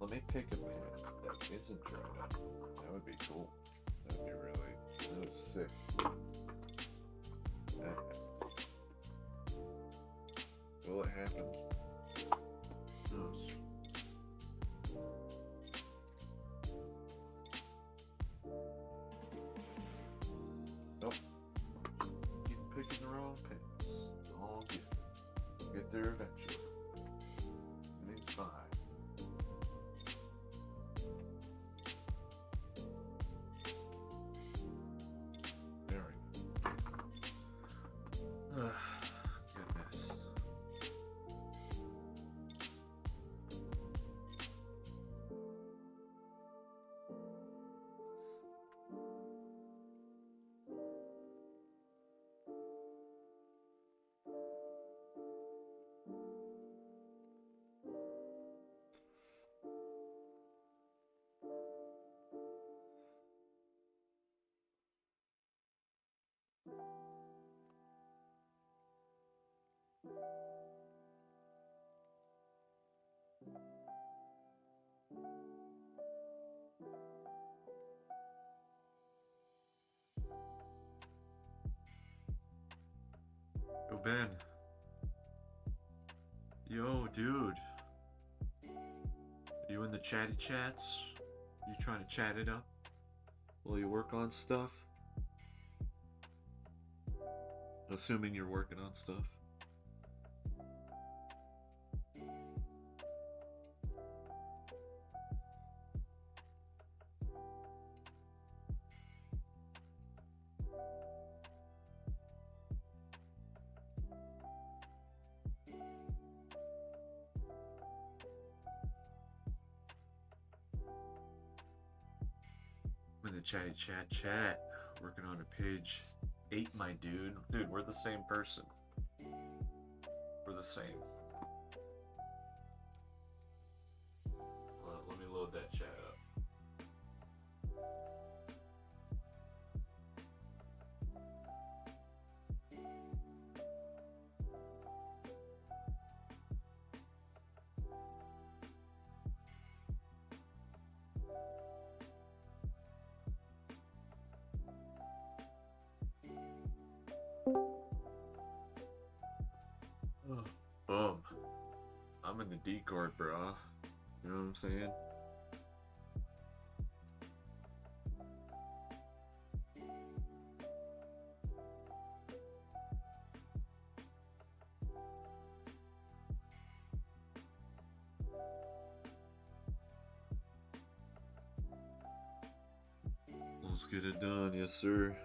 Let me pick a pen that isn't dried up. That would be cool. That would be really, that was sick. Will it happen? Who knows? Nope. Keep picking the wrong pens. All good. We'll get there eventually. Everything's fine. There we go. Goodness. Yo, Ben. Yo, dude. You in the chatty chats? You trying to chat it up while you work on stuff? Assuming you're working on stuff. I'm in the chatty chat. Working on a page 8, my dude. Dude, we're the same person. We're the same. Well, let me load that chat up. Boom. I'm in the Discord, bro. You know what I'm saying? Let's get it done, yes sir.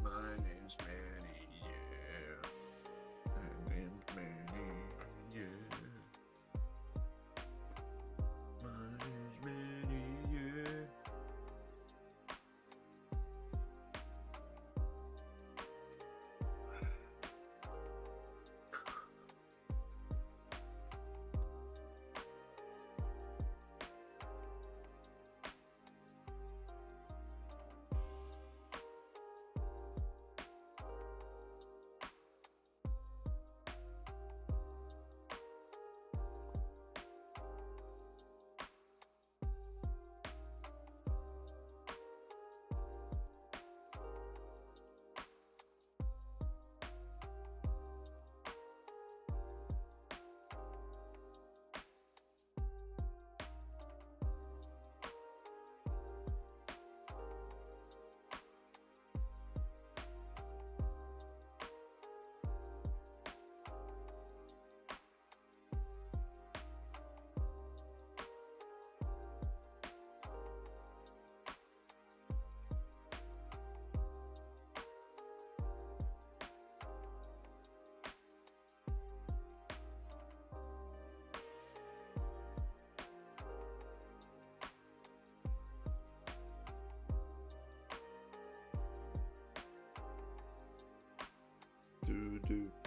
My name's Manny, yeah. My name's Manny, yeah. My name's Manny, yeah.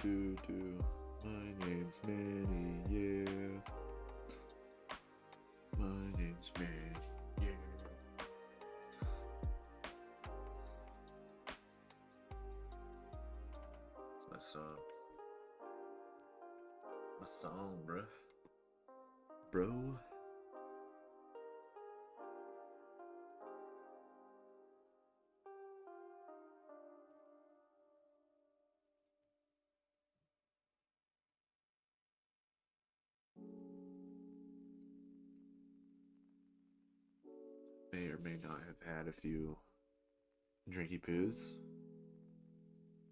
Do. My name's Manny, yeah. My name's Manny, yeah. It's my song. My song, bruh. Bro. May or may not have had a few drinky poos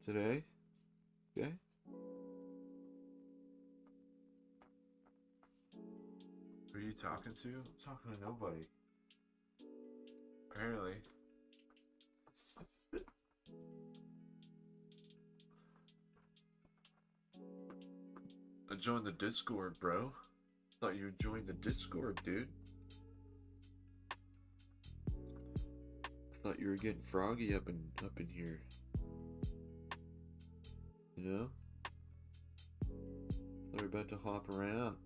today. Okay? Who are you talking to? I'm talking to nobody. Apparently. I joined the Discord, bro. Thought you would join the Discord, dude. Thought you were getting froggy up in here. You know? Thought we were about to hop around.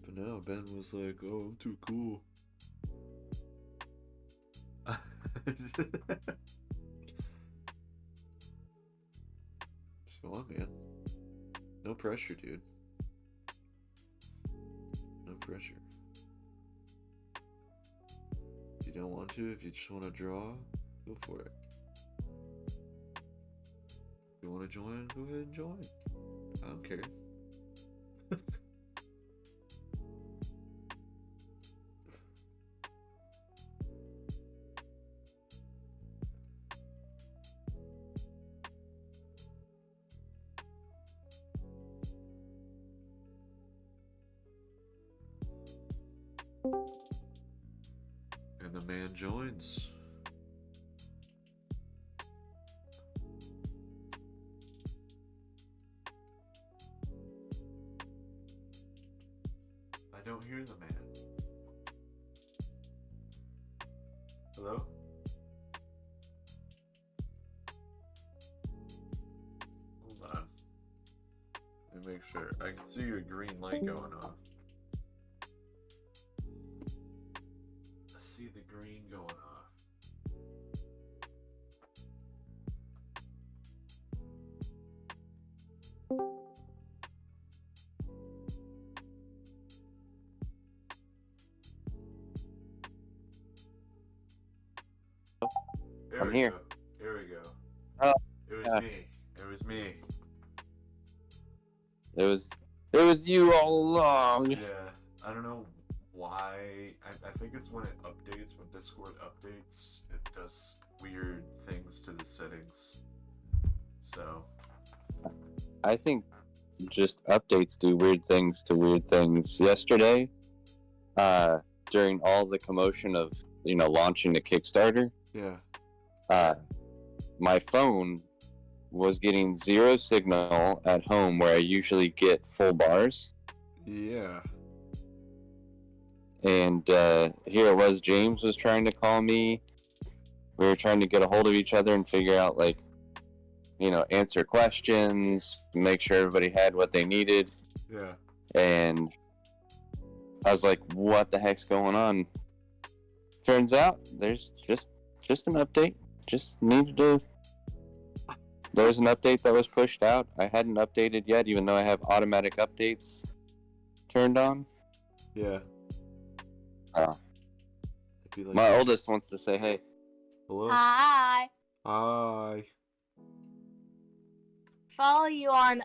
But no, Ben was like, oh, I'm too cool. Come on, man. No pressure, dude. No pressure. If you don't want to, if you just want to draw, go for it. If you want to join, go ahead and join. I don't care. And the man joins. I don't hear the man. Hello? Hold on. Let me make sure. I can see your green light going off. I see the green going off. I'm here. Here we go. was me. It was me. It was you all along. Yeah, I don't know why. I think it's when it updates, when Discord updates, it does weird things to the settings. So. I think just updates do weird things to weird things. Yesterday, during all the commotion of launching the Kickstarter, Yeah. My phone was getting zero signal at home where I usually get full bars. Yeah. And here it was. James was trying to call me. We were trying to get a hold of each other and figure out, answer questions, make sure everybody had what they needed. Yeah. And I was like, what the heck's going on? Turns out there's just an update. Just needed to... There's an update that was pushed out. I hadn't updated yet, even though I have automatic updates turned on. Yeah. My oldest wants to say hey. Hello? Hi. Hi. Follow you on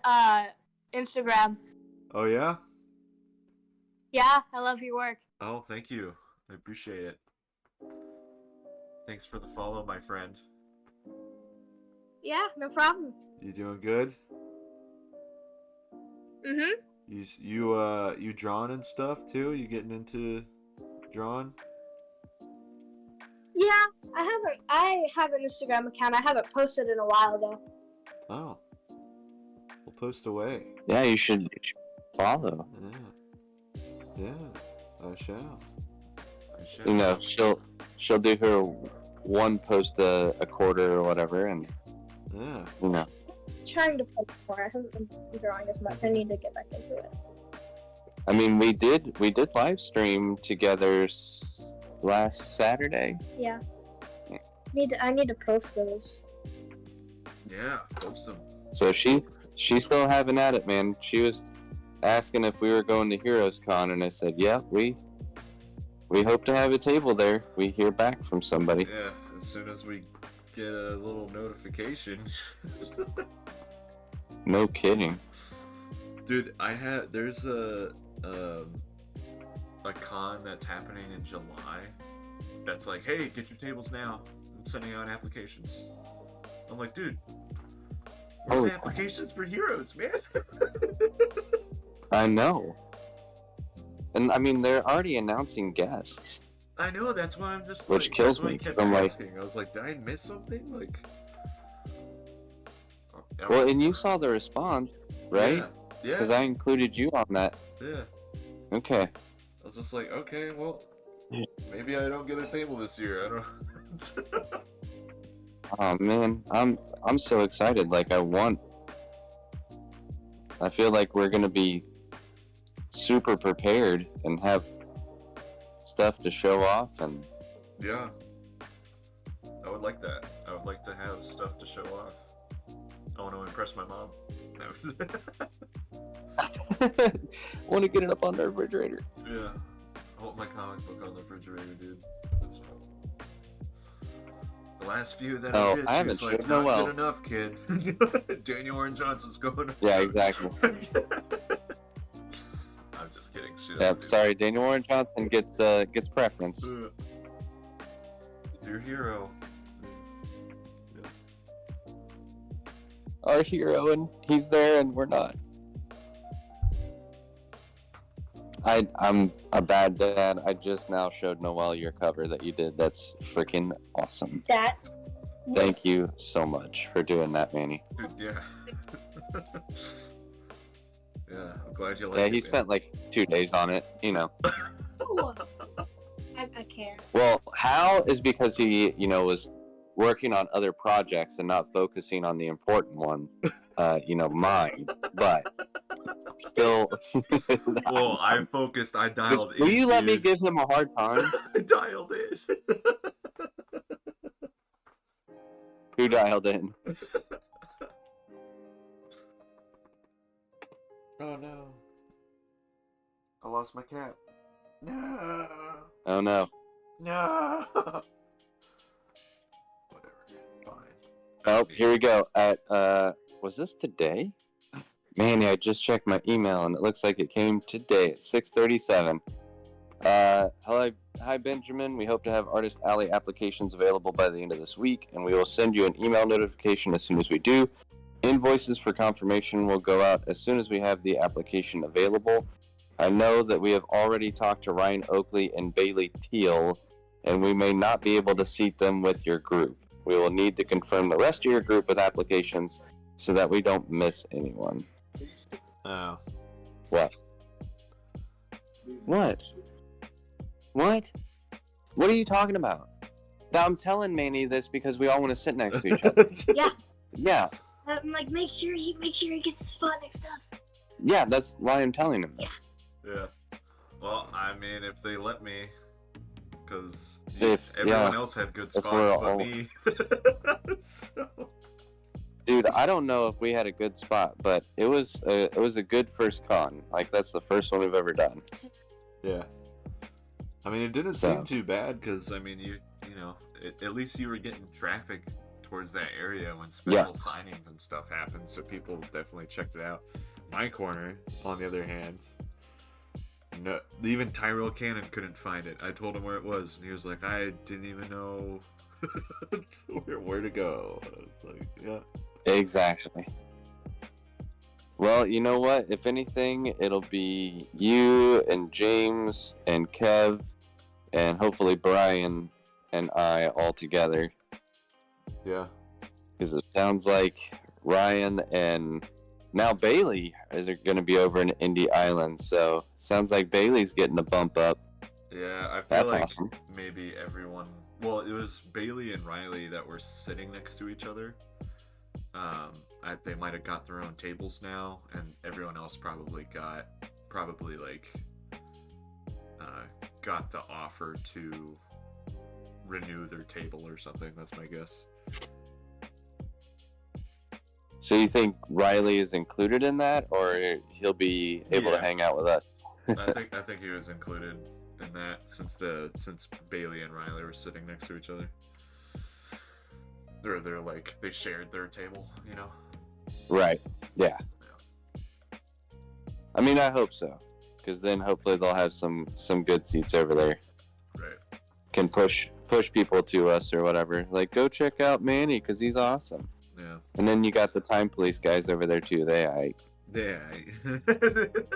Instagram. Oh, yeah? Yeah, I love your work. Oh, thank you. I appreciate it. Thanks for the follow, my friend. Yeah, no problem. You doing good? Mm-hmm. You drawing and stuff too? You getting into drawing? Yeah, I have an Instagram account. I haven't posted in a while though. Oh. We'll post away. Yeah, you should follow. Yeah. I shall. She'll do her one post a quarter or whatever, and yeah. Trying to post more. I haven't been drawing as much. I need to get back into it. I mean, we did live stream together last Saturday. Yeah. I need to post those. Yeah, post them. So she's still having at it, man. She was asking if we were going to Heroes Con, and I said, yeah, we hope to have a table there. We hear back from somebody. Yeah, as soon as we get a little notification. No kidding. Dude, there's a con that's happening in July that's like, hey, get your tables now. I'm sending out applications. I'm like, dude, where's the applications for Heroes, man? I know. And I mean, they're already announcing guests. I know, that's why I'm just Which kills me. I kept asking. I was like, did I miss something? Like, well, and you saw the response, right? Yeah. Because I included you on that. Yeah. Okay. I was just like, okay, well, maybe I don't get a table this year. I don't. Oh man, I'm so excited. Like I feel like we're gonna be super prepared and have stuff to show off, and yeah, I would like that. I would like to have stuff to show off. I want to impress my mom. I want to get it up on the refrigerator. Yeah, I want my comic book on the refrigerator, dude. That's the last few that I did. I haven't she was like, Noel. Not good enough, kid. Daniel Warren Johnson's going. Yeah, exactly. I'm just kidding. Yep. Sorry, Daniel Warren Johnson gets preference. Your hero. Yeah. Our hero, and he's there, and we're not. I'm a bad dad. I just now showed Noelle your cover that you did. That's freaking awesome. Thank you so much for doing that, Manny. Dude, yeah. Yeah, I'm glad you liked it. Yeah, he spent like 2 days on it, I can't. Well, how is because he, was working on other projects and not focusing on the important one, mine. But still. Well, I dialed in. Will you let me give him a hard time? I dialed in. Who dialed in? Oh no. I lost my cat. No. Oh no. No. Whatever. Fine. Oh, here we go. At was this today? Manny, I just checked my email and it looks like it came today at 6:37. Hello, hi Benjamin. We hope to have Artist Alley applications available by the end of this week, and we will send you an email notification as soon as we do. Invoices for confirmation will go out as soon as we have the application available. I know that we have already talked to Ryan Oakley and Bailey Teal, and we may not be able to seat them with your group. We will need to confirm the rest of your group with applications so that we don't miss anyone. Oh. What? What? What? What are you talking about? Now, I'm telling Manny this because we all want to sit next to each other. Yeah. Yeah. I'm like, make sure he gets a spot next to us. Yeah, that's why I'm telling him. Yeah. Yeah. Well, I mean, if they let me, because Everyone else had good That's spots where but all- me. So... Dude, I don't know if we had a good spot, but it was a good first con. Like, that's the first one we've ever done. Yeah. I mean, it didn't So- seem too bad because I mean, you know, at least you were getting traffic towards that area when special signings and stuff happened, so people definitely checked it out. My corner, on the other hand, no, even Tyrell Cannon couldn't find it. I told him where it was, and he was like, "I didn't even know where to go." I was like, "Yeah." Exactly. Well, you know what? If anything, it'll be you and James and Kev and hopefully Brian and I all together. Yeah. Because it sounds like Ryan and now Bailey is going to be over in Indy Island. So sounds like Bailey's getting a bump up. Yeah, I feel That's like awesome. maybe everyone. Well, it was Bailey and Riley that were sitting next to each other. They might have got their own tables now, and everyone else probably got the offer to renew their table or something. That's my guess. So you think Riley is included in that, or he'll be able to Yeah. hang out with us? I think he was included in that since Bailey and Riley were sitting next to each other. They're like they shared their table, you know. Right. Yeah. I mean, I hope so, because then hopefully they'll have some good seats over there. Right. Can push people to us or whatever. Like, go check out Manny because he's awesome. Yeah. And then you got the Time Police guys over there too. Yeah. They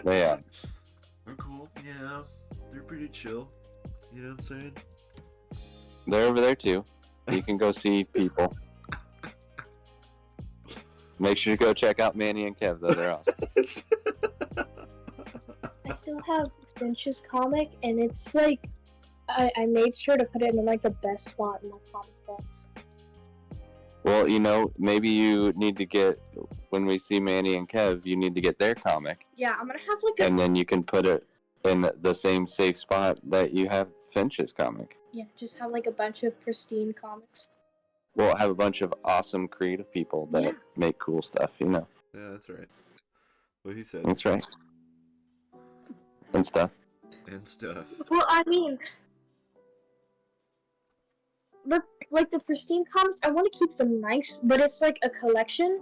They're cool. Yeah. They're pretty chill. You know what I'm saying? they're over there too. You can go see people. Make sure to go check out Manny and Kev though. They're awesome. I still have Finch's comic, and it's like I made sure to put it in like the best spot in my comic box. Well, you know, maybe you need to get, when we see Manny and Kev, you need to get their comic. Yeah, I'm gonna have like a And then you can put it in the same safe spot that you have Finch's comic. just have like a bunch of pristine comics. We'll have a bunch of awesome creative people that Yeah. make cool stuff, you know. Yeah, that's right. What he said. That's right. And stuff. And stuff. Well, I mean, like the pristine comics, I want to keep them nice, but it's like a collection.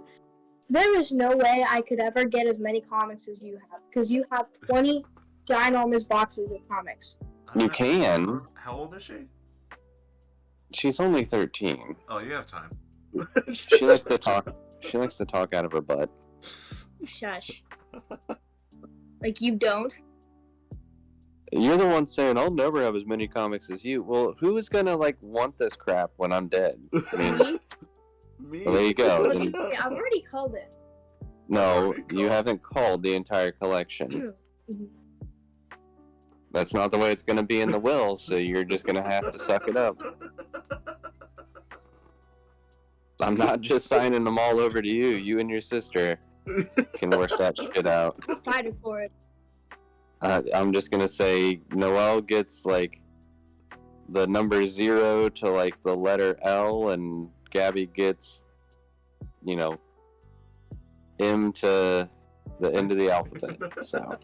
There is no way I could ever get as many comics as you have, because you have 20 ginormous boxes of comics. You can. How old is she? She's only 13. Oh, you have time. She likes to talk. She likes to talk out of her butt. Shush. Like, you don't? You're the one saying I'll never have as many comics as you. Well, who is gonna like want this crap when I'm dead? I mean, Me? Me? well, there you go. Look, Then- I've already called it. no, Already you called. haven't called the entire collection. That's not the way it's gonna be in the will. So you're just gonna have to suck it up. I'm not just signing them all over to you. You and your sister can work that shit out. I'm fighting for it. I'm just gonna say Noelle gets like the number 0 to like the letter L, and Gabby gets, you know, M to the end of the alphabet. So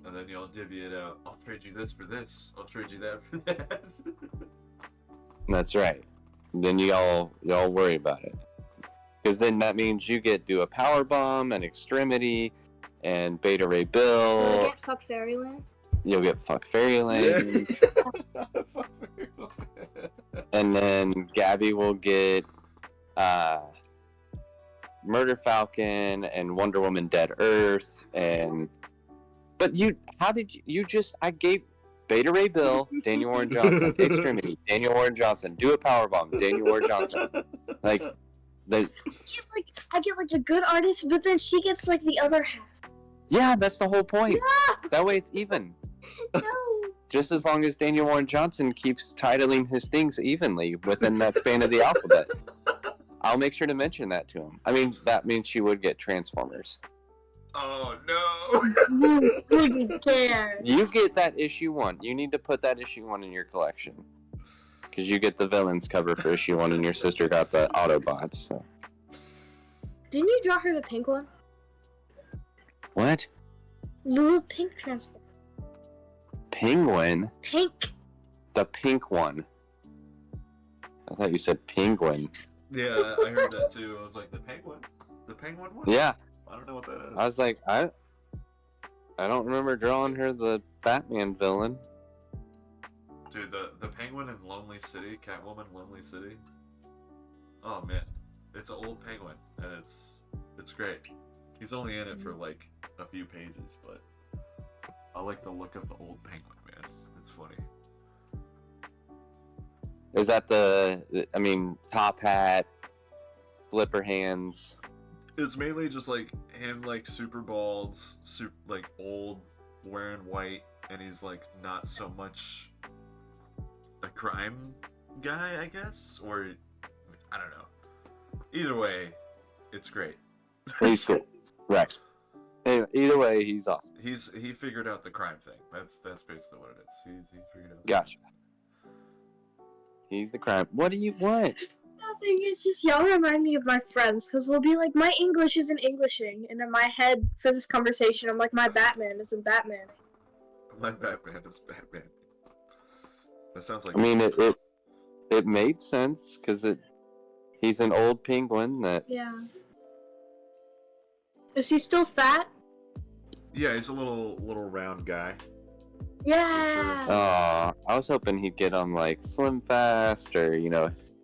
And then you'll divvy it out. I'll trade you this for this. I'll trade you that for that. that's right. then y'all worry about it. Because then that means you do a power bomb, an extremity, and Beta Ray Will I Bill. get fuck Fairyland? You'll get fuck Fairyland. And then Gabby will get Murder Falcon and Wonder Woman Dead Earth. But I gave Beta Ray Bill, Daniel Warren Johnson, Extremity, Daniel Warren Johnson, Do a Powerbomb, Daniel Warren Johnson. Like, I get like the good artist, but then she gets like the other half. yeah, that's the whole point. No! That way it's even. No. Just as long as Daniel Warren Johnson keeps titling his things evenly within that span of the alphabet. I'll make sure to mention that to him. I mean, that means she would get Transformers. Oh no! You wouldn't care. You get that issue 1. You need to put that issue 1 in your collection. Because you get the villains cover for issue 1 and your sister got the Autobots. So. Didn't you draw her the pink one? What? Little pink transformer. Penguin? Pink. The pink one. I thought you said penguin. Yeah, I heard that too. I was like, the penguin? The penguin one? Yeah. I don't know what that is. I was like, I don't remember drawing her the Batman villain. Dude, the penguin in Lonely City, Catwoman Lonely City. Oh man, it's an old penguin, and it's great. He's only in it for like a few pages, but I like the look of the old penguin, man. It's funny. Is that top hat, flipper hands? It's mainly just like him, like super bald, like old, wearing white, and he's like not so much a crime guy, I guess, or I don't know. Either way, it's great. He's cool. Right. Anyway, either way, he's awesome. He figured out the crime thing. That's basically what it is. He figured out. Gotcha. He's the crime. What do you want? Nothing. It's just y'all remind me of my friends, because we'll be like, my English isn't Englishing, and in my head for this conversation, I'm like, my Batman isn't Batman. My Batman is Batman. That sounds like. I mean, it made sense because he's an old penguin that. Yeah. Is he still fat? Yeah, he's a little round guy. Yeah. I was hoping he'd get on like Slim Fast or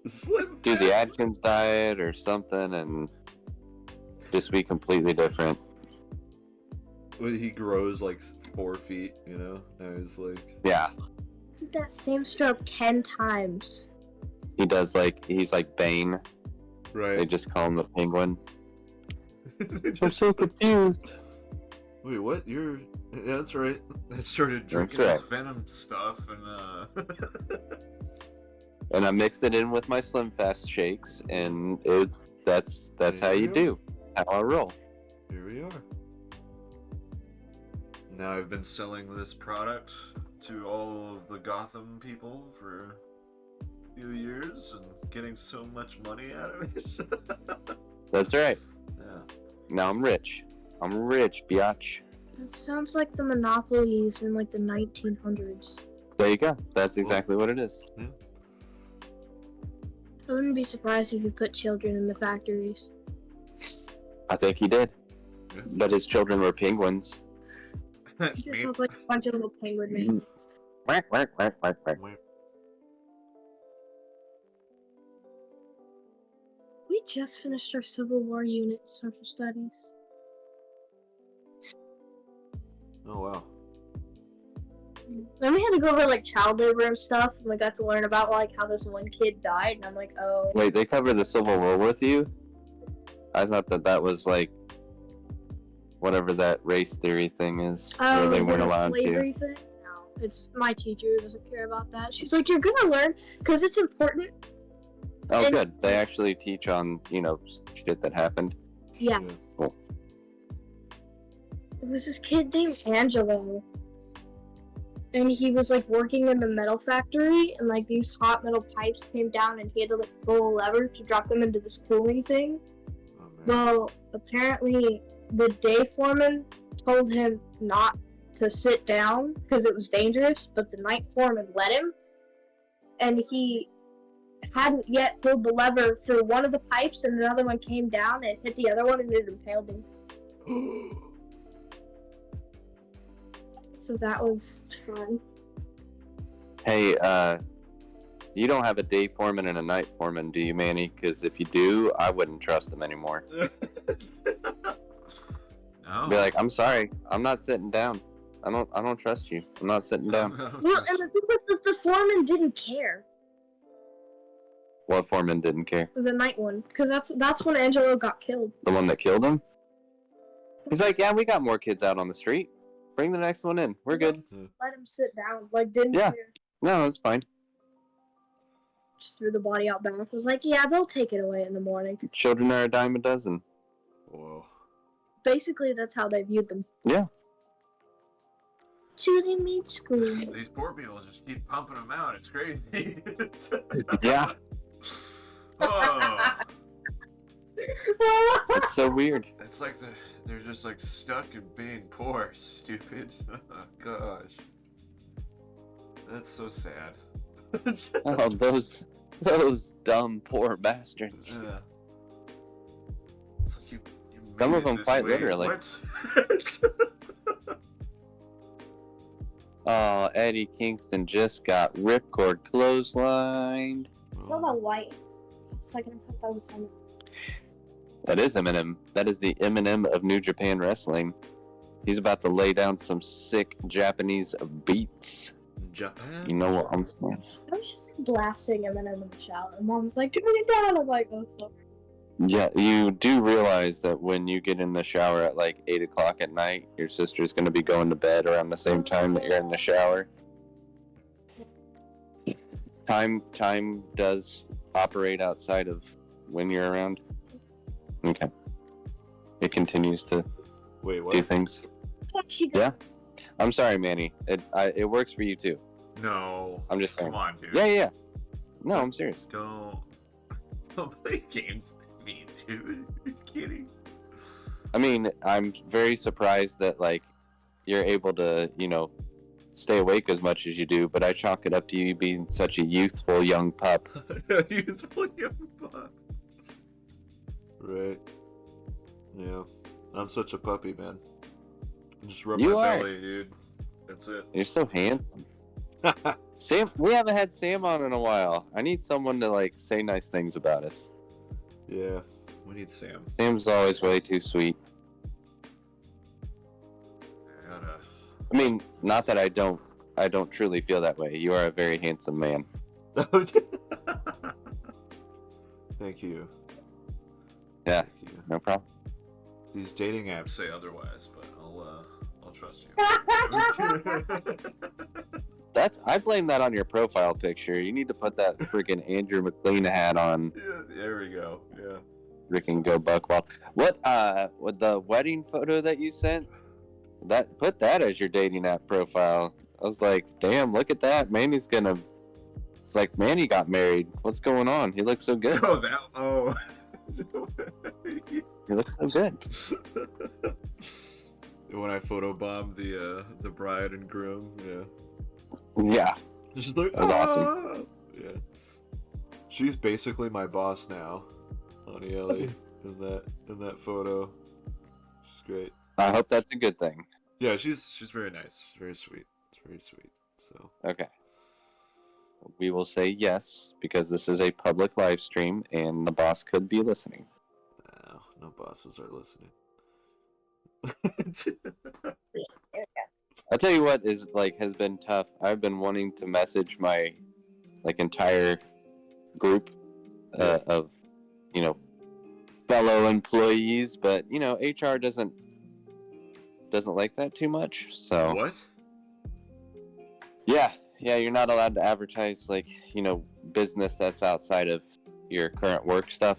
Slim do the Fast. Atkins diet or something and just be completely different. Well, he grows like 4 feet, Now he's like. Yeah. Did that same stroke 10 times. He does he's like Bane. Right. They just call him the Penguin. I'm so confused. Wait, what? Yeah, that's right. I started drinking That's this Venom stuff and And I mixed it in with my Slim Fast shakes, and that's how you do. How I roll. Here we are. Now I've been selling this product to all of the Gotham people for a few years and getting so much money out of it. That's right. Yeah. Now I'm rich. I'm rich, biatch. That sounds like the monopolies in like the 1900s. There you go. That's exactly what it is. Yeah. I wouldn't be surprised if you put children in the factories. I think he did. Yeah. But his children were penguins. It just sounds like a bunch of little penguin men. Quack, quack, quack, quack, quack. We just finished our Civil War unit social studies. Oh wow. Then we had to go over like child labor and stuff, and we got to learn about like how this one kid died, and I'm like, oh. Wait, they covered the Civil War with you? I thought that was like whatever that race theory thing is, where they weren't the allowed slavery to. thing? No, it's my teacher who doesn't care about that. She's like, you're gonna learn because it's important. Oh, And- good. They actually teach on shit that happened. Yeah. Cool. It was this kid named Angelo. And he was like working in the metal factory, and like these hot metal pipes came down, and he had to like pull a lever to drop them into this cooling thing. Oh, man. Well, apparently the day foreman told him not to sit down because it was dangerous, but the night foreman let him. And he hadn't yet pulled the lever for one of the pipes, and another one came down and hit the other one, and it impaled him. So that was fun. Hey, you don't have a day foreman and a night foreman, do you, Manny? Because if you do, I wouldn't trust them anymore. No. Be like, I'm sorry, I'm not sitting down. I don't trust you. I'm not sitting down. Well, and the thing was that the foreman didn't care. What foreman didn't care? The night one, because that's when Angelo got killed. The one that killed him? He's like, yeah, we got more kids out on the street. Bring the next one in. We're good. Let him sit down. Like, didn't Yeah. care. No, that's fine. Just threw the body out back. Was like, yeah, they'll take it away in the morning. Children are a dime a dozen. Whoa. Basically, that's how they viewed them. Yeah. So they made school. These poor people just keep pumping them out. It's crazy. Yeah. Oh. It's so weird. It's like they're just like stuck in being poor, stupid. Oh, gosh. That's so sad. Oh, those dumb poor bastards. Yeah. It's like you Some made of them it this quite way. literally. What? Oh, Eddie Kingston just got ripcord clotheslined. Saw that light. It's like I thought that was him. That is Eminem. That is the Eminem of New Japan Wrestling. He's about to lay down some sick Japanese beats. Japan? You know what I'm saying? I was just like, blasting Eminem in the shower. And Mom was like, turn it down. I'm like, oh, sorry. Yeah, you do realize that when you get in the shower at like 8 o'clock at night, your sister's going to be going to bed around the same time that you're in the shower. Time does operate outside of when you're around. Okay. It continues to Wait, what? do things. Yeah. I'm sorry, Manny. It works for you too. No. I'm just saying. Come on, dude. Yeah. No, I'm serious. Don't play games with me, dude. Are you kidding? I mean, I'm very surprised that like you're able to, stay awake as much as you do, but I chalk it up to you being such a youthful young pup. Youthful young pup. Right. Yeah. I'm such a puppy, man. Just rub You my are. belly, dude. That's it. You're so handsome. Sam, we haven't had Sam on in a while. I need someone to like say nice things about us. Yeah. We need Sam. Sam's always way too sweet. I gotta... I mean, not that I don't truly feel that way. You are a very handsome man. Thank you. Yeah. Thank you. No problem. These dating apps say otherwise, but I'll trust you. I blame that on your profile picture. You need to put that freaking Andrew McLean hat on. Yeah, there we go. Yeah. Freaking go Buckwild. What with the wedding photo that you sent? Put that as your dating app profile. I was like, damn, look at that. Manny's gonna. It's like Manny got married. What's going on? He looks so good. Oh. He looks so good. When I photobombed the bride and groom, yeah. Yeah. Just like, That was awesome. Yeah. She's basically my boss now, Honey Ellie, in that photo. She's great. I hope that's a good thing. Yeah, she's very nice. She's very sweet. It's very sweet. So. Okay. We will say yes because this is a public live stream and the boss could be listening. No bosses are listening. I'll tell you what has been tough. I've been wanting to message my entire group of fellow employees, but HR doesn't like that too much. So What? Yeah, you're not allowed to advertise business that's outside of your current work stuff.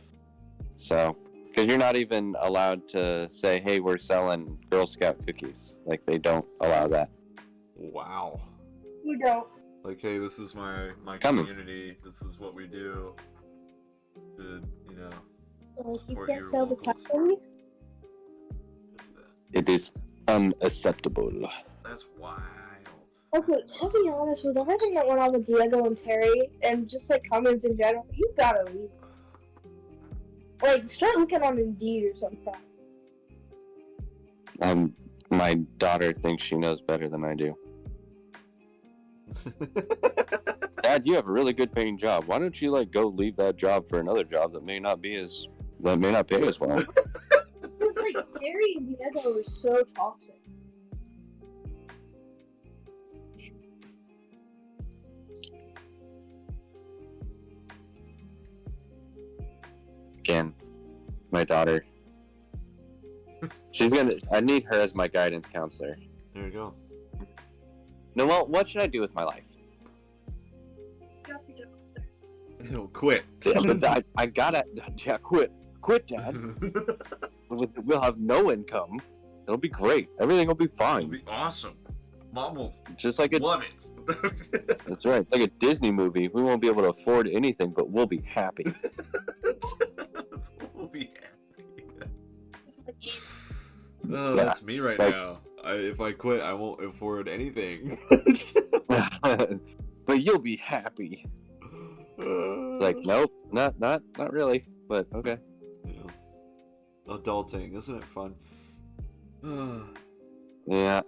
So, because you're not even allowed to say, "Hey, we're selling Girl Scout cookies." Like they don't allow that. Wow. You don't. Like, hey, this is my Comments. community. This is what we do. To, Like, you support can't your sell the locals. tacos. It is unacceptable. That's wild. Okay, to be honest, with everything that went on with Diego and Terry, and just like comments in general, you gotta leave. Like, start looking on Indeed or something. My daughter thinks she knows better than I do. Dad, you have a really good paying job. Why don't you like go leave that job for another job that may not pay as well? Because like Terry and Diego were so toxic. Again, my daughter. I need her as my guidance counselor. There you go. Noelle, what should I do with my life? No, quit. Yeah, but I gotta, quit, Dad. We'll have no income. It'll be great. Everything will be fine. It'll be awesome. Mom will just like love it. That's right. Like a Disney movie. We won't be able to afford anything, but we'll be happy. We'll be happy. Oh, that's me right now. If I quit, I won't afford anything. But you'll be happy. It's like, nope, not really. But okay. Yeah. Adulting, isn't it fun? Yeah,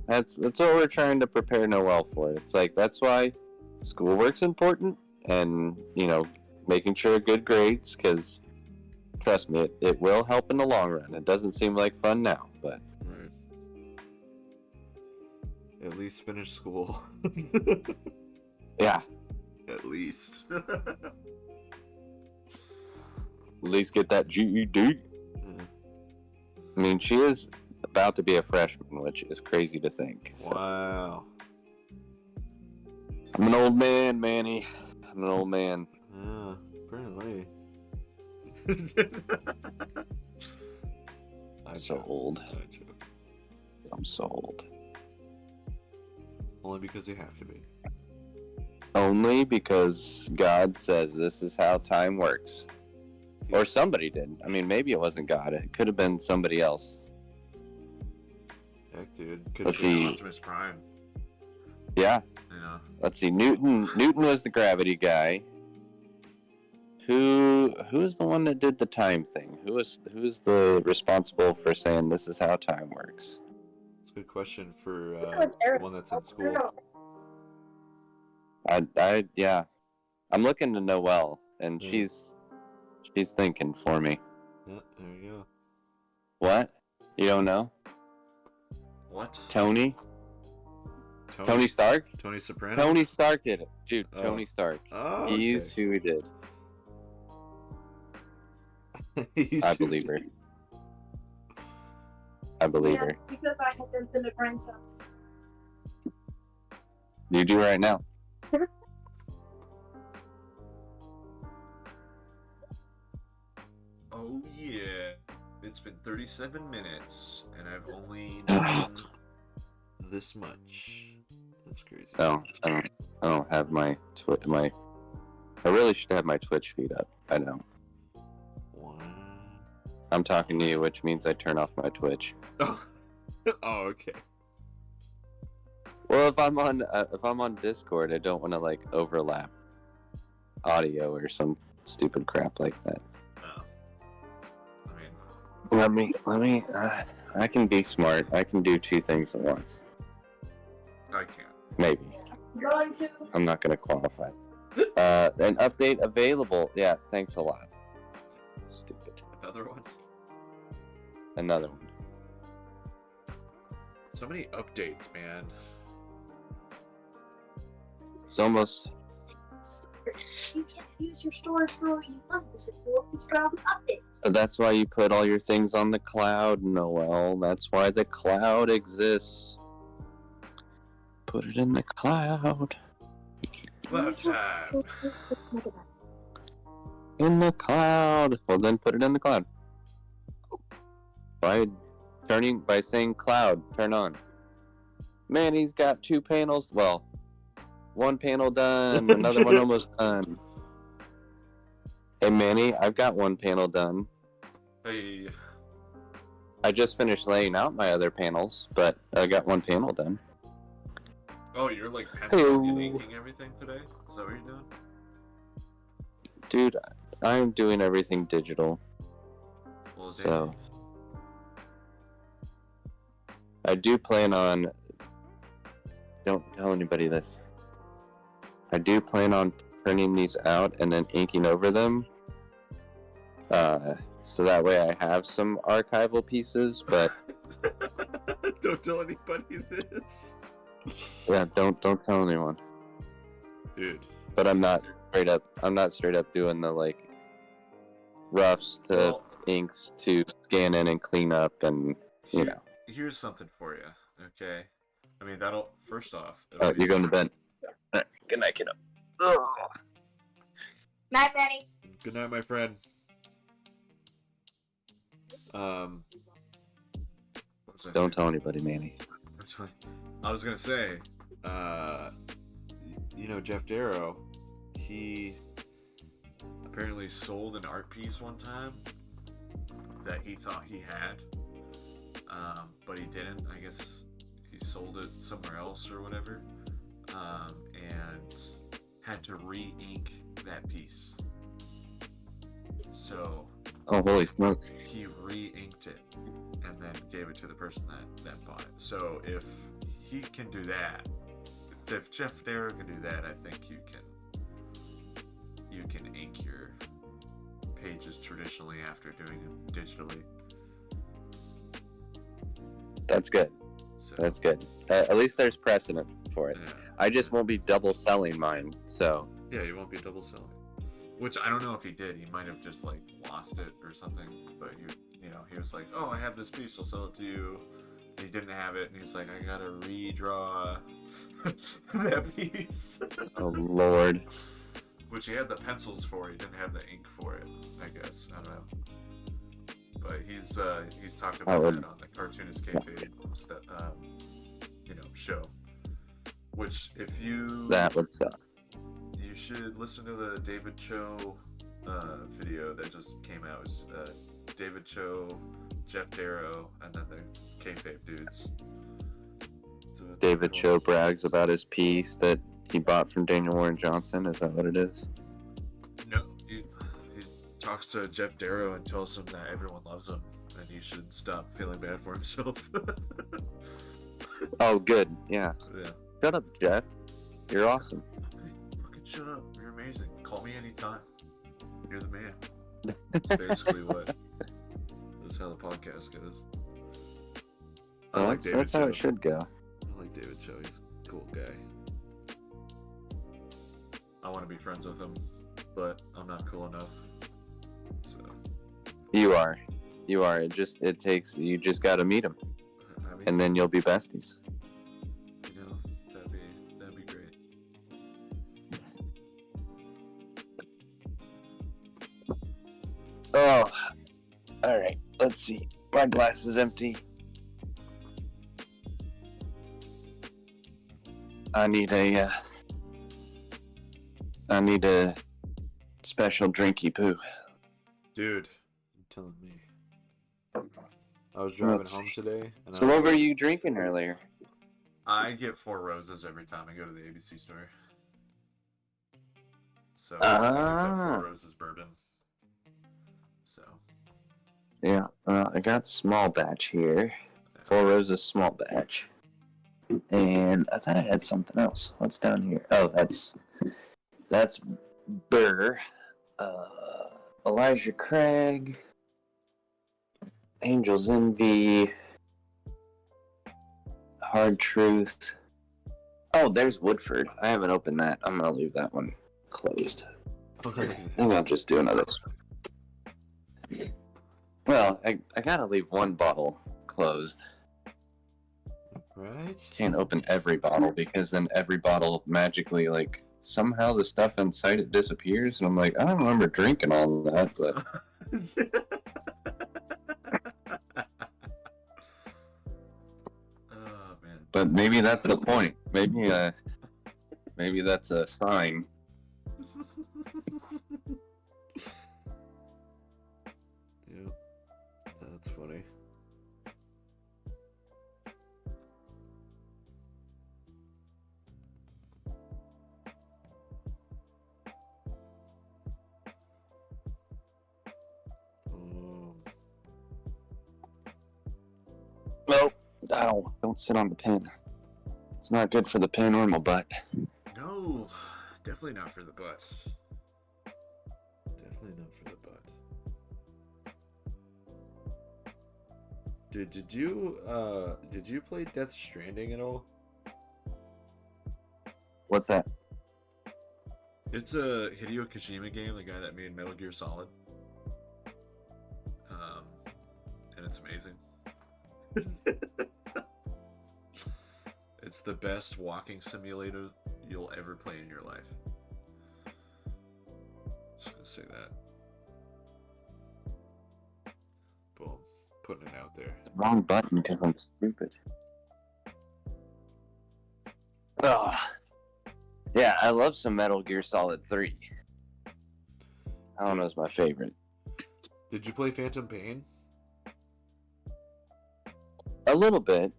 that's what we're trying to prepare Noelle for. It's like that's why schoolwork's important, and making sure good grades, because trust me, it will help in the long run. It doesn't seem like fun now, but right. At least finish school. Yeah. At least. At least get that GED. Yeah. I mean, she is about to be a freshman, which is crazy to think. So. Wow. I'm an old man, Manny. I'm an old man. Yeah, apparently. I'm so old. I joke. I'm so old. Only because you have to be. Only because God says this is how time works. Or somebody did. I mean, maybe it wasn't God. It could have been somebody else. Heck, dude. Could have been Optimus Prime. Yeah. Let's see. Newton was the gravity guy. Who is the one that did the time thing? Who's the responsible for saying this is how time works? It's a good question for one that's in school. Yeah. I'm looking to Noelle, and she's thinking for me. Yeah, there you go. What? You don't know? What? Tony Stark? Tony Soprano? Tony Stark did it. Dude, Oh. Tony Stark. Oh, He's who he did. I believe her. I believe her. Because I have infinite brain cells. You do right now. Oh yeah. It's been 37 minutes, and I've only done this much. That's crazy. No, I don't have my I really should have my Twitch feed up. I know. What? I'm talking to you, which means I turn off my Twitch. Oh, oh okay. Well, if I'm on Discord, I don't want to like overlap audio or some stupid crap like that. Oh. Let me. I can be smart. I can do two things at once. I can't. Maybe. Going to. I'm not gonna qualify. An update available. Yeah, thanks a lot. Stupid. Another one? Another one. So many updates, man. It's almost. You can't use your storage for what you want to use it for. It's got updates. That's why you put all your things on the cloud, Noelle. That's why the cloud exists. Put it in the cloud. Cloud time. In the cloud. Well, then put it in the cloud. By saying cloud, turn on. Manny's got 2 panels. Well, 1 panel done, another one almost done. Hey, Manny, I've got 1 panel done. Hey. I just finished laying out my other panels, but I got 1 panel done. Oh, you're like penciling and Hey. inking everything today? Is that what you're doing? Dude, I'm doing everything digital. Well, So I do plan on. Don't tell anybody this. I do plan on printing these out and then inking over them. So that way I have some archival pieces, but Don't tell anybody this. yeah, don't tell anyone. Dude. But I'm not straight up doing the like roughs to inks to scan in and clean up and you know. Here's something for you, okay? I mean, that'll first off. Oh, you're going to bed. Right. Good night, kiddo. Night, Manny. Good night, my friend. Don't tell anybody, Manny. I was gonna say, you know, Jeff Darrow, he apparently sold an art piece one time that he thought he had, but he didn't. I guess he sold it somewhere else or whatever, and had to re-ink that piece. So, oh, holy smokes! He re-inked it and then gave it to the person that bought it. So if he can do that, if Jeff Darrow can do that, I think you can ink your pages traditionally after doing them digitally. That's good. So, that's good. At least there's precedent for it. Yeah. I just won't be double selling mine. So yeah, you won't be double selling. Which I don't know if he did. He might have just like lost it or something. But you know, he was like, "Oh, I have this piece. I'll sell it to you." And he didn't have it, and he was like, "I gotta redraw that piece." oh Lord. Which he had the pencils for. He didn't have the ink for it. I guess I don't know. But he's talked about that on the Cartoonist Kayfabe show. Which if you that would suck. You should listen to the David Cho video that just came out. It's David Cho, Jeff Darrow, and then the Kayfabe dudes. So David Cho brags about his piece that he bought from Daniel Warren Johnson. Is that what it is? No, he talks to Jeff Darrow and tells him that everyone loves him and he should stop feeling bad for himself. Oh, good. Yeah. Yeah. Shut up, Jeff. You're awesome. Fucking shut up. You're amazing. Call me anytime. You're the man. That's basically that's how the podcast goes. I like David that's Cho. how it should go. I like David Cho. He's a cool guy. I want to be friends with him, but I'm not cool enough. So You are. It takes. You just got to meet him, and then you'll be besties. You know, that'd be great. Oh, all right. Let's see. My glass is empty. I need a special drinky poo. Dude, you're telling me. I was driving home today. And So what were you drinking earlier? I get 4 Roses every time I go to the ABC store. So I get the 4 Roses bourbon. So. Yeah, I got small batch here. 4 Roses small batch. And I thought I had something else. What's down here? Oh, that's Burr. Elijah Craig. Angel's Envy. Hard Truth. Oh, there's Woodford. I haven't opened that. I'm gonna leave that one closed. I think I'll just do another. Well, I gotta leave one bottle closed. Right? Can't open every bottle because then every bottle magically, like, somehow the stuff inside it disappears, and I'm like, I don't remember drinking all that, but. Oh, man. But maybe that's the point. Maybe that's a sign. Yeah, that's funny. Nope. I don't sit on the pin. It's not good for the paranormal butt. No, definitely not for the butt. Definitely not for the butt. Dude, did you play Death Stranding at all? What's that? It's a Hideo Kojima game, the guy that made Metal Gear Solid. And it's amazing. It's the best walking simulator you'll ever play in your life. Just gonna say that. Boom. Putting it out there. The wrong button because I'm stupid. Oh. Yeah, I love some Metal Gear Solid 3. I don't know, it's my favorite. Did you play Phantom Pain? A little bit.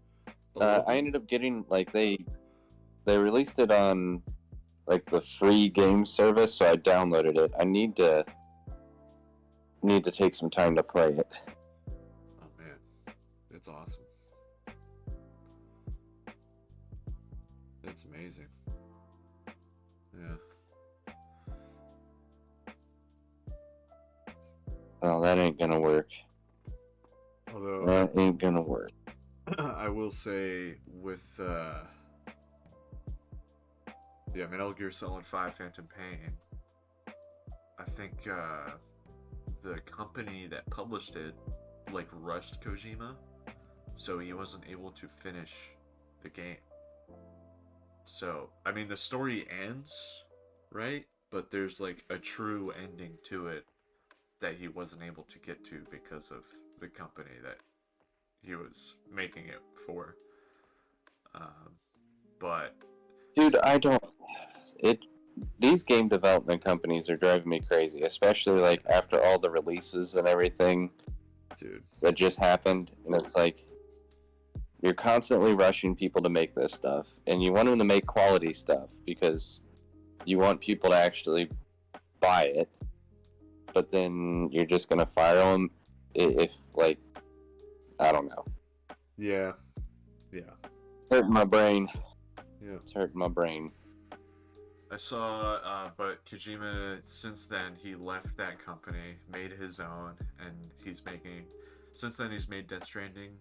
Oh, I ended up getting, like, they released it on, like, the free game service, so I downloaded it. I need to take some time to play it. oh man, it's awesome. It's amazing. Yeah. Oh, that ain't gonna work. Although That ain't gonna work. I will say with Metal Gear Solid 5 Phantom Pain, I think the company that published it like rushed Kojima, so he wasn't able to finish the game. So, I mean, the story ends, right? But there's like a true ending to it that he wasn't able to get to because of the company that he was making it for. But Dude, these game development companies are driving me crazy, especially like after all the releases and everything dude, that just happened, and it's like you're constantly rushing people to make this stuff, and you want them to make quality stuff because you want people to actually buy it, but then you're just gonna fire them if like, I don't know. yeah. Hurting my brain. Yeah. It's hurting my brain. I saw, but Kojima, since then, he left that company, made his own, and since then he's made Death Stranding,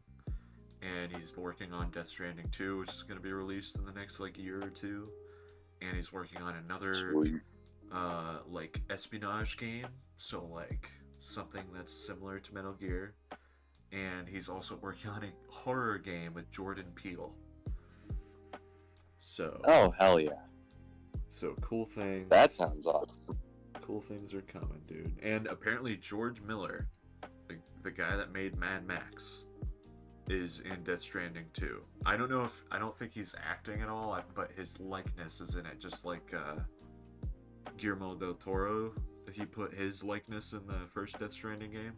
and he's working on Death Stranding 2, which is going to be released in the next, like, year or two, and he's working on another, Sweet. like, espionage game, so, like, something that's similar to Metal Gear, and he's also working on a horror game with Jordan Peele. So. Oh, hell yeah. So cool things. That sounds awesome. Cool things are coming, dude. And apparently George Miller, the guy that made Mad Max, is in Death Stranding 2. I don't think he's acting at all, but his likeness is in it, just like Guillermo del Toro. He put his likeness in the first Death Stranding game.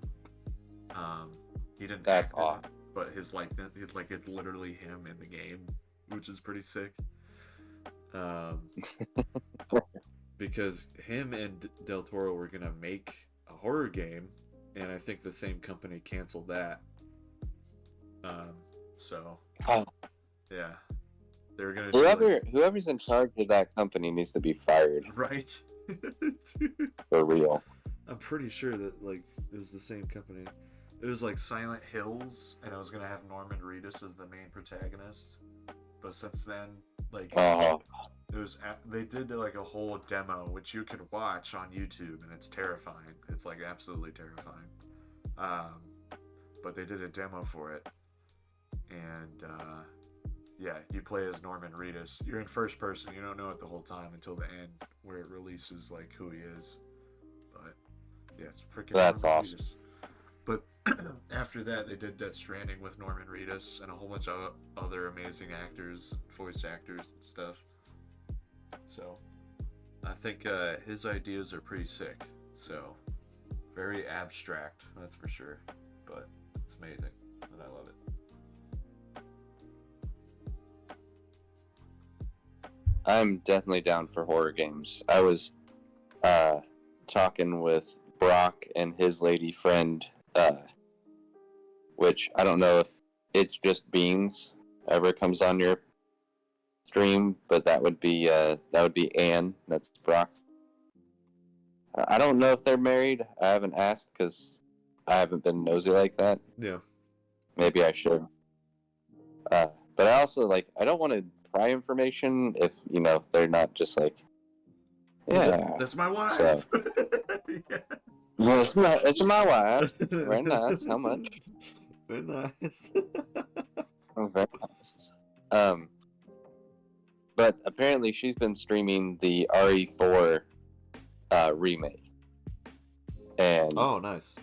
He didn't That's act in awesome. it, but his likeness, like, it's literally him in the game, which is pretty sick. Because him and Del Toro were gonna make a horror game, and I think the same company canceled that. So yeah, they were gonna whoever's in charge of that company needs to be fired. right. For real. I'm pretty sure that like it was the same company. It was like Silent Hills, and I was gonna have Norman Reedus as the main protagonist. But since then, like, it was they did like a whole demo which you could watch on YouTube, and it's terrifying. It's like absolutely terrifying. But they did a demo for it, and yeah, you play as Norman Reedus. You're in first person. You don't know it the whole time until the end, where it releases like who he is. But yeah, it's freaking. That's Norman awesome. Reedus. But after that, they did Death Stranding with Norman Reedus and a whole bunch of other amazing actors, voice actors, and stuff. So, I think his ideas are pretty sick. So, very abstract, that's for sure. But it's amazing, and I love it. I'm definitely down for horror games. I was talking with Brock and his lady friend, which I don't know It's Just Beans ever comes on your stream, but that would be Anne. That's Brock. I don't know if they're married. I haven't asked because I haven't been nosy like that. Yeah. Maybe I should. But I also I don't want to pry information if they're not just like, yeah. That's my wife. So, yeah. well, it's my wife. Very nice. How much? Very nice. Oh, very nice. But apparently she's been streaming the RE4 remake, and Oh, nice.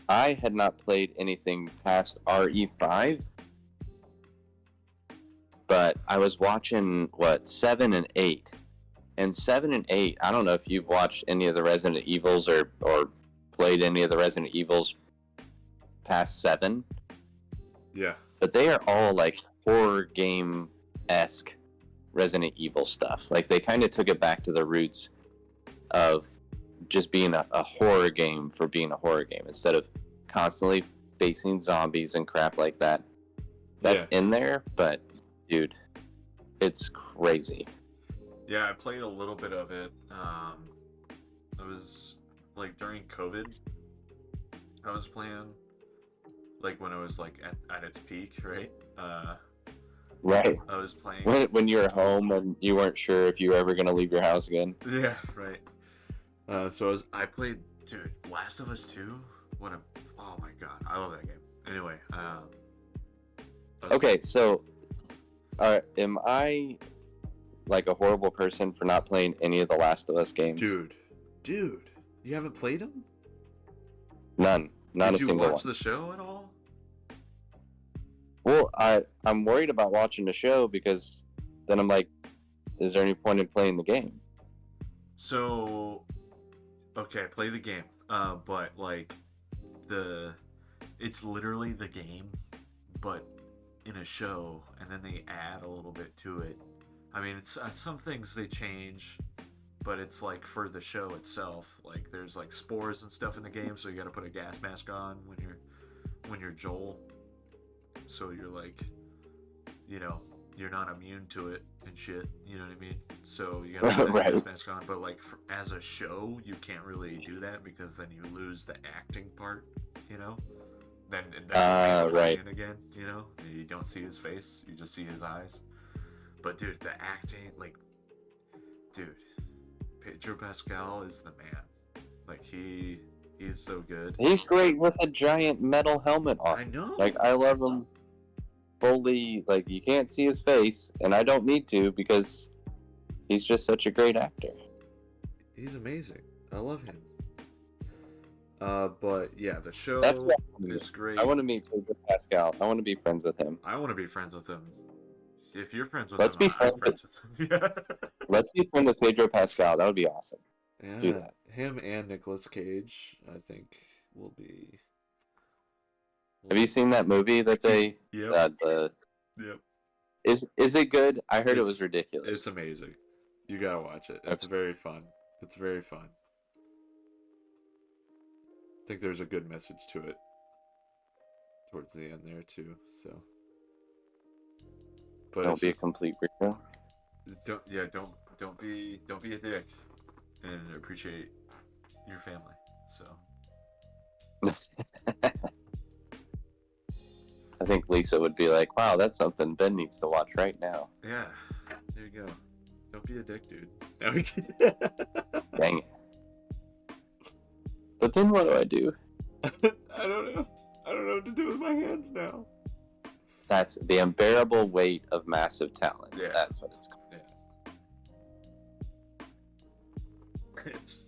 I had not played anything past RE5, but I was watching 7 and 8, and 7 and 8. I don't know if you've watched any of the Resident Evils or played any of the Resident Evils past 7. Yeah. But they are all horror game-esque Resident Evil stuff. They kind of took it back to the roots of just being a horror game for being a horror game instead of constantly facing zombies and crap like that. That's in there, but dude, it's crazy. Yeah, I played a little bit of it. It was during COVID. I was playing when it was at its peak, right? Right. I was playing when you were home and you weren't sure if you were ever gonna leave your house again. Yeah, right. I played, dude, Last of Us 2. Oh my god, I love that game. Anyway, okay, so am I a horrible person for not playing any of the Last of Us games? Dude, you haven't played them? None. Not a single one. Did you watch the show at all? Well, I'm worried about watching the show because then I'm like, is there any point in playing the game? So, okay, play the game. But it's literally the game, but in a show, and then they add a little bit to it. I mean, it's some things they change, but it's for the show itself. There's spores and stuff in the game, so you got to put a gas mask on when you're Joel. So you're you're not immune to it and shit. You know what I mean? So you gotta put a gas mask on. But as a show, you can't really do that because then you lose the acting part. Then that's right again. You don't see his face, you just see his eyes. But dude, the acting, dude, Pedro Pascal is the man. He's so good. He's great with a giant metal helmet on. I know. I love him fully. You can't see his face, and I don't need to because he's just such a great actor. He's amazing. I love him. But yeah, the show is great. I want to meet Pedro Pascal. I want to be friends with him. I want to be friends with him. If you're friends with him, I'm friends with him. Yeah. Let's be friends with Pedro Pascal. That would be awesome. Let's do that. Him and Nicolas Cage, I think, will be. Have you seen that movie that they? Yep. Yep. Is it good? I heard it was ridiculous. It's amazing. You gotta watch it. It's very fun. It's very fun. I think there's a good message to it towards the end there too. So. But don't be a complete weirdo. Don't be a dick, and appreciate your family. So. I think Lisa would be like, "Wow, that's something Ben needs to watch right now." Yeah, there you go. Don't be a dick, dude. Dang it. But then what do I do? I don't know. I don't know what to do with my hands now. That's the unbearable weight of massive talent. Yeah. That's what it's called. Yeah.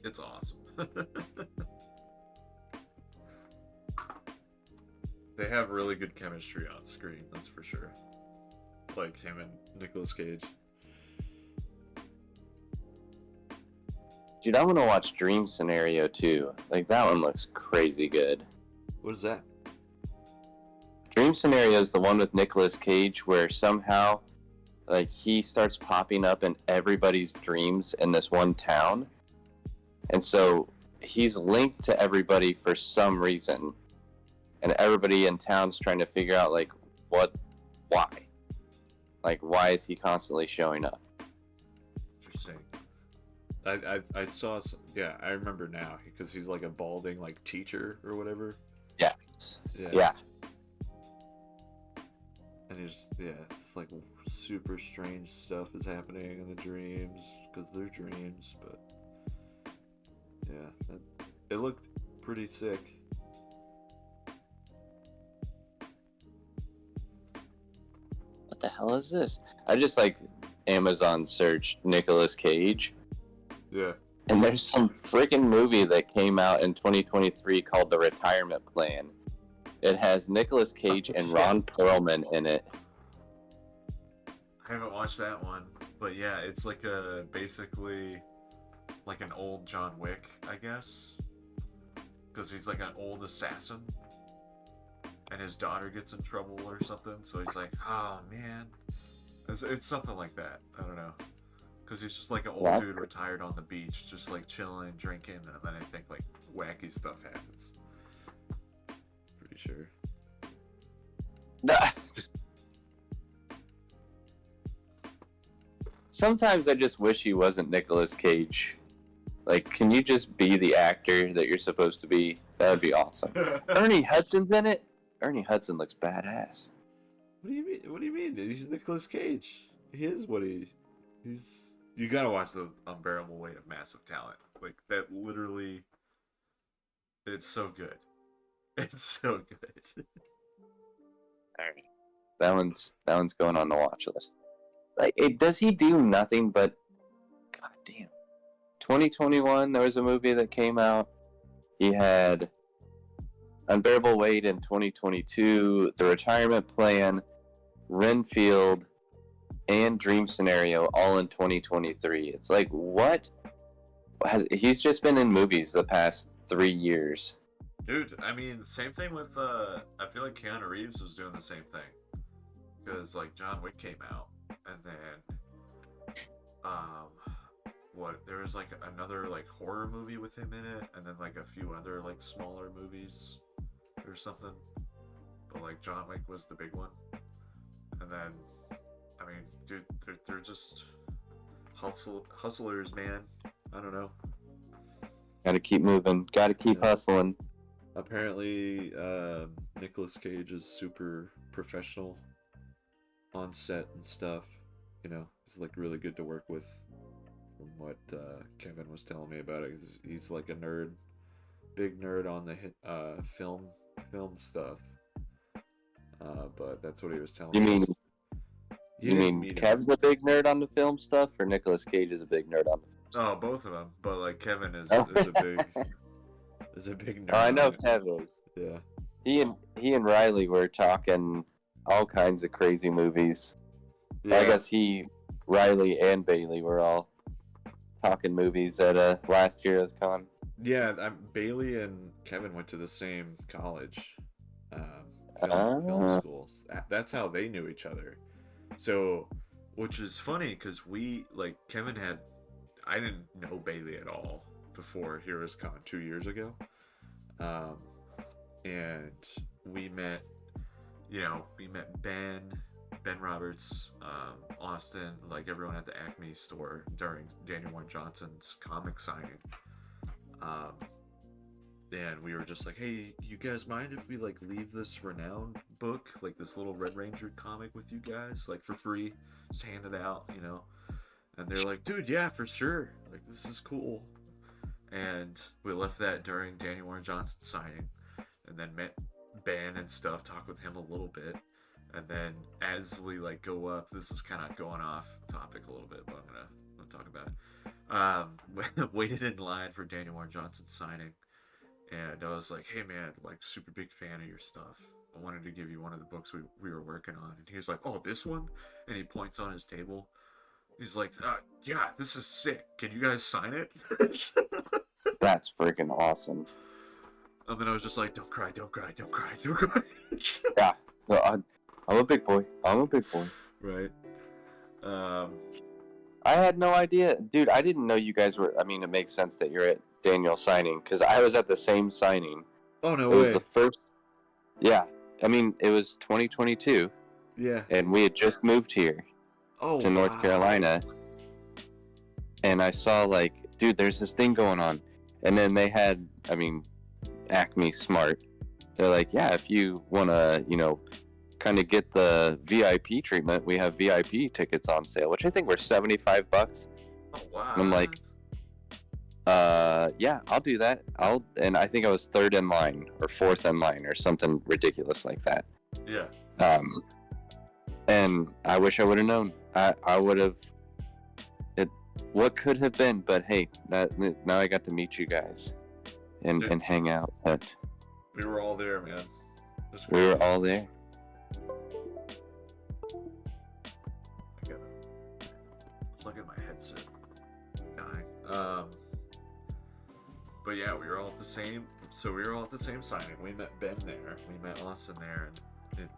It's awesome. They have really good chemistry on screen, that's for sure. Him and Nicolas Cage. Dude, I want to watch Dream Scenario too. That one looks crazy good. What is that? Dream Scenario is the one with Nicolas Cage where somehow, he starts popping up in everybody's dreams in this one town. And so he's linked to everybody for some reason. and everybody in town's trying to figure out like why, like why is he constantly showing up? Interesting. I saw. Yeah, I remember now because he's like a balding like teacher or whatever. Yes. Yeah. Yeah. And it's like super strange stuff is happening in the dreams because they're dreams, but yeah, it looked pretty sick. What the hell is this? I just like Amazon searched Nicolas Cage, Yeah. and there's some freaking movie that came out in 2023 called The Retirement Plan. It has Nicolas Cage and Ron Perlman in it. I haven't watched that one, but yeah, it's like basically like an old John Wick, I guess, because he's like an old assassin, and his daughter gets in trouble or something. So he's like, oh man, it's something like that. I don't know, because he's just like an old dude retired on the beach, just like chilling, drinking, and then I think like wacky stuff happens. Pretty sure. Sometimes I just wish he wasn't Nicolas Cage. Like, can you just be the actor that you're supposed to be? That would be awesome. Ernie Hudson's in it. Ernie Hudson looks badass. What do you mean? What do you mean? He's Nicolas Cage. He is what he's. You gotta watch The Unbearable Weight of Massive Talent. Like that, literally. It's so good. It's so good. Alright. That one's going on the watch list. Like, does he do nothing but? God damn. 2021, there was a movie that came out. He had Unbearable Weight in 2022, The Retirement Plan, Renfield, and Dream Scenario all in 2023. It's like, what? He's just been in movies the past 3 years. Dude, I mean, same thing with, I feel like Keanu Reeves was doing the same thing. Because, like, John Wick came out, and then, there was, like, another, like, horror movie with him in it, and then, like, a few other, like, smaller movies or something. But, like, John Wick was the big one. And then, I mean, dude, they're just hustlers, man. I don't know. Gotta keep moving. Gotta keep hustling. Apparently, Nicolas Cage is super professional on set and stuff. You know, he's like really good to work with. From what Kevin was telling me about it, he's like a nerd, big nerd on the film stuff. But that's what he was telling me. You mean Kev's a big nerd on the film stuff, or Nicolas Cage is a big nerd on the film stuff? Oh, both of them. But like Kevin is a big nerd. Oh, I know Kev is. Yeah. He and Riley were talking all kinds of crazy movies. Yeah. I guess Riley and Bailey were all talking movies at last year's con. Yeah, Bailey and Kevin went to the same college, film schools. That's how they knew each other. So, which is funny because I didn't know Bailey at all before Heroes Con 2 years ago, and we met Ben Roberts, Austin, like everyone at the Acme store during Daniel Warren Johnson's comic signing. And we were just like, hey, you guys mind if we like leave this Renowned book, like this little Red Ranger comic with you guys, like for free, just hand it out, you know? And they're like, dude, yeah, for sure, like this is cool. And we left that during Daniel Warren Johnson's signing, and then met Ben and stuff, talked with him a little bit. And then as we like go up, this is kind of going off topic a little bit, but I'm gonna talk about it. Waited in line for Daniel Warren Johnson's signing, and I was like, hey man, like super big fan of your stuff. I wanted to give you one of the books we were working on. And he was like, oh, this one? And he points on his table. He's like, yeah, this is sick. Can you guys sign it? That's freaking awesome. And then I was just like, don't cry, don't cry, don't cry, don't cry. Yeah, no, I'm a big boy. Right. I had no idea. Dude, I didn't know you guys were... I mean, it makes sense that you're at Daniel's signing, because I was at the same signing. Oh, no way. It Yeah, I mean, it was 2022, Yeah. and we had just moved here Oh, to North Carolina, and I saw, like, dude, there's this thing going on. And then they had, I mean, Acme Smart. They're like, yeah, if you want to, kind of get the VIP treatment, we have VIP tickets on sale, which I think were $75. Oh, wow. And I'm like, yeah, I'll do that. And I think I was third in line or fourth in line or something ridiculous like that. Yeah. And I wish I would have known. I would have. What could have been, but hey, now I got to meet you guys and hang out. But we were all there, man. We were all there. I gotta plug in my headset. Dying. But yeah, we were all at the same. So we were all at the same signing. We met Ben there. We met Austin there, and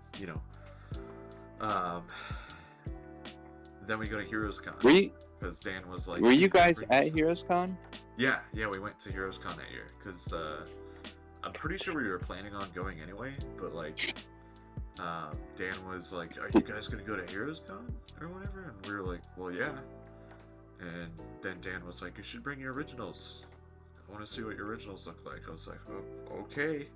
then we go to Heroes Con. Because Dan was like, were you guys at Heroes Con? Yeah, we went to Heroes Con that year. Because I'm pretty sure we were planning on going anyway, but like, Dan was like, are you guys gonna go to Heroes Con or whatever? And we were like, well, yeah. And then Dan was like, you should bring your originals. I want to see what your originals look like. I was like, oh, okay.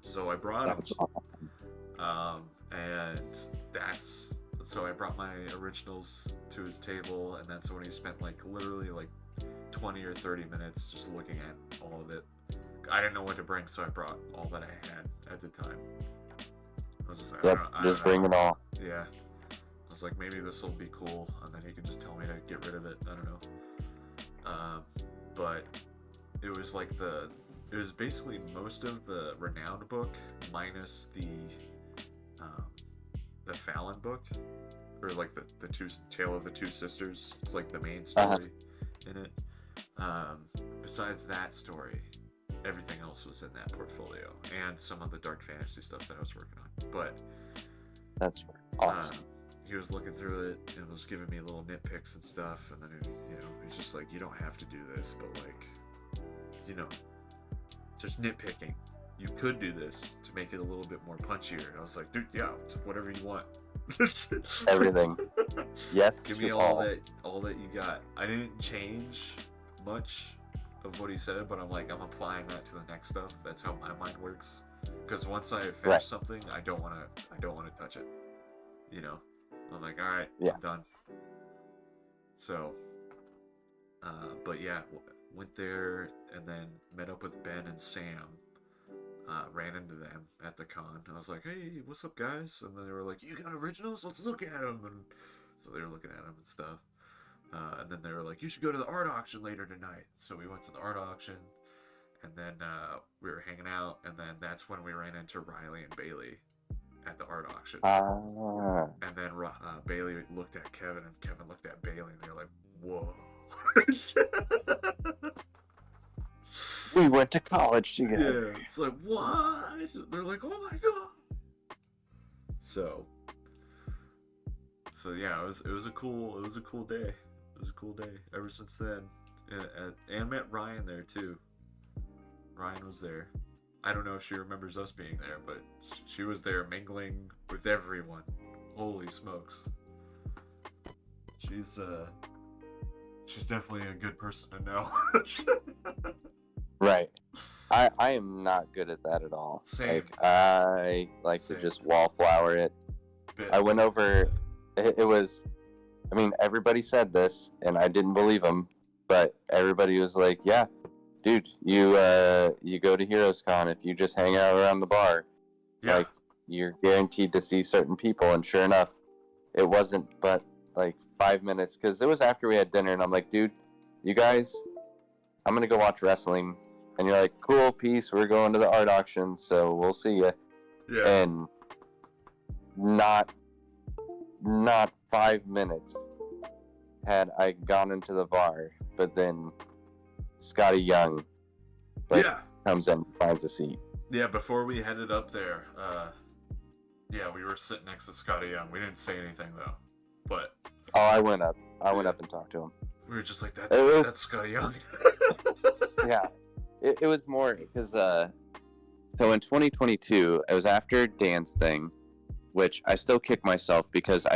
So I brought them. That's awesome. And so I brought my originals to his table, and that's when he spent like literally like 20 or 30 minutes just looking at all of it. I didn't know what to bring, so I brought all that I had at the time. I was just like, I don't bring it all. Yeah. I was like, maybe this will be cool, and then he can just tell me to get rid of it. I don't know. But it was like it was basically most of the Renowned book minus the Fallon book, or like the Tale of the Two Sisters. It's like the main story in it. Besides that story, everything else was in that portfolio, and some of the dark fantasy stuff that I was working on. But that's awesome. He was looking through it and was giving me little nitpicks and stuff, and then he's just like, you don't have to do this, but like, just nitpicking. You could do this to make it a little bit more punchier. I was like, dude, yeah, whatever you want. Everything. Yes. Give me all that you got. I didn't change much of what he said, but I'm applying that to the next stuff. That's how my mind works. Because once I finish something, I don't want to touch it. I'm like, all right, yeah. I'm done. So, but yeah, went there and then met up with Ben and Sam. Ran into them at the con. I was like, hey, what's up, guys? And then they were like, you got originals? Let's look at them. And so they were looking at them and stuff. And then they were like, you should go to the art auction later tonight. So we went to the art auction, and then we were hanging out, and then that's when we ran into Riley and Bailey at the art auction. And then Bailey looked at Kevin, and Kevin looked at Bailey, and they were like, whoa. We went to college together. Yeah, it's like, what? They're like, oh my god. So yeah, it was a cool day. It was a cool day ever since then. And met Ryan there too. Ryan was there. I don't know if she remembers us being there, but she was there mingling with everyone. Holy smokes. She's definitely a good person to know. Right. I am not good at that at all. Same. Like, I like to just wallflower it. I went over, it was, I mean, everybody said this, and I didn't believe them, but everybody was like, yeah, dude, you go to Heroes Con, if you just hang out around the bar, like, you're guaranteed to see certain people, and sure enough, it wasn't but, like, 5 minutes, because it was after we had dinner, and I'm like, dude, you guys, I'm going to go watch wrestling. And you're like, cool, peace, we're going to the art auction, so we'll see ya. Yeah. And not 5 minutes had I gone into the bar, but then Scotty Young comes in and finds a seat. Yeah, before we headed up there, we were sitting next to Scotty Young. We didn't say anything though, but I went up and talked to him. We were just like, that's Scotty Young. Yeah. It was more because So in 2022, it was after Dan's thing, which I still kick myself because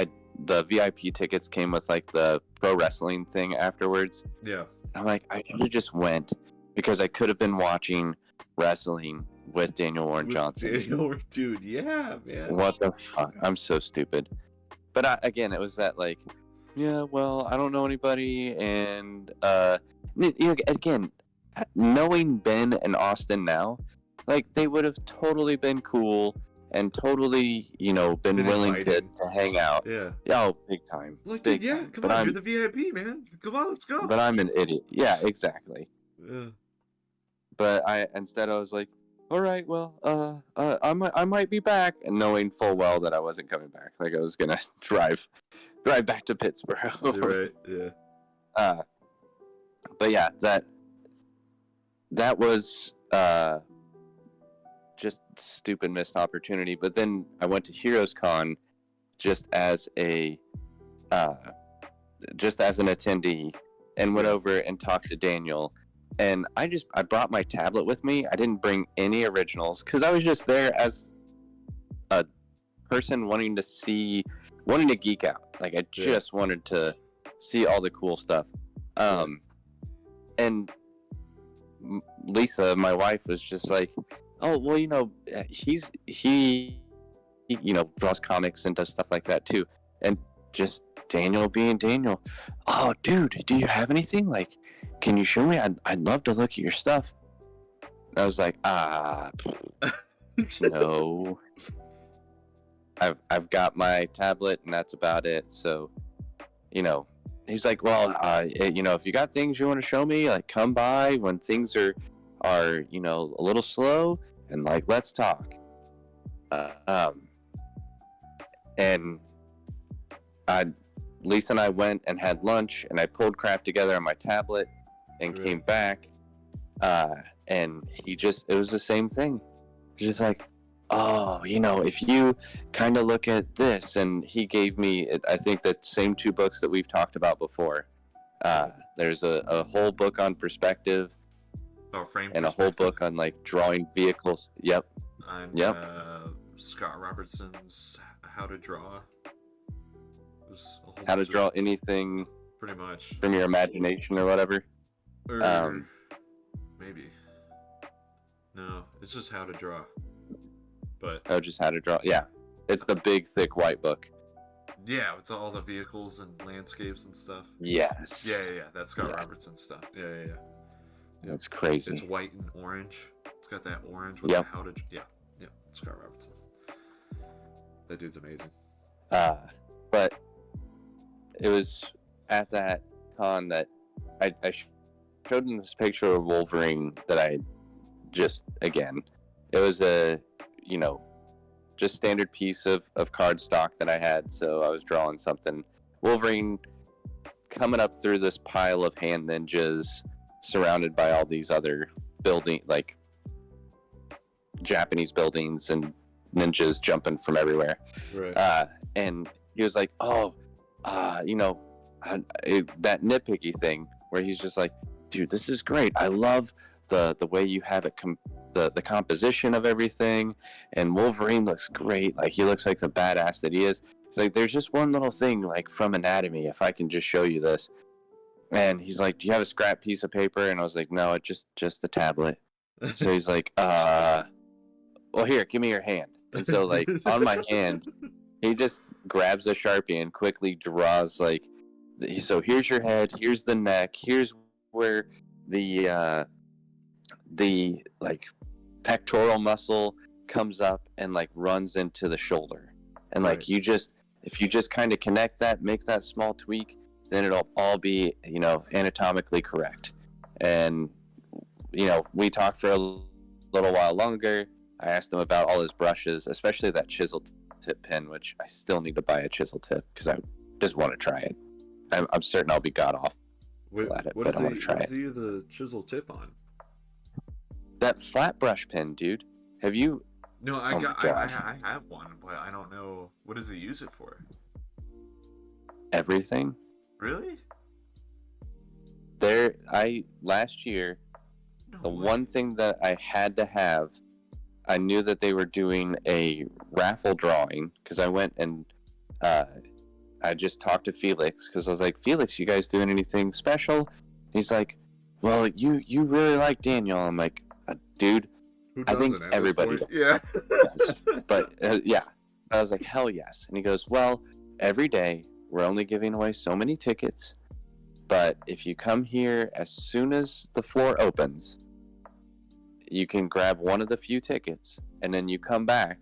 the VIP tickets came with like the pro wrestling thing afterwards. Yeah. I'm like, I should have just went because I could have been watching wrestling with Daniel Warren Johnson. Dude, yeah, man. What the fuck? I'm so stupid. But again, it was that like, yeah, well, I don't know anybody, and again, knowing Ben and Austin now, like they would have totally been cool and totally, been willing to hang out. Yeah. Oh, big time. Like, big yeah, time. come on, you're the VIP, man. Come on, let's go. But I'm an idiot. Yeah, exactly. Yeah. But instead I was like, all right, well, I might be back, and knowing full well that I wasn't coming back. Like I was gonna drive back to Pittsburgh. You're right. Yeah. But yeah, that was just stupid missed opportunity. But then I went to Heroes Con just as an attendee, and went over and talked to Daniel. And I brought my tablet with me. I didn't bring any originals because I was just there as a person wanting to geek out. Like I just wanted to see all the cool stuff. And Lisa, my wife, was just like, oh, well, he draws comics and does stuff like that too. And just Daniel being Daniel. Oh, dude, do you have anything? Like, can you show me? I'd love to look at your stuff. And I was like, no. I've got my tablet and that's about it. So, he's like, well, if you got things you want to show me, like come by when things are a little slow and like, let's talk. And Lisa and I went and had lunch, and I pulled crap together on my tablet and came back. And it was the same thing. He's just like, oh, if you kind of look at this, and he gave me, I think, the same 2 books that we've talked about before. There's a whole book on perspective, and a whole book on like drawing vehicles. Yep. Scott Robertson's How to Draw. How to draw anything, pretty much, from your imagination or whatever. Maybe. No, it's just How to Draw. But just How to Draw. Yeah, it's the big, thick white book. Yeah, it's all the vehicles and landscapes and stuff. Yes. Yeah. That's Scott Robertson stuff. Yeah. That's crazy. It's white and orange. It's got that orange with the How to. Yeah. Scott Robertson. That dude's amazing. But it was at that con that I showed him this picture of Wolverine that I just, again, it was a, just standard piece of cardstock that I had. So I was drawing something. Wolverine coming up through this pile of hand ninjas surrounded by all these other like Japanese buildings and ninjas jumping from everywhere. Right. And he was like, that nitpicky thing where he's just like, dude, this is great. I love the way you have it, the composition of everything, and Wolverine looks great. Like, he looks like the badass that he is. It's like, there's just one little thing, like, from anatomy, if I can just show you this. And he's like, do you have a scrap piece of paper? And I was like, no, it's just the tablet. So he's like, well, here, give me your hand. And so, like, on my hand, he just grabs a Sharpie and quickly draws, like, so here's your head, here's the neck, here's where the like, pectoral muscle comes up and, like, runs into the shoulder. And, like, if you just kind of connect that, make that small tweak, then it'll all be, anatomically correct. And, we talked for a little while longer. I asked him about all his brushes, especially that chisel tip pen, which I still need to buy a chisel tip because I just want to try it. I'm certain I'll be god awful at it, but I want to try it. What do you the chisel tip on? That flat brush pen, dude. Have you? No, I have one, but I don't know. What does he use it for? Everything. Really? Last year, the one thing that I had to have I knew that they were doing a raffle drawing because I went and I just talked to Felix because I was like, Felix, you guys doing anything special? He's like, well, you really like Daniel. I'm like, dude, Who I think doesn't at everybody this point? Yeah. does. But yeah, I was like, hell yes. And he goes, well, every day we're only giving away so many tickets. But if you come here as soon as the floor opens, you can grab one of the few tickets, and then you come back,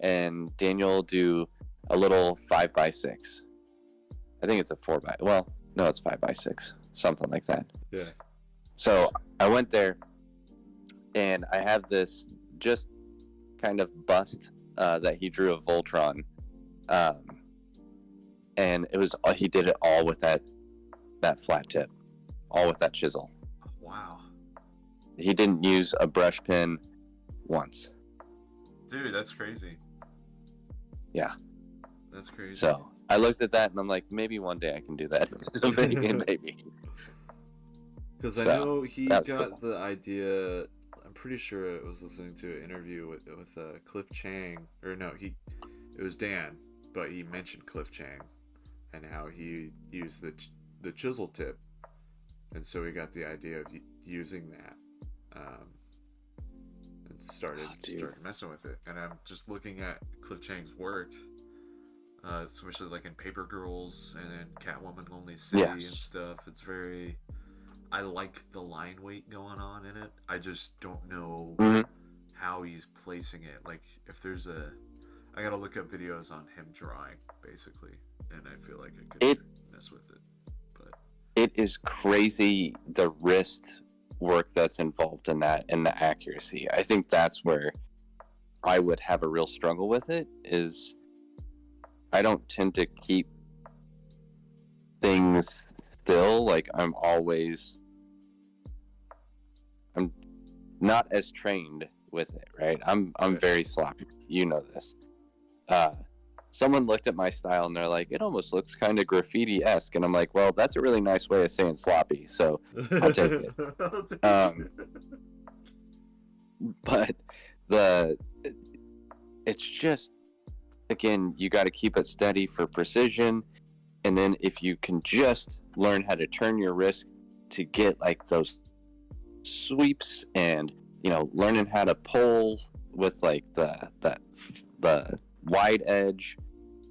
and Daniel will do a little 5x6. I think it's a 4 by. Well, no, it's 5x6, something like that. Yeah. So I went there, and I have this just kind of bust that he drew of Voltron, and it was he did it all with that flat tip, all with that chisel. Wow. He didn't use a brush pen once. Dude, that's crazy. Yeah. That's crazy. So I looked at that and I'm like, maybe one day I can do that. maybe. Because I So, know he that's got cool. the idea. I'm pretty sure I was listening to an interview with Cliff Chang, or no, it was Dan, but he mentioned Cliff Chang and how he used the chisel tip, and so he got the idea of using that, and started messing with it. And I'm just looking at Cliff Chang's work, especially like in Paper Girls and in Catwoman Lonely City and stuff. It's very, I like the line weight going on in it. I just don't know how he's placing it. Like, if there's I gotta look up videos on him drawing, basically, and I feel like I could mess with it. But it is crazy the wrist work that's involved in that and the accuracy. I think that's where I would have a real struggle with it. Is I don't tend to keep things still. Like I'm not as trained with it, right? I'm very sloppy. You know this. Someone looked at my style and they're like, it almost looks kind of graffiti-esque. And I'm like, well, that's a really nice way of saying sloppy. So I'll take it. But it's just, again, you got to keep it steady for precision. And then if you can just learn how to turn your wrist to get like those sweeps and, learning how to pull with like the wide edge.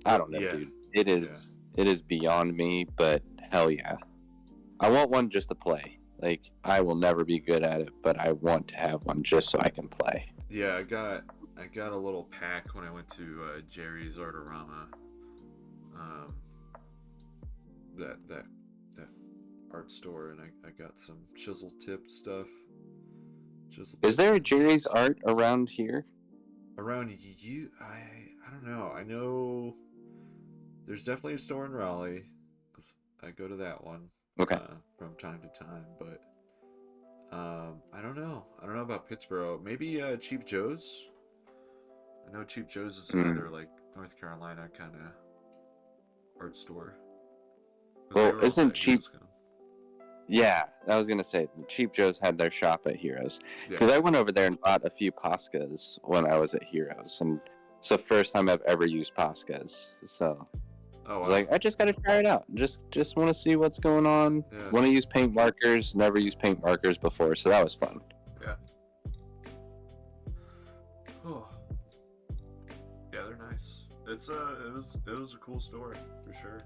I don't know, dude. It is beyond me, but hell yeah. I want one just to play. Like, I will never be good at it, but I want to have one just so I can play. Yeah, I got a little pack when I went to Jerry's Artorama. That art store, and I got some chisel tip stuff. Is there a Jerry's Art around here? Around you, I don't know. I know there's definitely a store in Raleigh, 'cause I go to that one from time to time. But I don't know. I don't know about Pittsburgh. Maybe Cheap Joe's. I know Cheap Joe's is another like North Carolina kind of art store. Well, isn't Cheap? Yeah, I was gonna say the Cheap Joe's had their shop at Heroes, because I went over there and bought a few Poscas when I was at Heroes, and it's the first time I've ever used Poscas. So I was like, I just gotta try it out. Just want to see what's going on. Yeah. Want to use paint markers? Never used paint markers before, so that was fun. Yeah. Oh. Yeah, they're nice. It was a cool store for sure.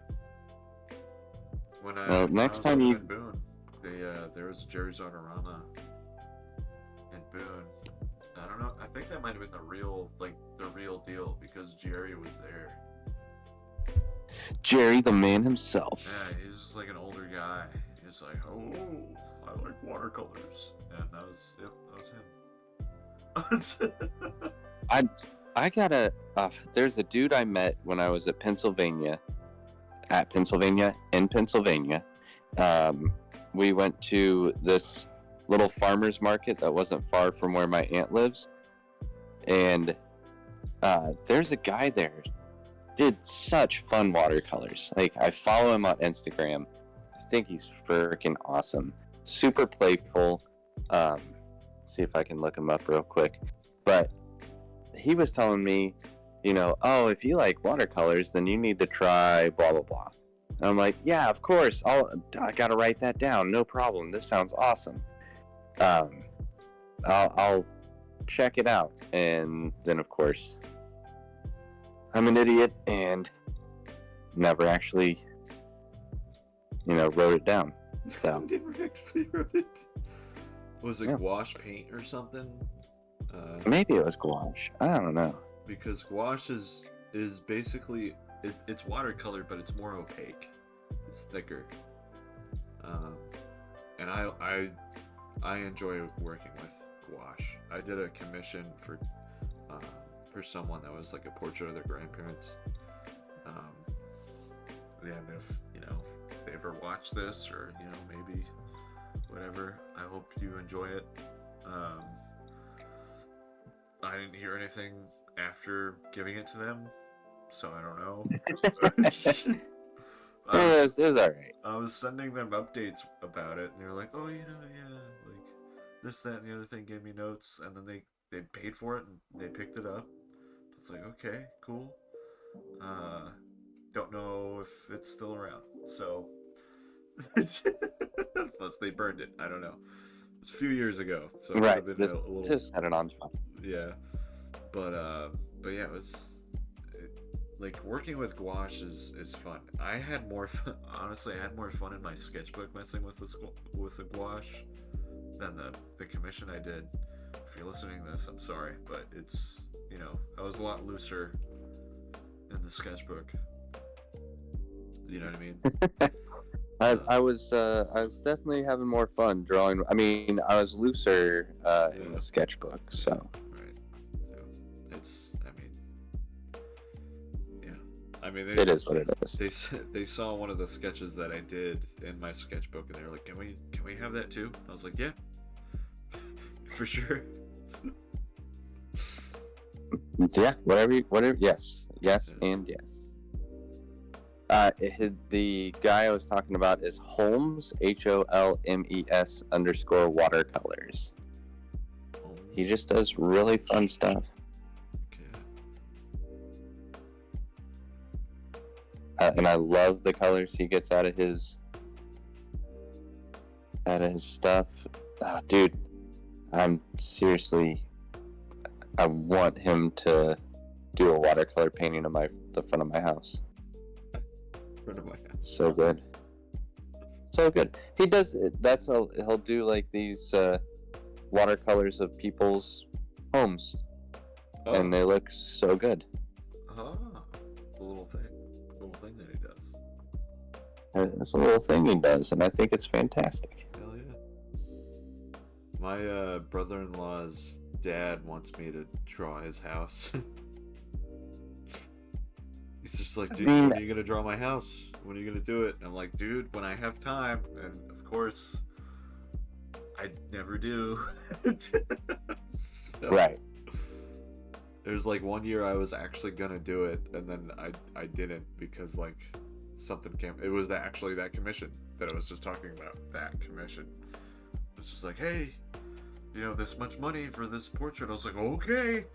Next time you in Boone, there was a Jerry's Artorama in Boone. I don't know. I think that might have been the real deal, because Jerry was there. Jerry, the man himself. Yeah, he's just like an older guy. He's like, oh, I like watercolors, and that was him. I gotta. There's a dude I met when I was at Pennsylvania. In Pennsylvania. We went to this little farmer's market that wasn't far from where my aunt lives. And there's a guy there. Did such fun watercolors. Like, I follow him on Instagram. I think he's freaking awesome. Super playful. See if I can look him up real quick. But he was telling me, oh, if you like watercolors, then you need to try blah blah blah. And I'm like, yeah, of course. I gotta write that down. No problem. This sounds awesome. I'll check it out. And then, of course, I'm an idiot and never actually, wrote it down. So never actually wrote it. Was it gouache paint or something? Maybe it was gouache. I don't know. Because gouache is basically it's watercolor, but it's more opaque. It's thicker. And I enjoy working with gouache. I did a commission for someone that was like a portrait of their grandparents. And if they ever watch this, or maybe whatever, I hope you enjoy it. I didn't hear anything after giving it to them, so I don't know. It was alright. I was sending them updates about it, and they were like, "Oh, yeah, like this, that, and the other thing." Gave me notes, and then they paid for it and they picked it up. It's like, okay, cool. Don't know if it's still around, so plus they burned it. I don't know. It was a few years ago, so it Right. would have been a little. Just set it on fire. Yeah, but yeah, it was like working with gouache is fun. I had more fun, honestly. I had more fun in my sketchbook messing with the gouache than the commission I did. If you're listening to this, I'm sorry, but it's I was a lot looser in the sketchbook. You know what I mean? I was definitely having more fun drawing. I mean, I was looser in the sketchbook, so. Right. Yeah. I mean, It is what it is. They saw one of the sketches that I did in my sketchbook, and they were like, "Can we have that too?" I was like, "Yeah, for sure." Yeah, whatever. Yes, and yes. The guy I was talking about is Holmes, HOLMES _ watercolors. He just does really fun stuff. Okay. And I love the colors he gets out of his stuff. Dude, I want him to do a watercolor painting of the front of my house. So good. He does. He'll do like these watercolors of people's homes, and they look so good. The little thing that he does. It's a little thing he does, and I think it's fantastic. Hell yeah. My brother-in-law's dad wants me to draw his house. He's just like, dude, when are you gonna draw my house? When are you gonna do it? And I'm like, dude, when I have time. And of course, I never do. So, Right. There's like one year I was actually gonna do it, and then I didn't because like something came. It was actually that commission that I was just talking about. That commission. It's just like, hey, this much money for this portrait. I was like, okay.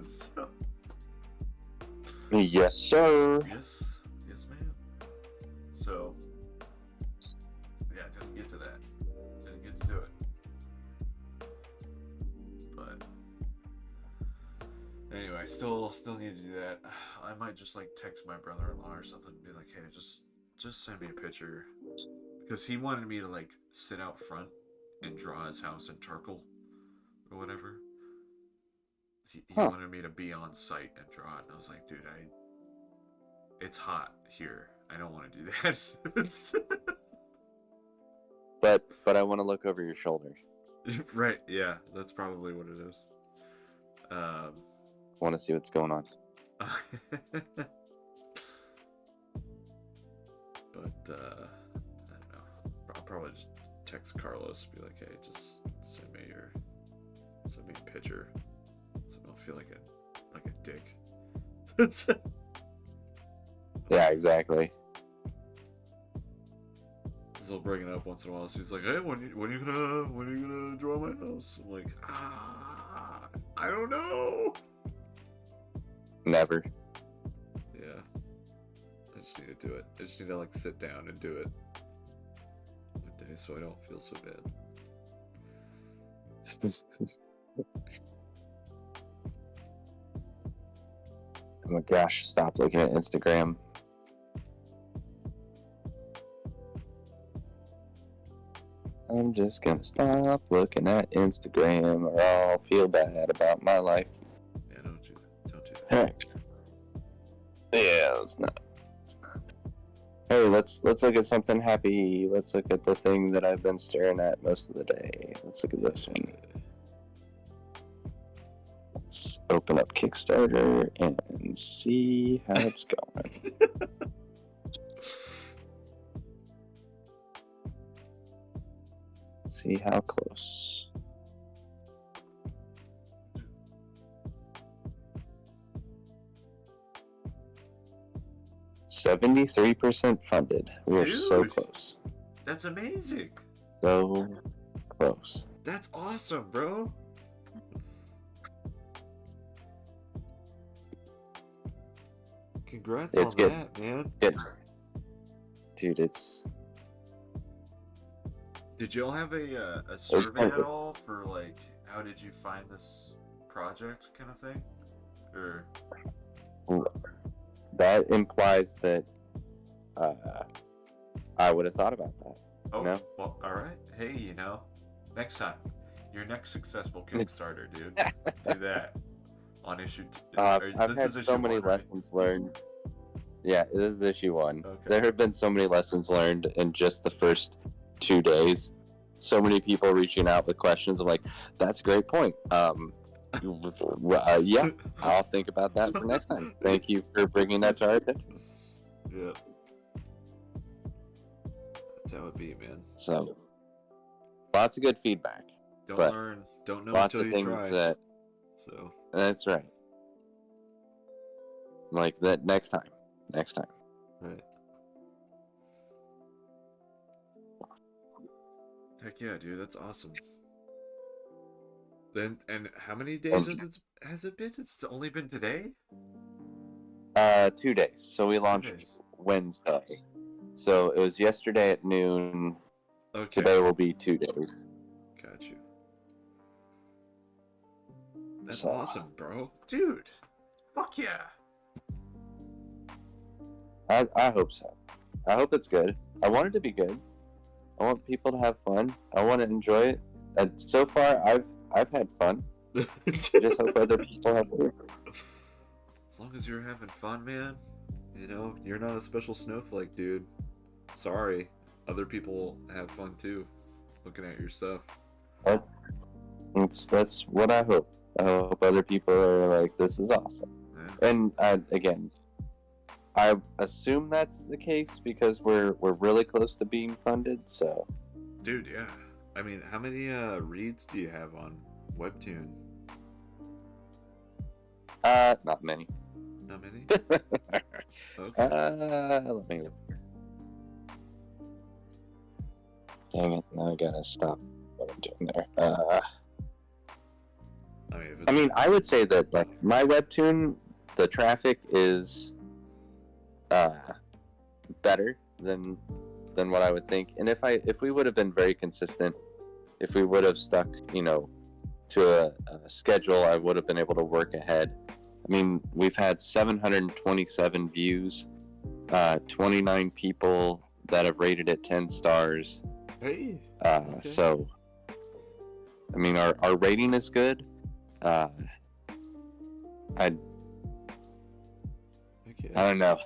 So, yes, sir. Yes, ma'am. So, yeah, didn't get to that. Didn't get to do it. But anyway, still need to do that. I might just like text my brother-in-law or something and be like, hey, just send me a picture, because he wanted me to like sit out front and draw his house in charcoal or whatever. He wanted me to be on site and draw it, and I was like, dude, it's hot here. I don't want to do that. But I want to look over your shoulder. Right, yeah, that's probably what it is. I want to see what's going on. But I don't know. I'll probably just text Carlos and be like, hey, just send me a picture so I don't feel like a dick. Yeah, exactly. He'll bring it up once in a while. So he's like, hey, when are you gonna draw my house? I'm like, I don't know. Never. Yeah. I just need to do it. I just need to like sit down and do it one day so I don't feel so bad. Oh my gosh, stop looking at Instagram. I'm just gonna stop looking at Instagram or I'll feel bad about my life. Yeah, don't do that. Alright. Yeah, let's not. Hey, let's look at something happy. Let's look at the thing that I've been staring at most of the day. Let's look at this one. Let's open up Kickstarter and see how it's going. See how close. $73% funded. We're so Dude. close. That's amazing. So close. That's awesome, bro. Congrats It's on good. that, man. Dude, it's. Did y'all have a survey at all for like how did you find this project kind of thing? Or That implies that I would have thought about that. oh, No? well, all right. Hey, you know, next time, your next successful Kickstarter, dude, do that on issue. I've This had is so issue many 1, right? lessons learned. Yeah, it is issue 1. Okay. There have been so many lessons learned in just the first 2 days. So many people reaching out with questions. I'm like, that's a great point. Yeah, I'll think about that for next time. Thank you for bringing that to our attention. Yeah. That's how it be, man. So, lots of good feedback. Don't but learn, don't know Lots until of you things try. that. So. That's right. Like that next time. Next time. Right. Heck yeah, dude, that's awesome. Then and how many days has it been? It's only been today? 2 days. So we launched 2 days. Wednesday. So it was yesterday at noon. Okay. Today will be 2 days. Got you. That's So, awesome, bro. Dude. Fuck yeah. I hope so. I hope it's good. I want it to be good. I want people to have fun. I want to enjoy it. And so far, I've had fun. I just hope other people have fun. As long as you're having fun, man. You know, you're not a special snowflake, dude. Sorry. Other people have fun too, looking at your stuff. That's what I hope. I hope other people are like, this is awesome. Yeah. And again, I assume that's the case because we're really close to being funded. So, Dude, yeah. I mean, how many reads do you have on Webtoon? not many. Not many? Okay. Okay. Let me. Dang it! Now I gotta stop what I'm doing there. I mean, I would say that like my Webtoon, the traffic is better than what I would think. And if we would have been very consistent, if we would have stuck, to a schedule, I would have been able to work ahead. I mean, we've had 727 views, 29 people that have rated it 10 stars. Hey. Okay. So, I mean, our rating is good. I don't know.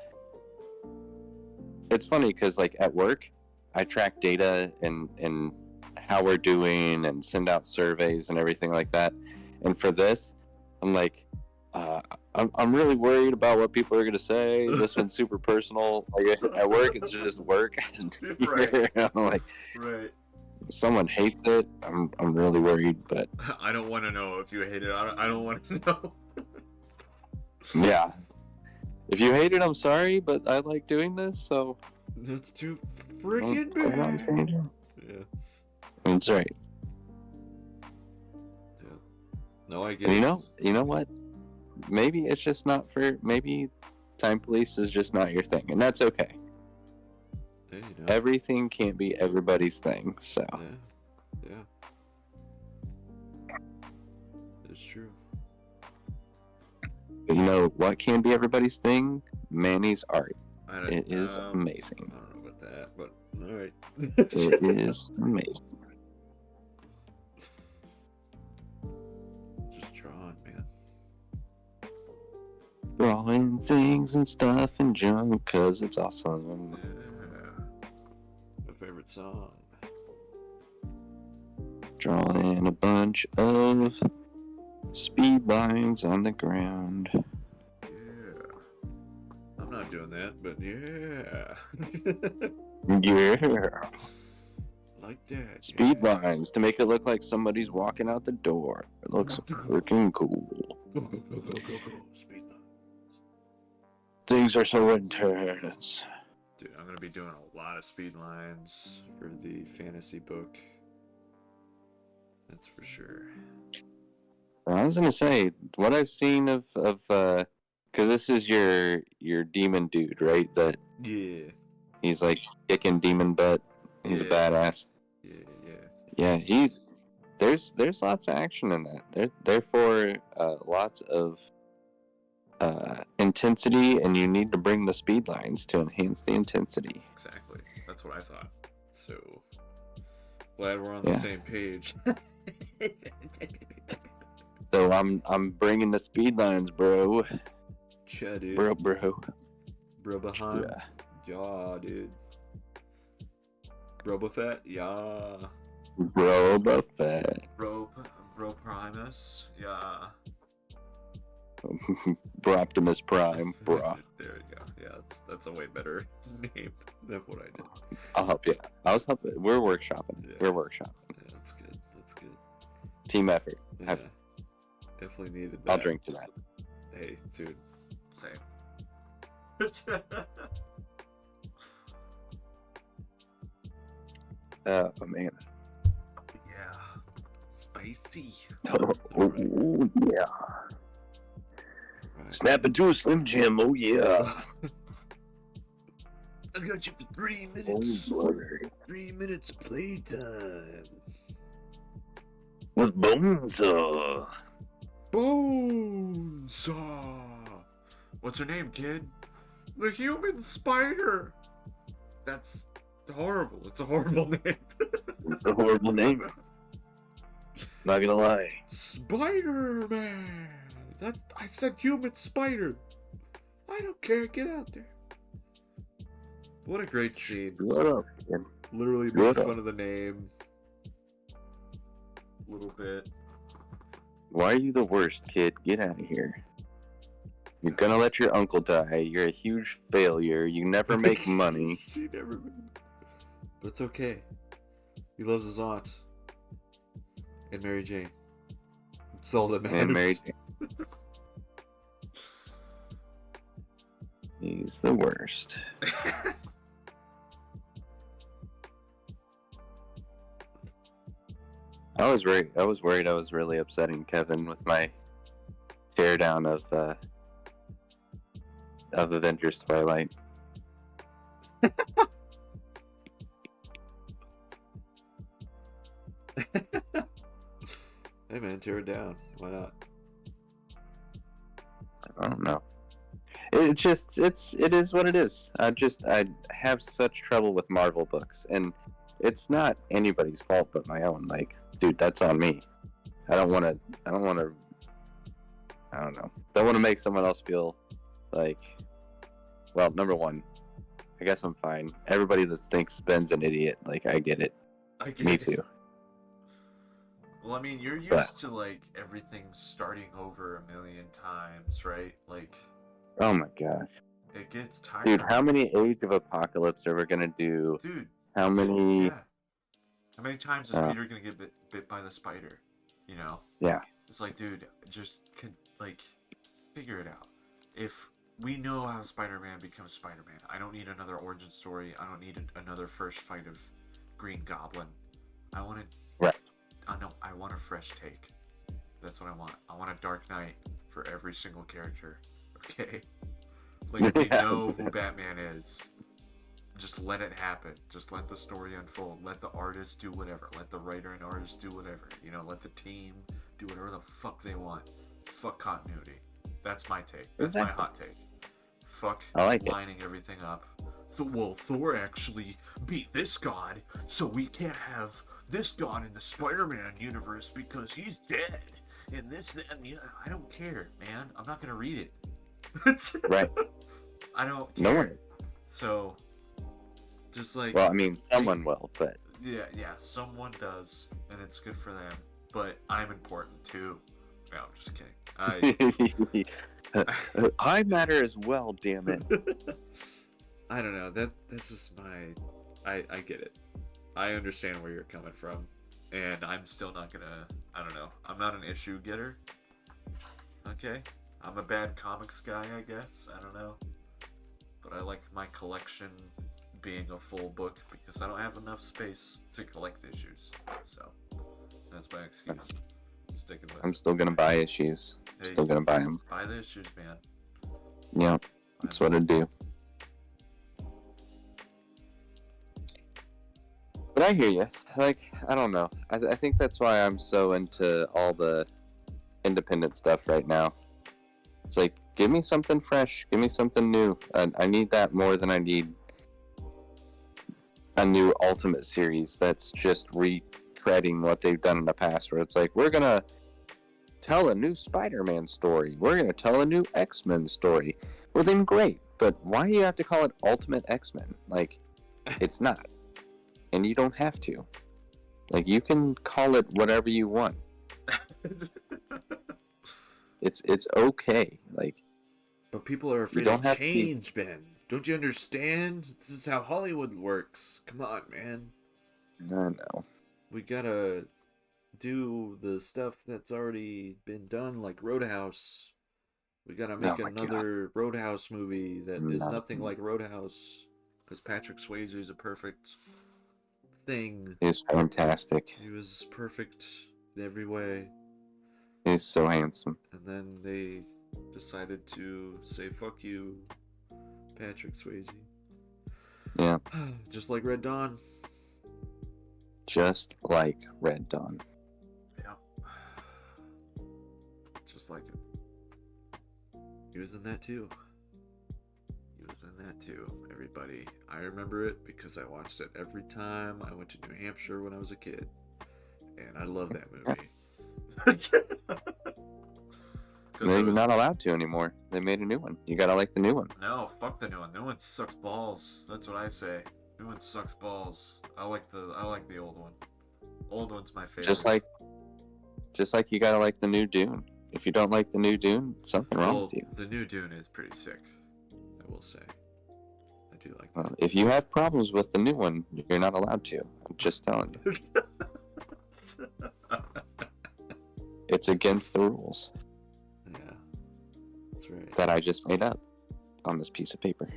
It's funny because, like, at work, I track data and how we're doing and send out surveys and everything like that. And for this, I'm like, I'm really worried about what people are gonna say. This one's super personal. Like at work, it's just work. Right. I'm like, right. if someone hates it, I'm really worried. But I don't want to know if you hate it. I don't want to know. yeah, if you hate it, I'm sorry, but I like doing this, so That's too freaking bad. Yeah. That's right. Yeah. No, I get And it. you know what? Maybe it's just not for. Maybe time police is just not your thing, and that's okay. Yeah, you know. Everything can't be everybody's thing. So Yeah. It's true. but you know what can be everybody's thing? Manny's art. I don't, It is amazing. I don't know about that, but all right. It is amazing. Just drawing, man. Drawing things and stuff and junk because it's awesome. Yeah. My favorite song. Drawing a bunch of speed lines on the ground. Yeah. I'm not doing that, but yeah. Yeah. Like that. Speed yeah. lines to make it look like somebody's walking out the door. It looks freaking cool. Go. Speed line. Things are so intense. Dude, I'm gonna be doing a lot of speed lines for the fantasy book. That's for sure. Well, I was gonna say what I've seen of because this is your demon dude, right? That Yeah. he's like kicking demon butt. He's a Yeah. badass. Yeah. Yeah, there's lots of action in that. Therefore, lots of intensity, and you need to bring the speed lines to enhance the intensity. Exactly. That's what I thought. So glad we're on the same page. So I'm bringing the speed lines, bro. Cha, dude. Bro. Bro behind. Yeah, dude. Bro Fett. Yeah. Bro Buffett. Bro Primus. Yeah. Bro Optimus Prime, bro. There you go. Yeah, that's a way better name than what I did. I'll help you. We're workshopping. Yeah. We're workshopping. Yeah, that's good. That's good. Team effort. Yeah. Definitely needed that. I'll drink to that. Hey, dude. Same. Oh man. Yeah. Spicy. Oh, Alright. yeah. Right. Snap into a Slim Jim. Oh yeah. I got you for 3 minutes. Oh, brother. 3 minutes playtime. With Bonesaw. Bonesaw. What's her name, kid? The human spider. That's horrible. It's a horrible name. It's a horrible name. Not gonna lie. Spider-Man. I said human spider. I don't care. Get out there. What a great scene. What up, man? Literally makes fun of the name. A little bit. Why are you the worst, kid? Get out of here. You're gonna let your uncle die. You're a huge failure. You never make money. She never made. But it's okay. He loves his aunt. And Mary Jane. It's all that matters. And Mary Jane. He's the worst. I was worried I was really upsetting Kevin with my teardown of Avengers Twilight. Hey man, tear it down. Why not? I don't know. It is what it is. I have such trouble with Marvel books, and it's not anybody's fault but my own. Like, dude, that's on me. I don't want to. I don't know. Don't want to make someone else feel like. Well, number one, I guess I'm fine. Everybody that thinks Ben's an idiot, like, I get it. Me too. Well, I mean, you're used to, like, everything starting over a million times, right? Like... Oh my gosh. It gets tiring. Dude, how many Age of Apocalypse are we gonna do? Dude. How many... Yeah. How many times is Peter gonna get bit by the spider? You know? Yeah. It's like, dude, just, figure it out. If we know how Spider-Man becomes Spider-Man, I don't need another origin story. I don't need another first fight of Green Goblin. I want to... Right. I want a fresh take. That's what I want. I want a Dark Knight for every single character. Okay? Like, we know who Batman is. Just let it happen. Just let the story unfold. Let the artist do whatever. Let the writer and artist do whatever. You know, let the team do whatever the fuck they want. Fuck continuity. That's my take. That's my hot take. Fuck I like lining everything up. Well, Thor actually beat this god, so we can't have this god in the Spider-Man universe because he's dead. And this, that, and the other. I don't care, man. I'm not gonna read it. Right. I don't care. No one. So, just like... Well, I mean, someone will, but... Yeah, someone does, and it's good for them. But I'm important, too. No, I'm just kidding. I matter as well, damn it. I don't know. This is my... I get it. I understand where you're coming from. And I'm still not gonna... I don't know. I'm not an issue getter. Okay? I'm a bad comics guy, I guess. I don't know. But I like my collection being a full book because I don't have enough space to collect issues. So, that's my excuse. I'm sticking with I'm it. still gonna buy issues. I'm still gonna buy them. Buy the issues, man. Yeah, that's what I do. But I hear you. Like, I don't know. I think that's why I'm so into all the independent stuff right now. It's like, give me something fresh. Give me something new. I need that more than I need a new Ultimate series that's just retreading what they've done in the past, where it's like, we're going to tell a new Spider-Man story. We're going to tell a new X-Men story. Well, then great. But why do you have to call it Ultimate X-Men? Like, it's not. And you don't have to. Like, you can call it whatever you want. It's okay. Like, but people are afraid of change, Ben. Don't you understand? This is how Hollywood works. Come on, man. I know. We gotta do the stuff that's already been done, like Roadhouse. We gotta make another Roadhouse movie that is nothing like Roadhouse, because Patrick Swayze is a perfect thing. He's fantastic. He was perfect in every way. He's so handsome. And then they decided to say, fuck you, Patrick Swayze. Yeah. Just like Red Dawn. Just like Red Dawn. Yeah. Just like it. He was in that too. Everybody. I remember it because I watched it every time I went to New Hampshire when I was a kid. And I love that movie. You're not allowed to anymore. They made a new one. You gotta like the new one. No, fuck the new one. New one sucks balls. That's what I say. New one sucks balls. I like the old one. Old one's my favorite. Just like you gotta like the new Dune. If you don't like the new Dune, something wrong with you. The new Dune is pretty sick, I will say. I do like that. Well, if you have problems with the new one, you're not allowed to. I'm just telling you. It's against the rules. Yeah, that's right. That I just made up on this piece of paper.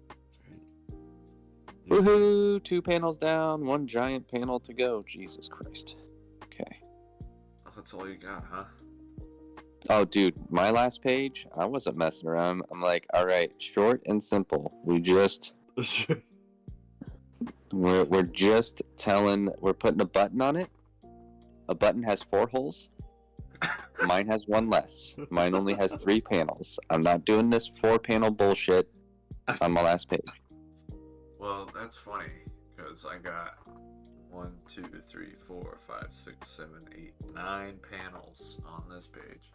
That's right. Woohoo! 2 panels down, 1 giant panel to go. Jesus Christ. Okay. That's all you got, huh? Oh, dude, my last page, I wasn't messing around. I'm like, all right, short and simple. We're just we're putting a button on it. A button has 4 holes. Mine has 1 less. Mine only has 3 panels. I'm not doing this 4-panel bullshit on my last page. Well, that's funny, because I got 1, 2, 3, 4, 5, 6, 7, 8, 9 panels on this page.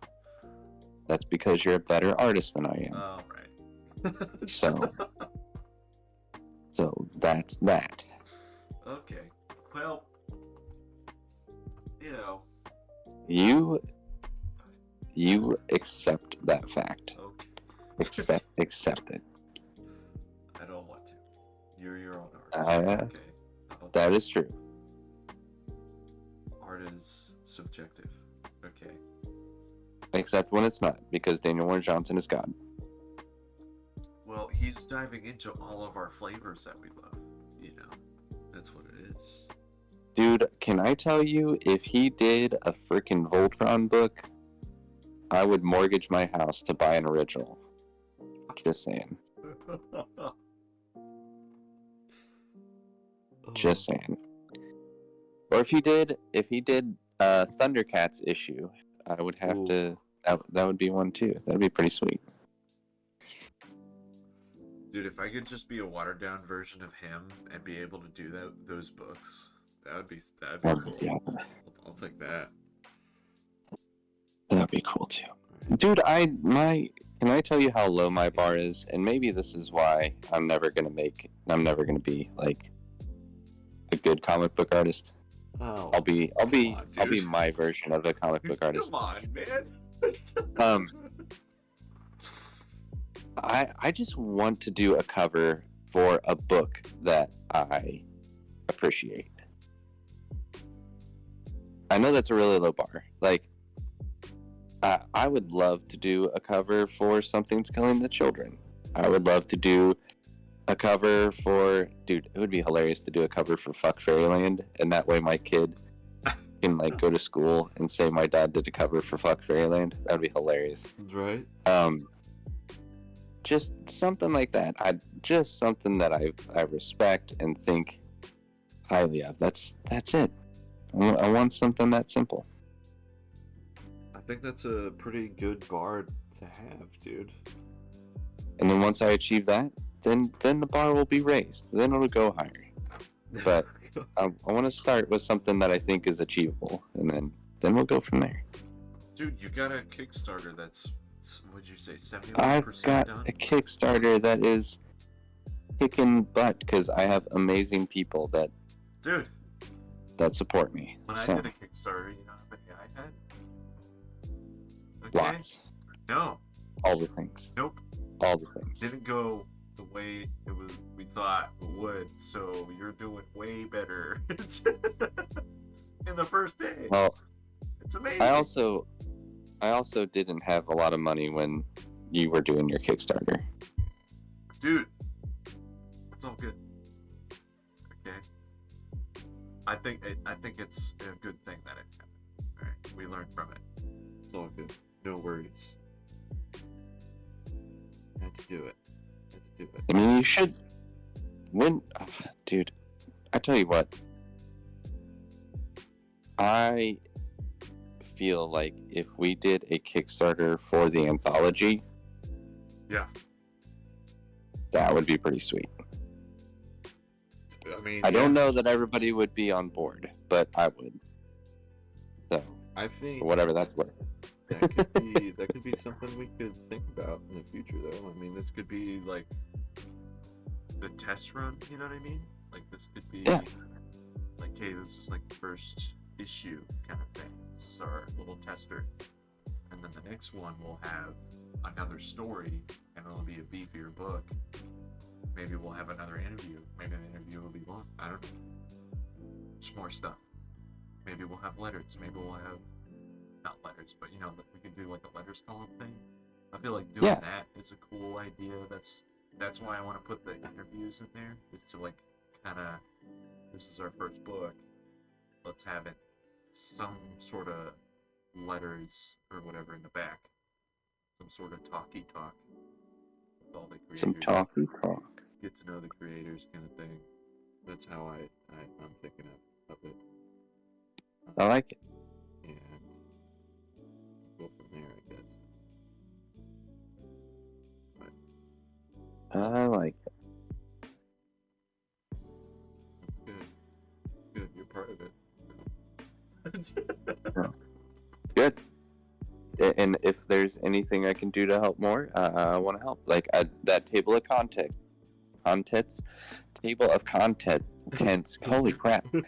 That's because you're a better artist than I am. Oh, right. So that's that. Okay. Well, you know. You accept that fact. Okay. Accept it. I don't want to. You're your own artist. Okay. How about That is true. Art is subjective. Okay. Except when it's not, because Daniel Warren Johnson is God. Well, he's diving into all of our flavors that we love. You know, that's what it is. Dude, can I tell you, if he did a freaking Voltron book, I would mortgage my house to buy an original. Just saying. Just saying. Or if he did Thundercats issue, I would have to. That would be one too. That'd be pretty sweet. Dude, if I could just be a watered down version of him and be able to do those books, that'd be cool. Yeah. I'll take that. That'd be cool too. Dude, can I tell you how low my bar is? And maybe this is why I'm never gonna be like a good comic book artist. Oh, I'll be my version of a comic book artist. Come on, man. I just want to do a cover for a book that I appreciate. I know that's a really low bar. Like, I would love to do a cover for Something's Killing the Children. I would love to do a cover for... Dude, it would be hilarious to do a cover for Fuck Fairyland, and that way my kid can, like, go to school and say my dad did a cover for Fuck Fairyland. That would be hilarious. Right. Just something like that. Just something that I respect and think highly of. That's it. I want something that simple. I think that's a pretty good bar to have, dude. And then once I achieve that, then the bar will be raised. Then it'll go higher. But I want to start with something that I think is achievable, and then we'll go from there. Dude, you got a Kickstarter that's, what'd you say, 71% I've got done? a Kickstarter that is kicking butt because I have amazing people that support me. When So, I did a Kickstarter, you know how many I had? Okay. lots. No. All the things. Nope. All the things. Didn't go the way we thought it would, so you're doing way better in the first day. Well, It's amazing. I also didn't have a lot of money when you were doing your Kickstarter. Dude, it's all good. Okay. I think it's a good thing that it happened. All right, we learned from it. It's all good. No worries. Had to do it. I mean, you should. Dude, I tell you what. I feel like if we did a Kickstarter for the anthology, Yeah. that would be pretty sweet. I mean, I don't know that everybody would be on board, but I would. So, I think whatever that's worth. that could be something we could think about in the future, though. I mean, this could be like the test run. You know what I mean? Like this could be like, hey, this is like the first issue kind of thing. This is our little tester, and then the next one will have another story, and it'll be a beefier book. Maybe we'll have another interview. Maybe the interview will be long. I don't know. Just more stuff. Maybe we'll have letters. Maybe we'll have not letters, but you know, we could do like a letters column thing. I feel like doing that is a cool idea. That's why I want to put the interviews in there. Is to like kind of, this is our first book. Let's have it some sort of letters or whatever in the back. Some sort of talky talk with all the creators. Some talky talk. Get to know the creators kind of thing. That's how I'm thinking of it. I like it. And go from there, I guess. But I like it. that's good. Good, you're part of it. Good. And if there's anything I can do to help more, I want to help. Like that table of contents. Table of contents. Holy crap. You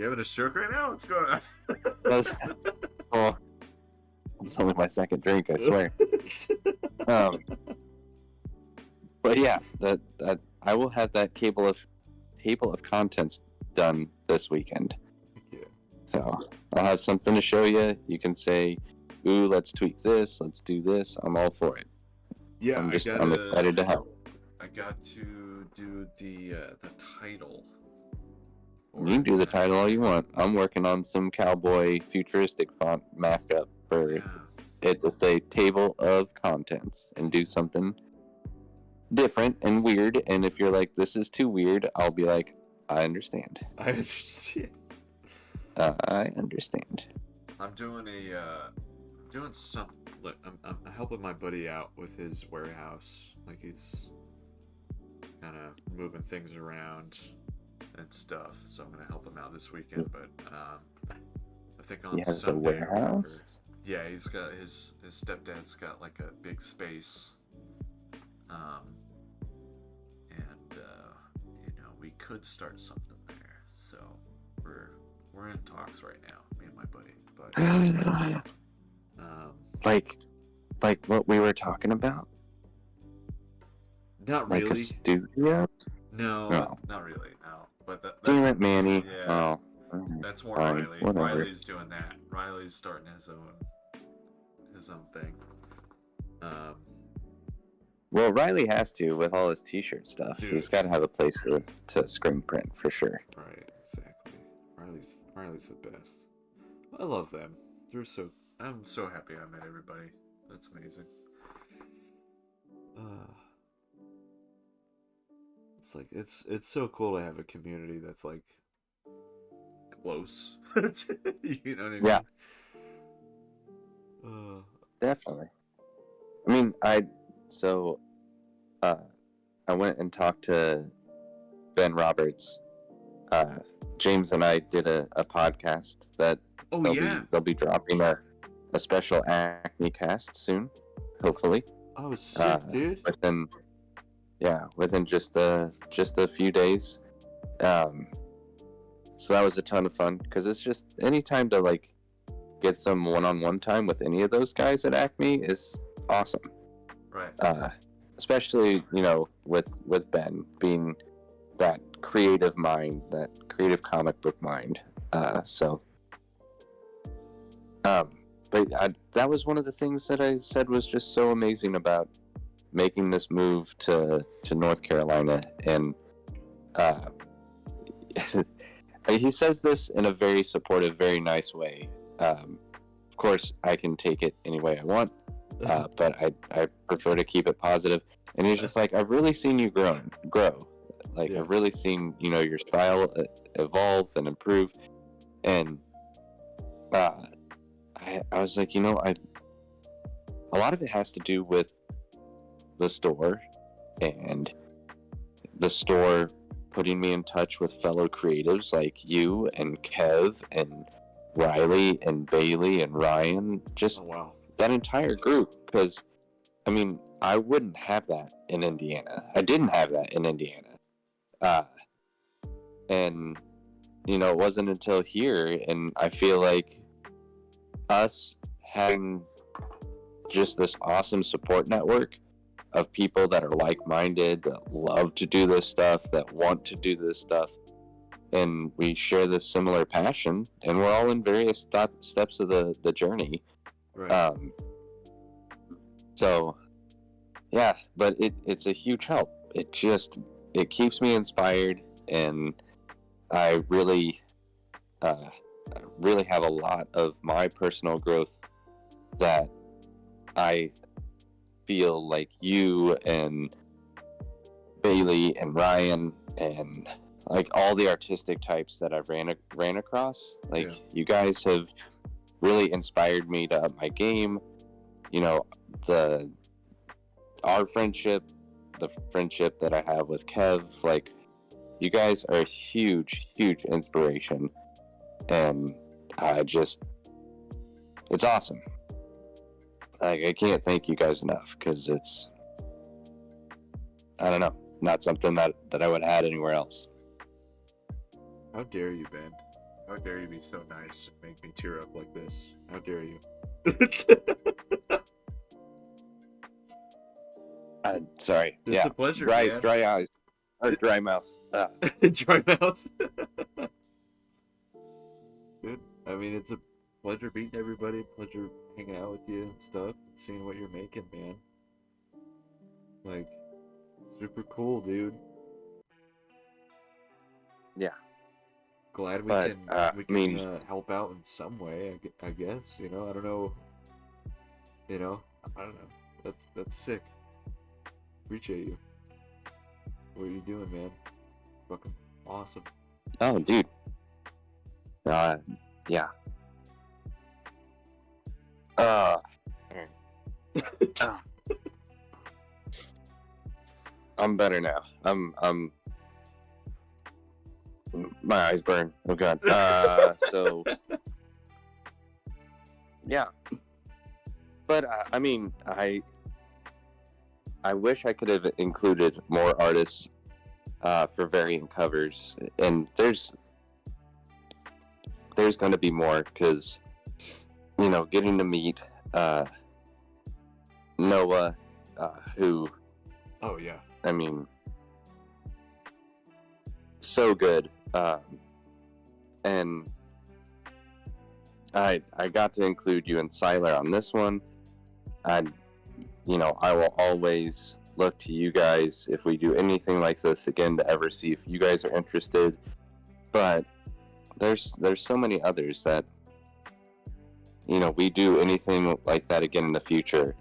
having a stroke right now? What's going on? Oh, it's only my second drink, I swear. But yeah, that I will have that table of contents done this weekend. Yeah. So I'll have something to show you. You can say, "Ooh, let's tweak this. Let's do this." I'm all for it. Yeah, I'm excited to help. I got to do the title You can do the title all you want. I'm working on some cowboy futuristic font mashup for Yeah. it to say table of contents and do something different and weird. And if you're like, this is too weird, I'll be like, I understand. I understand. I understand. I'm doing some. Look, I'm helping my buddy out with his warehouse. Like he's kind of moving things around and stuff. So I'm gonna help him out this weekend. But I think on He has a Sunday or whatever. warehouse? Yeah, he's got his stepdad's got like a big space. And we could start something there. So we're in talks right now, me and my buddy. But like what we were talking about? not Like really. a studio? No, No. not really. No, but Damn it, Manny. Yeah, Oh, that's more fine, Riley. whatever. Riley's doing that. Riley's starting his own thing. Well, Riley has to with all his T-shirt stuff. Dude. He's got to have a place to screen print for sure. Right, exactly. Riley's the best. I love them. I'm so happy I met everybody. That's amazing. It's like it's so cool to have a community that's like close. You know what I mean? Yeah. Uh, Definitely. I mean, I went and talked to Ben Roberts. James and I did a podcast that they'll be dropping a special Acme cast soon, hopefully. Oh, sick, dude. Within just a few days. So that was a ton of fun because it's just any time to like get some one-on-one time with any of those guys at Acme is awesome. Right. Especially with Ben being that creative mind, that creative comic book mind. But that was one of the things that I said was just so amazing about making this move to North Carolina. And he says this in a very supportive, very nice way. Of course, I can take it any way I want, but I prefer to keep it positive. And he's just like, I've really seen you grow. Like, Yeah. I've really seen, your style evolve and improve. And I was like, a lot of it has to do with the store and the store putting me in touch with fellow creatives like you and Kev and Riley and Bailey and Ryan, just that entire group. Because, I mean, I wouldn't have that in Indiana. I didn't have that in Indiana. And, it wasn't until here, and I feel like us having just this awesome support network of people that are like-minded, that love to do this stuff, that want to do this stuff, and we share this similar passion, and we're all in various steps of the journey. Right. So, yeah, but it's a huge help. It keeps me inspired, and I really have a lot of my personal growth that I feel like you and Bailey and Ryan and like all the artistic types that I've ran across, like you guys have really inspired me to up my game. Our friendship, the friendship that I have with Kev, like you guys are a huge inspiration, and it's awesome. Like, I can't thank you guys enough because it's, I don't know, not something that I would have had anywhere else. How dare you, Ben? How dare you be so nice and make me tear up like this? How dare you? Sorry. It's a pleasure, man. Dry eyes. Or dry mouth. Dry mouth. Dude, I mean, it's a pleasure meeting everybody. Pleasure hanging out with you and stuff. Seeing what you're making, man. Like, super cool, dude. Yeah. glad we But, can I mean- help out in some way. I guess, you know. I don't know. You know, I don't know. That's sick. Appreciate you. What are you doing, man? Fucking awesome. Oh, dude. Yeah. I'm better now. My eyes burn. Oh god. So yeah. But I mean, I wish I could have included more artists for variant covers, and there's going to be more because you know, getting to meet Noah, who, Oh yeah. I mean, so good, and I got to include you and Siler on this one. You know, I will always look to you guys if we do anything like this again to ever see if you guys are interested. But there's so many others that, you know, we do anything like that again in the future.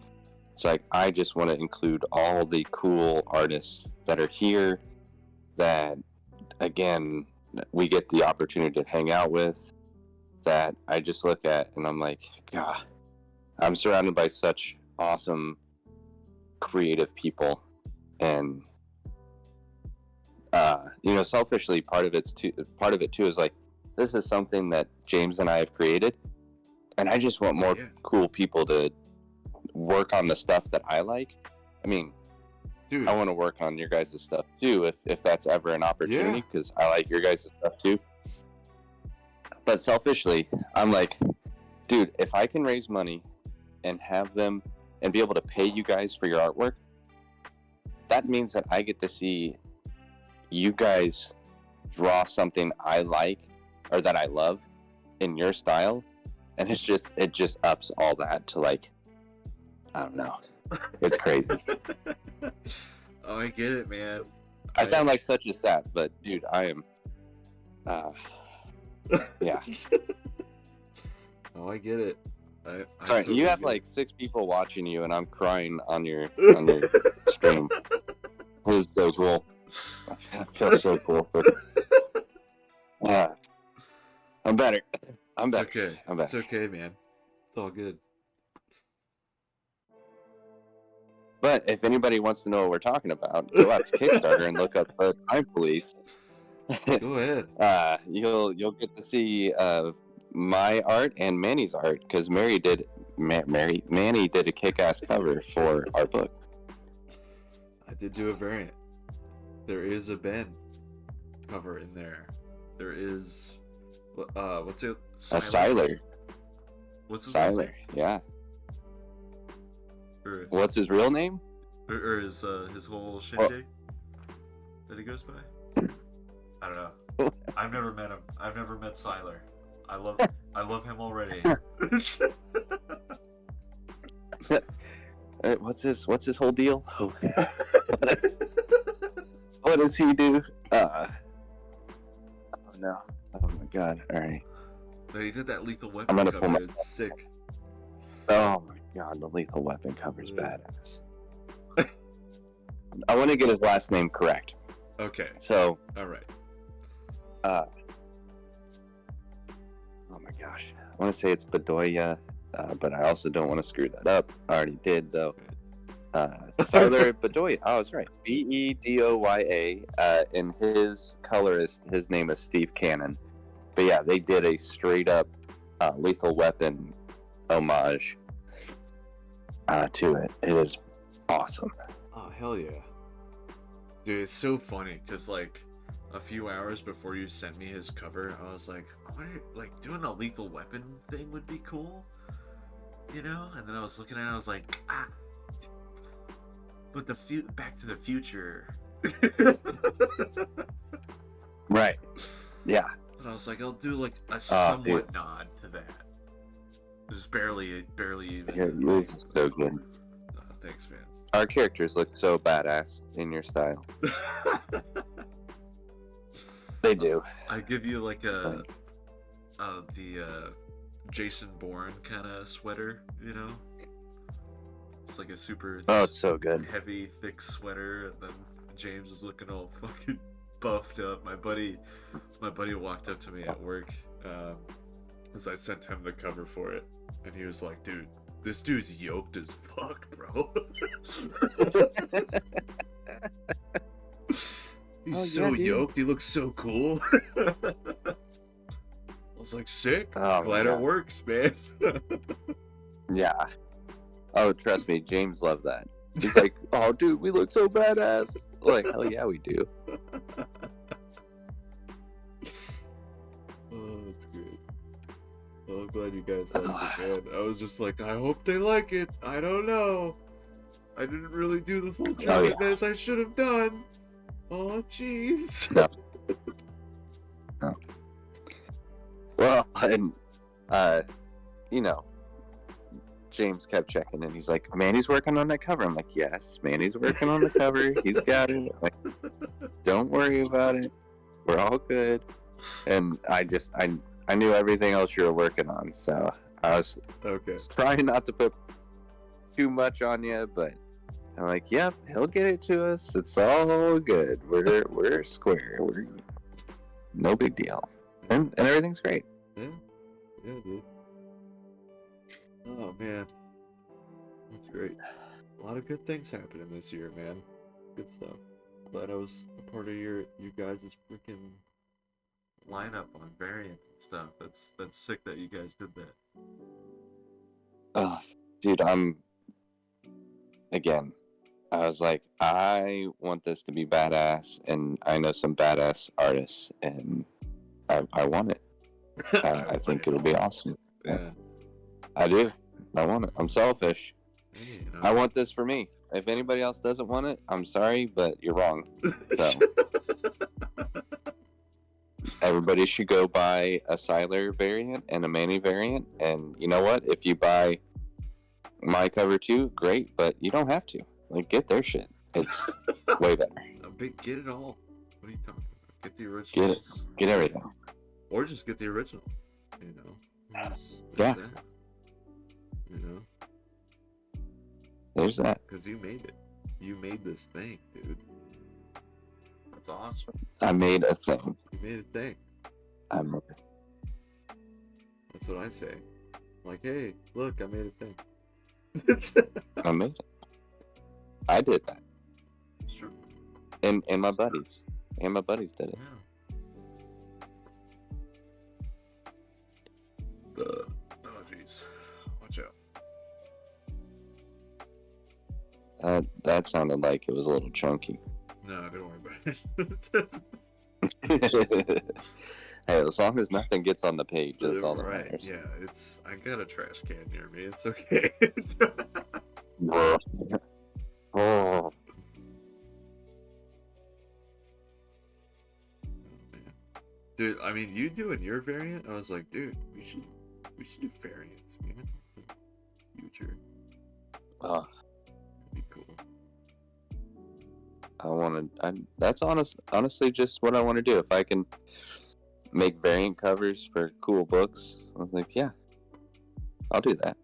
It's like I just want to include all the cool artists that are here that, again, we get the opportunity to hang out with, that I just look at and I'm like, God, I'm surrounded by such awesome creative people. And you know, selfishly, part of it too is like, this is something that James and I have created, and I just want more cool people to work on the stuff that I like. I mean, Dude, I want to work on your guys' stuff too, if that's ever an opportunity, because I like your guys' stuff too. But selfishly, I'm like, dude, if I can raise money and have them and be able to pay you guys for your artwork, that means that I get to see you guys draw something I like or that I love in your style, and it just ups all that to, like, I don't know, it's crazy. Oh, I get it, man. I sound like such a sap, but dude, I am yeah. Oh, I get it. I Sorry, totally you have get like it. 6 people watching you, and I'm crying on your stream. It is so cool. I feel so cool. Yeah, I'm better. I'm better. It's okay. I'm better. It's okay, man. It's all good. But if anybody wants to know what we're talking about, go out to Kickstarter and look up the Time Police. Go ahead. You'll get to see my art and Manny's art, because Manny did a kick-ass cover for our book. I did do a variant. There is a Ben cover in there. There is what's it? A Siler. What's his last name? Siler, yeah. Or What's his real name? his whole shindig that he goes by? I don't know. I've never met him. I've never met Siler. I love him already. What's his whole deal? What does he do? Oh no! Oh my god! All right. No, he did that Lethal Weapon I'm gonna pull cover. my- It's sick. Oh my god! The Lethal Weapon cover's badass. I want to get his last name correct. Okay. So. All right. Oh my gosh! I want to say it's Bedoya, but I also don't want to screw that up. I already did though. Siler Bedoya. Oh, that's right. Bedoya. And his colorist, his name is Steve Cannon. But yeah, they did a straight up Lethal Weapon homage to it. It is awesome. Oh, hell yeah. Dude, it's so funny because, like, a few hours before you sent me his cover, I was like, doing a Lethal Weapon thing would be cool, you know? And then I was looking at it, I was like, but Back to the Future. Right. Yeah. But I was like, I'll do, like, a somewhat dude. nod to that. Just barely even. Yours is so good. Thanks, man. Our characters look so badass in your style. They do. I give you like the Jason Bourne kind of sweater, you know? It's like a super Oh, it's so good. heavy, thick sweater, and then James is looking all fucking buffed up. My buddy walked up to me at work, as I sent him the cover for it, and he was like, "Dude, this dude's yoked as fuck, bro." He's so yoked. He looks so cool. I was like, sick. Oh, Glad it works, man. Yeah. Oh, trust me, James loved that. He's like, "Oh, dude, we look so badass." Like, hell yeah, we do. Oh, that's great. Well, I'm glad you guys like it, man. I was just like, I hope they like it. I don't know. I didn't really do the full job of this I should have done. Oh, jeez. No. No. Well, and, you know, James kept checking and he's like, "Manny's working on that cover." I'm like, "Yes, Manny's working on the cover. He's got it." Like, don't worry about it. We're all good. And I knew everything else you were working on, so I was trying not to put too much on you, but I'm like, "Yep, he'll get it to us. It's all good. We're square. We're no big deal, and everything's great." Yeah, dude. Oh man, that's great. A lot of good things happening this year, man. Good stuff. Glad I was a part of you guys' freaking lineup on variants and stuff. That's sick that you guys did that. Dude, again, I was like, I want this to be badass, and I know some badass artists, and I want it. I think it'll be awesome. Yeah. I do. I want it. I'm selfish. You know. I want this for me. If anybody else doesn't want it, I'm sorry, but you're wrong. So everybody should go buy a Siler variant and a Manny variant. And you know what? If you buy my cover too, great. But you don't have to. Like, get their shit. It's way better. Get it all. What are you talking about? Get the original. Get it. Get everything. Or just get the original. You know. There's yeah. That. You know. There's that. Because you made it. You made this thing, dude. That's awesome. I made a thing. You made a thing. I made it. That's what I say. Like, hey, look, I made a thing. I made it. I did that. It's true. And my buddies. And my buddies did it. Yeah. Oh, jeez. Watch out. That sounded like it was a little chunky. No, don't worry about it. Hey, as long as nothing gets on the page, that's all that right. matters. Yeah, I got a trash can near me. It's okay. Oh. Dude, I mean, you doing your variant, I was like, dude, we should do variants, man. Future. That'd be cool. That's honestly just what I want to do. If I can make variant covers for cool books, I was like, yeah, I'll do that.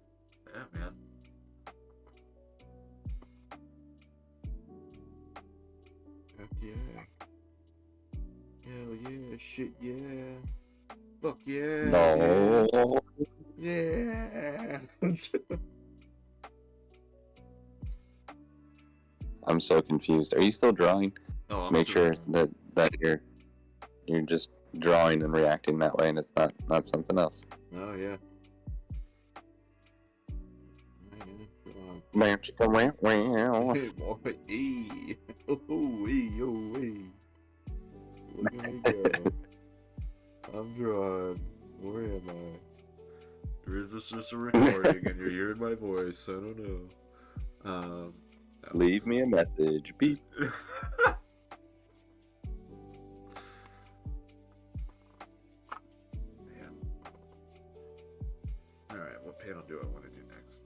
Yeah, man. Heck yeah. Hell yeah, shit yeah. Fuck yeah. No. Yeah. I'm so confused. Are you still drawing? Oh, I'm Make sure that you're just drawing and reacting that way, and it's not something else. Oh yeah. Wow. Hey, boy. Hey. Oh, hey, oh, hey. Look at me go. I'm drawing. Where am I? Or is this just a recording and you're hearing my voice? I don't know. Leave me a message. Beep. Man. Alright, what panel do I want to do next?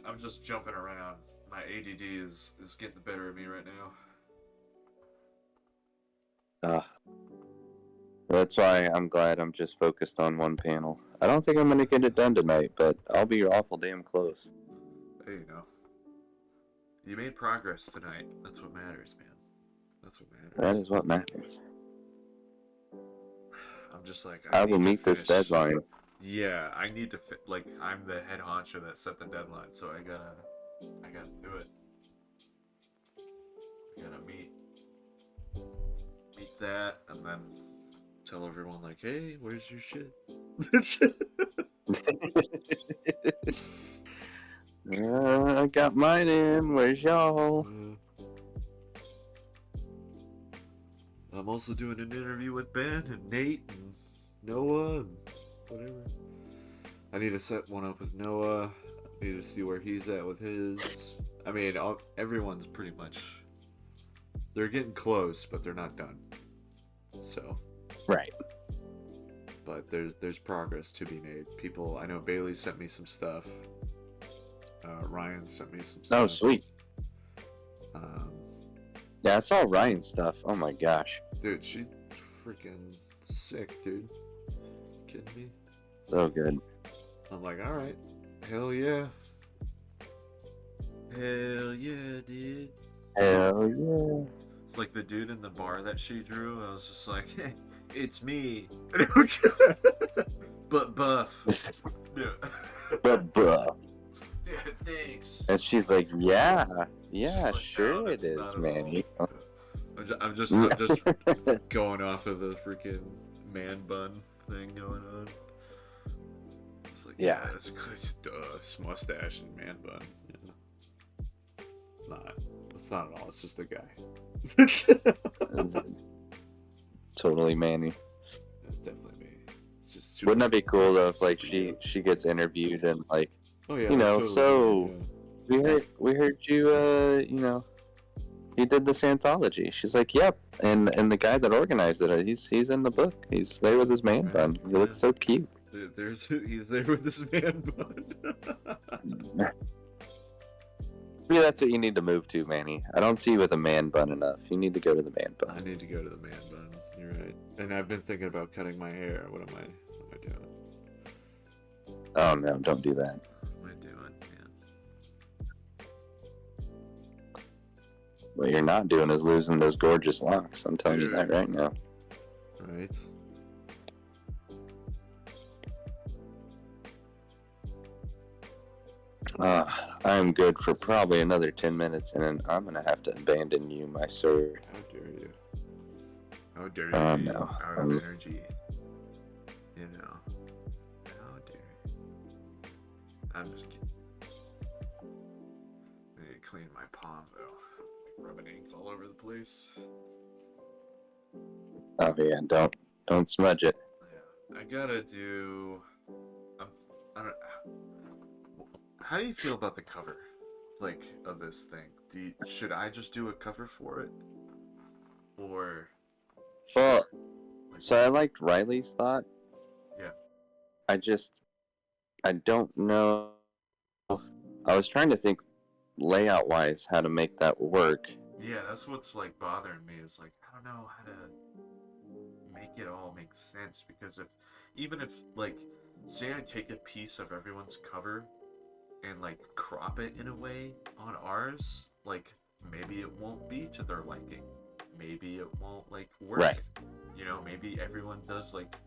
I'm just jumping around. My ADD is getting the better of me right now. That's why I'm glad I'm just focused on one panel. I don't think I'm gonna get it done tonight, but I'll be awful damn close. There you go. You made progress tonight. That's what matters, man. That's what matters. That is what matters. I'm just like, I will need to meet this finish. deadline. Yeah, I need to like, I'm the head honcho that set the deadline, so I gotta do it. I gotta meet that, and then tell everyone like, hey, where's your shit? I got mine in. Where's y'all? I'm also doing an interview with Ben and Nate and Noah and whatever. I need to set one up with Noah. I need to see where he's at with his. I mean, everyone's pretty much. They're getting close, but they're not done. So. Right. But there's progress to be made. People, I know Bailey sent me some stuff. Ryan sent me some stuff. Oh, sweet. Yeah, I saw Ryan's stuff. Oh my gosh. Dude, she's freaking sick, dude. Kidding me? So good. I'm like, alright. Hell yeah. Hell yeah, dude. Hell yeah. It's like the dude in the bar that she drew. I was just like, hey, it's me. But buff. Yeah. But buff. Yeah, thanks. And she's like, yeah, Like, sure no, it that's is, not at Manny. I'm just going off of the freaking man bun thing going on. It's like, Yeah. it's mustache and man bun. Yeah. It's not. It's not at all. It's just a guy. Totally Manny. It's definitely me. It's just Wouldn't that be cool though if like she gets interviewed and like, oh yeah, you know, totally, so yeah. we heard you you know, you did this anthology. She's like, yep, and the guy that organized it, he's in the book. He's there with his man bun. He looks so cute. He's there with his man bun. Maybe that's what you need to move to, Manny. I don't see you with a man bun enough. You need to go to the man I bun. need to go to the man bun. You're right. And I've been thinking about cutting my hair. What am I doing? Oh no, don't do that. What am I doing, man? What you're not doing is losing those gorgeous locks. I'm telling you that right now. Right. I'm good for probably another 10 minutes, and then I'm gonna have to abandon you, my sir. How dare you? How dare you? Oh, be no. Out of energy. You know. How dare you? I'm just kidding. I need to clean my palm though. Rubbing ink all over the place. Oh yeah, don't smudge it. Yeah. I gotta do. I don't. How do you feel about the cover, like, of this thing? Should I just do a cover for it, or? Well, so I liked Riley's thought. Yeah. I don't know. I was trying to think layout wise how to make that work. Yeah, that's what's like bothering me. Is like I don't know how to make it all make sense, because even if like, say I take a piece of everyone's cover and like crop it in a way on ours, like maybe it won't be to their liking. Maybe it won't like work. Right. You know, maybe everyone does like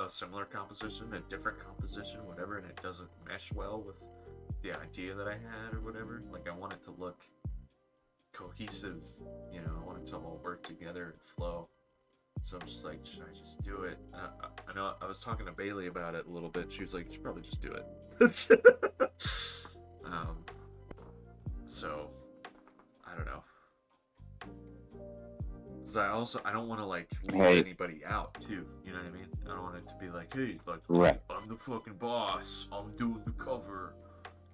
a similar composition, a different composition, whatever, and it doesn't mesh well with the idea that I had or whatever. Like I want it to look cohesive, you know, I want it to all work together and flow. So I'm just like, should I just do it? I know I was talking to Bailey about it a little bit. She was like, you should probably just do it. So I don't know. Cause I don't want to like leave anybody out too. You know what I mean? I don't want it to be like, hey, like, Right. I'm the fucking boss. I'm doing the cover.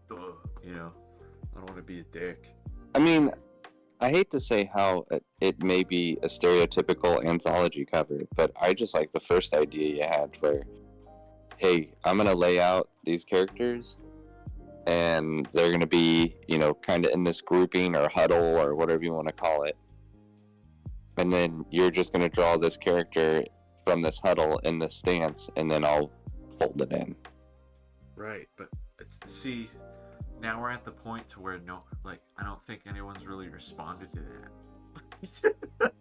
Duh. You know? I don't want to be a dick. I mean, I hate to say how it may be a stereotypical anthology cover, but I just like the first idea you had where, hey, I'm going to lay out these characters, and they're going to be, you know, kind of in this grouping or huddle or whatever you want to call it. and then you're just going to draw this character from this huddle in this stance, and then I'll fold it in. Right, but see, now we're at the point to where I don't think anyone's really responded to that.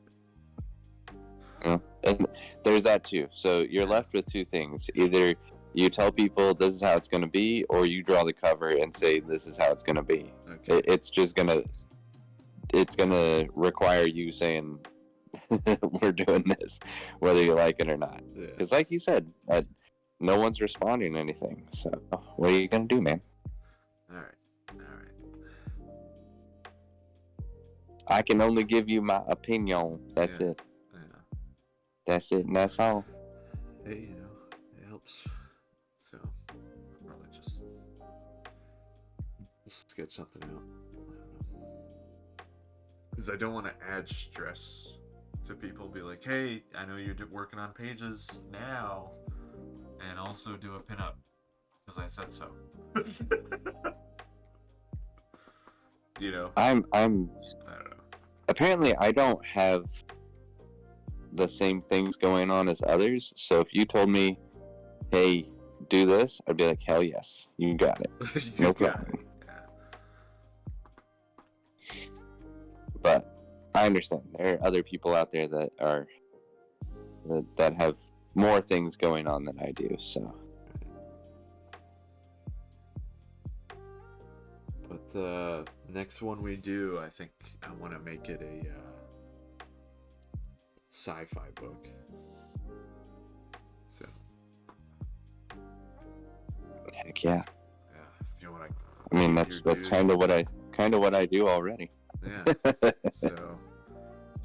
And there's that too. So you're left with two things. Either you tell people this is how it's going to be, or you draw the cover and say this is how it's going to be. Okay. It's gonna require you saying we're doing this, whether you like it or not. Because like you said, no one's responding to anything. So what are you gonna do, man? All right. I can only give you my opinion. That's it. Yeah. That's it, and that's all. Hey, it helps. So probably just sketch something out. Because I don't want to add stress to people. Be like, hey, I know you're working on pages now, and also do a pinup because I said so. I'm I don't know. apparently I don't have the same things going on as others. So if you told me, hey, do this, I'd be like, hell yes, you got it. No problem. But I understand there are other people out there that have more things going on than I do. So, but the next one we do, I think I want to make it a sci-fi book. So, heck yeah. Yeah, if you want to. I mean, that's kind of what I do already. Yeah. So,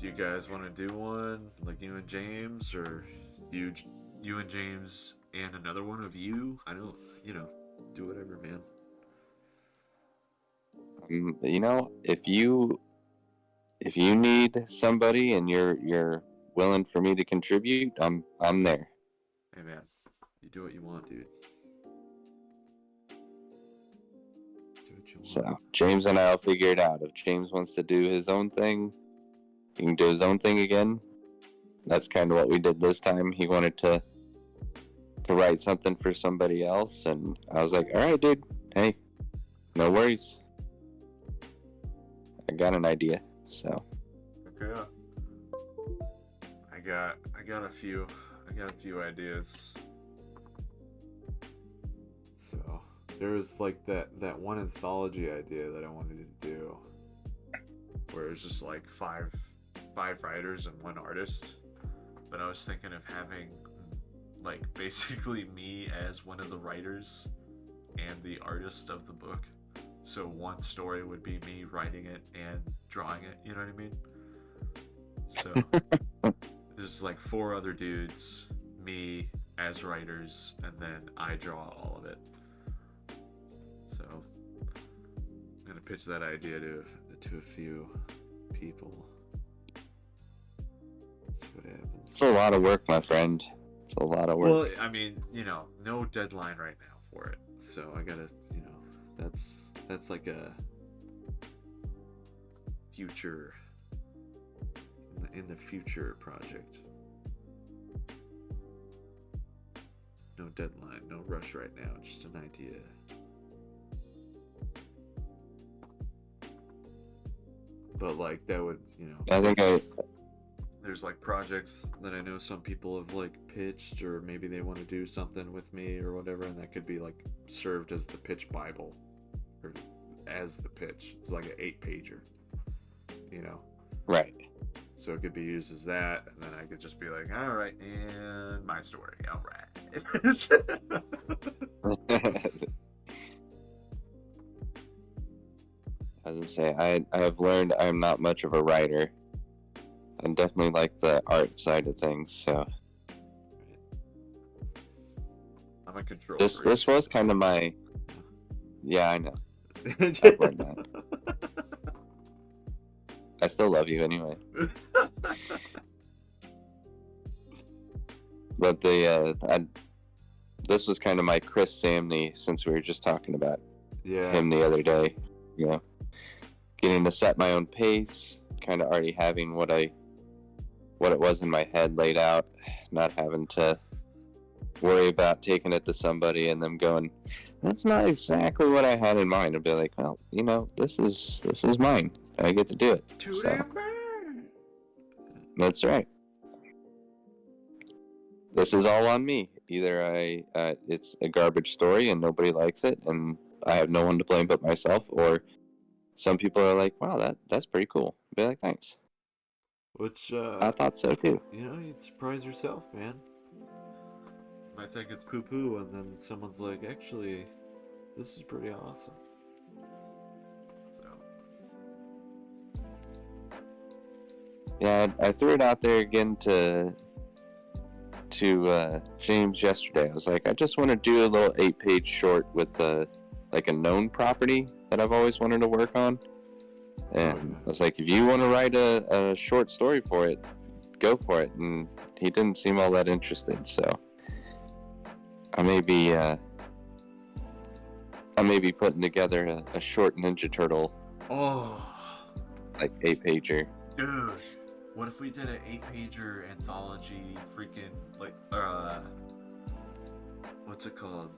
do you guys want to do one, like you and James, or you and James and another one of you? I don't, do whatever, man. If you need somebody and you're willing for me to contribute, I'm there. Hey, man, you do what you want, dude. So James and I'll figure it out. If James wants to do his own thing, he can do his own thing again. That's kind of what we did this time. He wanted to write something for somebody else, and I was like, all right, dude, hey, no worries. I got an idea. So okay. I got a few ideas. So there was like that one anthology idea that I wanted to do, where it's just like five writers and one artist. But I was thinking of having like basically me as one of the writers and the artist of the book. So one story would be me writing it and drawing it, you know what I mean? So there's like 4 other dudes, me as writers, and then I draw all of it. So I'm gonna pitch that idea to a few people. See what happens. it's a lot of work, my friend. It's a lot of work. Well, I mean, no deadline right now for it. So I gotta, that's like a future, in the future project. No deadline, no rush right now, just an idea. But like that would, I think there's like projects that I know some people have like pitched, or maybe they want to do something with me or whatever, and that could be like served as the pitch Bible, or as the pitch. It's like an 8-pager, right. So it could be used as that, and then I could just be like, all right, and my story, all right. I was gonna say, I have learned I'm not much of a writer. I definitely like the art side of things, so I'm a control. this was kind of my, yeah, I know. I've learned that. I still love you anyway. But this was kind of my Chris Samney, since we were just talking about him the other day. Getting to set my own pace, kind of already having what I what it was in my head laid out, not having to worry about taking it to somebody and them going, that's not exactly what I had in mind. I'd be like, well, this is mine. I get to do it. Too So, damn bad. that's right. This is all on me. Either it's a garbage story and nobody likes it and I have no one to blame but myself, or some people are like, wow, that's pretty cool. I'd be like, thanks. Which, I thought so too. you'd surprise yourself, man. You might think it's poo-poo, and then someone's like, actually, this is pretty awesome. So. Yeah, I threw it out there again to James yesterday. I was like, I just want to do a little 8-page short with like a known property that I've always wanted to work on. And I was like, if you want to write a short story for it, go for it. And he didn't seem all that interested, so I may be putting together a short Ninja Turtle, like 8-pager. Dude, what if we did an 8-pager anthology, freaking, like, what's it called?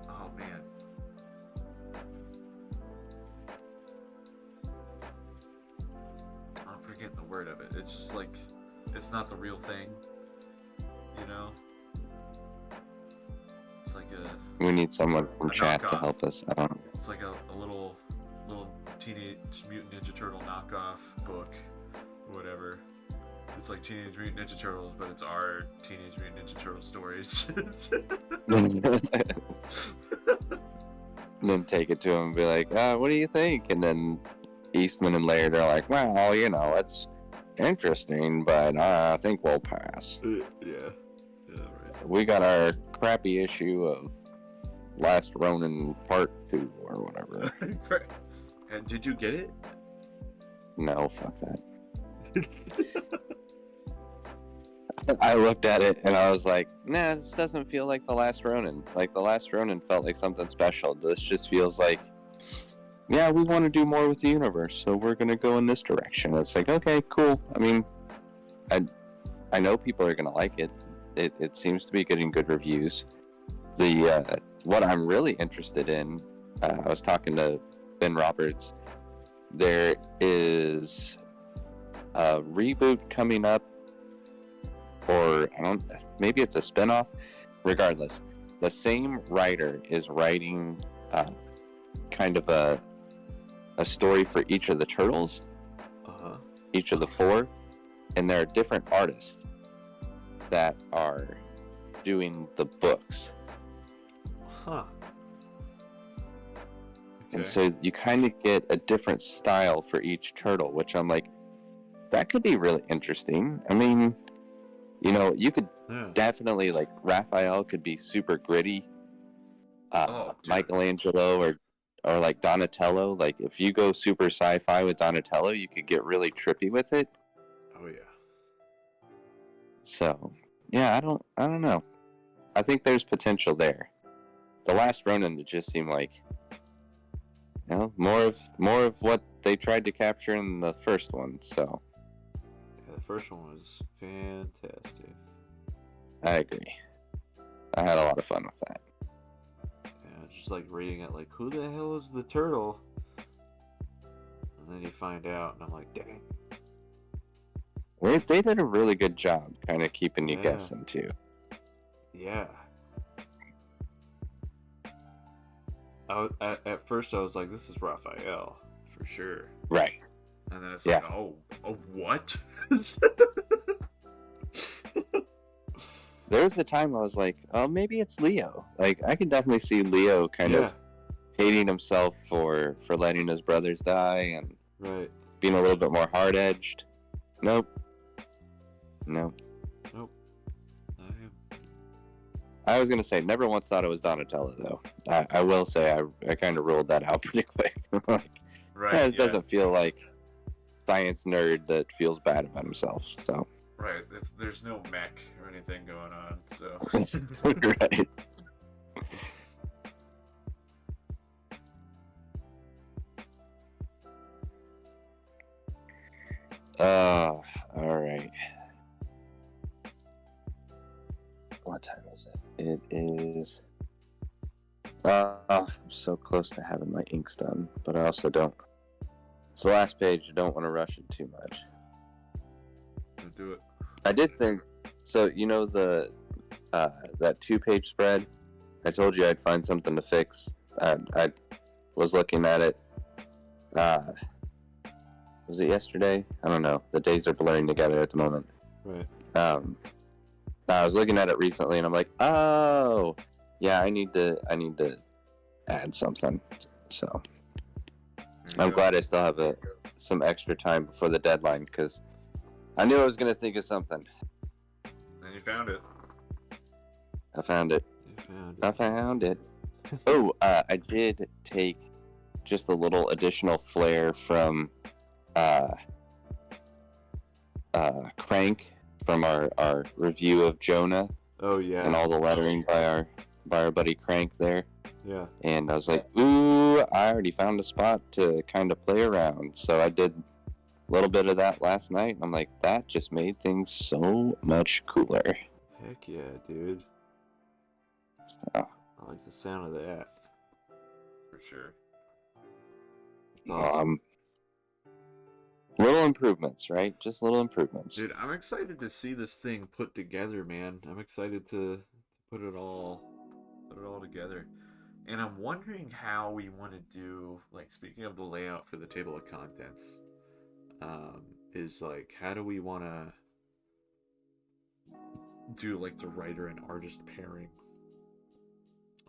Oh, man. I'm forgetting the word of it. It's just like, it's not the real thing, It's like We need someone from chat to knockoff. help us. I don't know. It's like a little Teenage Mutant Ninja Turtle knockoff book, whatever. It's like Teenage Mutant Ninja Turtles, but it's our Teenage Mutant Ninja Turtle stories. And then take it to him and be like, what do you think? And then Eastman and Laird are like, well, it's interesting, but I think we'll pass. Yeah, right. We got our crappy issue of Last Ronin Part 2 or whatever. And did you get it? No, fuck that. I looked at it and I was like, nah, this doesn't feel like The Last Ronin. Like, The Last Ronin felt like something special. This just feels like, yeah, we want to do more with the universe, so we're going to go in this direction. It's like, okay, cool. I mean, I know people are going to like it. It seems to be getting good reviews. What I'm really interested in, I was talking to Ben Roberts, there is a reboot coming up, or maybe it's a spinoff. Regardless, the same writer is writing kind of a story for each of the turtles, each of the 4, and there are different artists that are doing the books. Okay. And so you kind of get a different style for each turtle, which I'm like, that could be really interesting. I mean, you could definitely, like, Raphael could be super gritty. Michelangelo or like Donatello, like, if you go super sci-fi with Donatello, you could get really trippy with it. Oh yeah. So, yeah, I don't know. I think there's potential there. The Last Ronin, it just seemed like, more of what they tried to capture in the first one. So, yeah, the first one was fantastic. I agree. I had a lot of fun with that. Yeah, just like reading it, like, who the hell is the turtle? And then you find out, and I'm like, dang. They did a really good job kind of keeping you guessing, too. Yeah. At first, I was like, this is Raphael, for sure. Right. And then it's like, oh, what? There was a time I was like, oh, maybe it's Leo. Like, I can definitely see Leo kind of hating himself for letting his brothers die and being a little bit more hard-edged. Nope. I was going to say, never once thought it was Donatello, though. I will say, I kind of ruled that out pretty quick. It doesn't feel like science nerd that feels bad about himself, so. Right, there's no mech or anything going on, so. Right. right. What time is it? It is. I'm so close to having my inks done, but I also don't. It's the last page. I don't want to rush it too much. Don't do it. I did think. So you know that 2-page spread. I told you I'd find something to fix. I was looking at it. Was it yesterday? I don't know. The days are blurring together at the moment. Right. I was looking at it recently, and I'm like, oh, yeah, I need to add something. So I'm glad I still have some extra time before the deadline, because I knew I was gonna think of something. And you found it. I found it. You I found it. Oh, I did take just a little additional flair from Crank from our review of Jonah. Oh yeah. And all the lettering by our buddy Crank there. Yeah. And I was like, ooh, I already found a spot to kind of play around. So I did a little bit of that last night. I'm like, that just made things so much cooler. Heck yeah, dude. Oh. I like the sound of that. For sure. It's awesome. Little improvements, right? Just little improvements. Dude, I'm excited to see this thing put together, man. I'm excited to put it all together. And I'm wondering how we want to do, like, speaking of the layout for the table of contents, is like, how do we want to do, like, the writer and artist pairing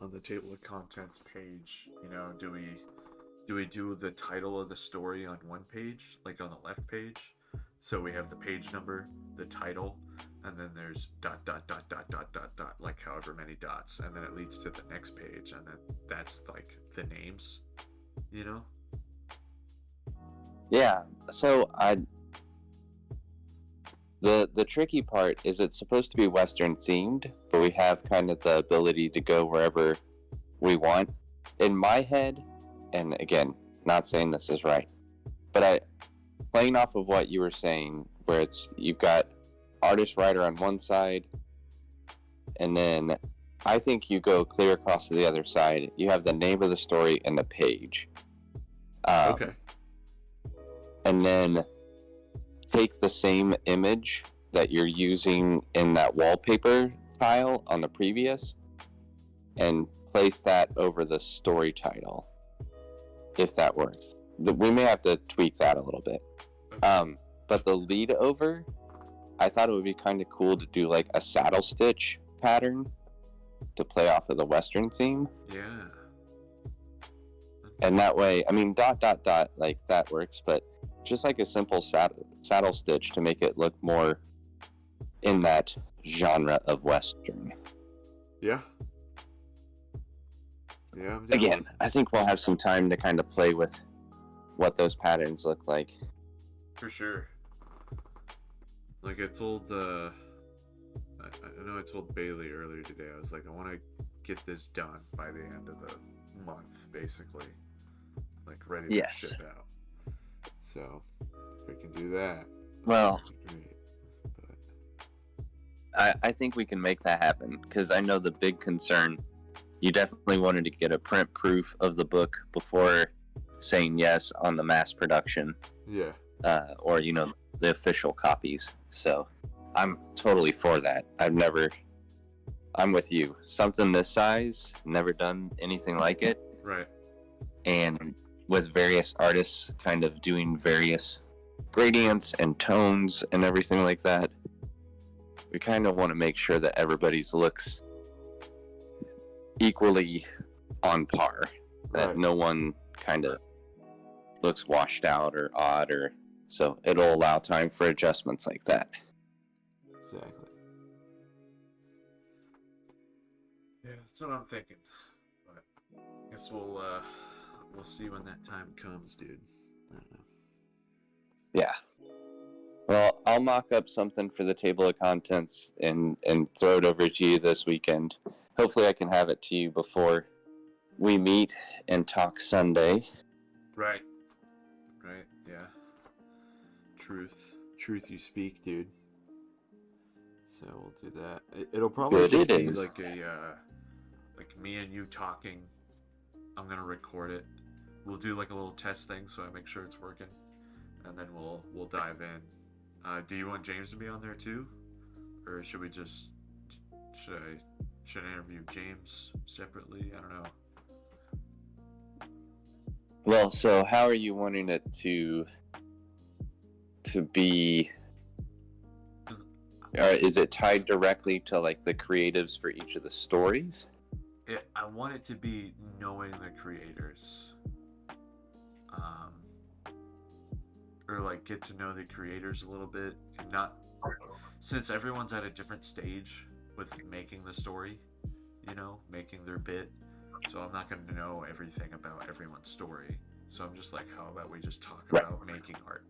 on the table of contents page? You know, do we do the title of the story on one page, like on the left page? So we have the page number, the title, and then there's ... like however many dots, and then it leads to the next page, and then that's like the names, you know? Yeah. So the tricky part is it's supposed to be Western themed, but we have kind of the ability to go wherever we want. In my head, and again, not saying this is right, but playing off of what you were saying, where you've got artist writer on one side, and then I think you go clear across to the other side. You have the name of the story and the page. Okay. And then take the same image that you're using in that wallpaper tile on the previous and place that over the story title, if that works. We may have to tweak that a little bit. Okay. But the lead over, I thought it would be kind of cool to do like a saddle stitch pattern to play off of the Western theme. Yeah. And that way, I mean, ... like that works, but just like a simple saddle stitch to make it look more in that genre of Western. Yeah. Yeah. Again, I think we'll have some time to kind of play with what those patterns look like. For sure. Like I told, I know I told Bailey earlier today, I was like, I want to get this done by the end of the month, basically. Like, ready to ship out. So, if we can do that, well, great. But I think we can make that happen, because I know the big concern, you definitely wanted to get a print proof of the book before saying yes on the mass production. Yeah. Or, the official copies. So, I'm totally for that. I'm with you. Something this size, never done anything like it. Right. And with various artists kind of doing various gradients and tones and everything like that, we kind of want to make sure that everybody's looks equally on par. That Right. no one kind of looks washed out or odd, or so it'll allow time for adjustments like that. Exactly. Yeah, that's what I'm thinking. But I guess we'll see when that time comes, dude. I don't know. Yeah. Well, I'll mock up something for the table of contents and throw it over to you this weekend. Hopefully I can have it to you before we meet and talk Sunday. Right. Right. Yeah. Truth. truth you speak, dude. So we'll do that. It'll probably Good just it be is. like like me and you talking. I'm gonna record it. We'll do like a little test thing, so I make sure it's working, and then we'll dive in. Do you want James to be on there too, or should we just should I interview James separately? I don't know. Well, so how are you wanting it to be? Or is it tied directly to like the creatives for each of the stories? I want it to be knowing the creators, or like get to know the creators a little bit, and not since everyone's at a different stage with making the story, making their bit. So I'm not going to know everything about everyone's story. So I'm just like, how about we just talk about making art,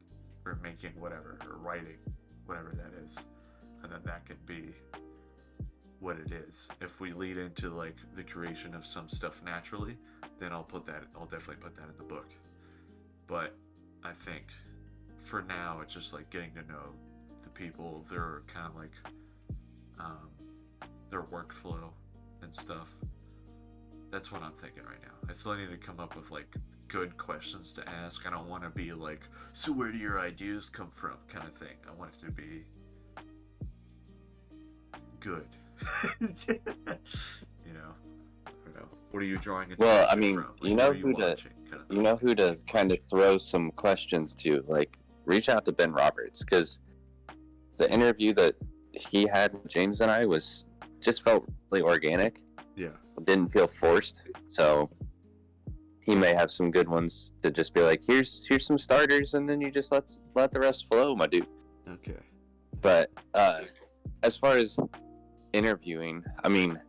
or making whatever, or writing, whatever that is, and then that could be what it is. If we lead into like the creation of some stuff naturally, then I'll definitely put that in the book. But I think for now it's just like getting to know the people, their kind of like their workflow and stuff. That's what I'm thinking right now. I still need to come up with like good questions to ask. I don't want to be like, so where do your ideas come from kind of thing. I want it to be good. I don't know. What are you drawing attention Well, I mean, from? Like, you know what are who to watching, kind of you know who to kind of throw some questions to. Like, reach out to Ben Roberts, because the interview that he had with James and I just felt really organic. Yeah. It didn't feel forced. So he may have some good ones to just be like, here's some starters, and then you just let the rest flow, my dude. Okay. But as far as interviewing, I mean,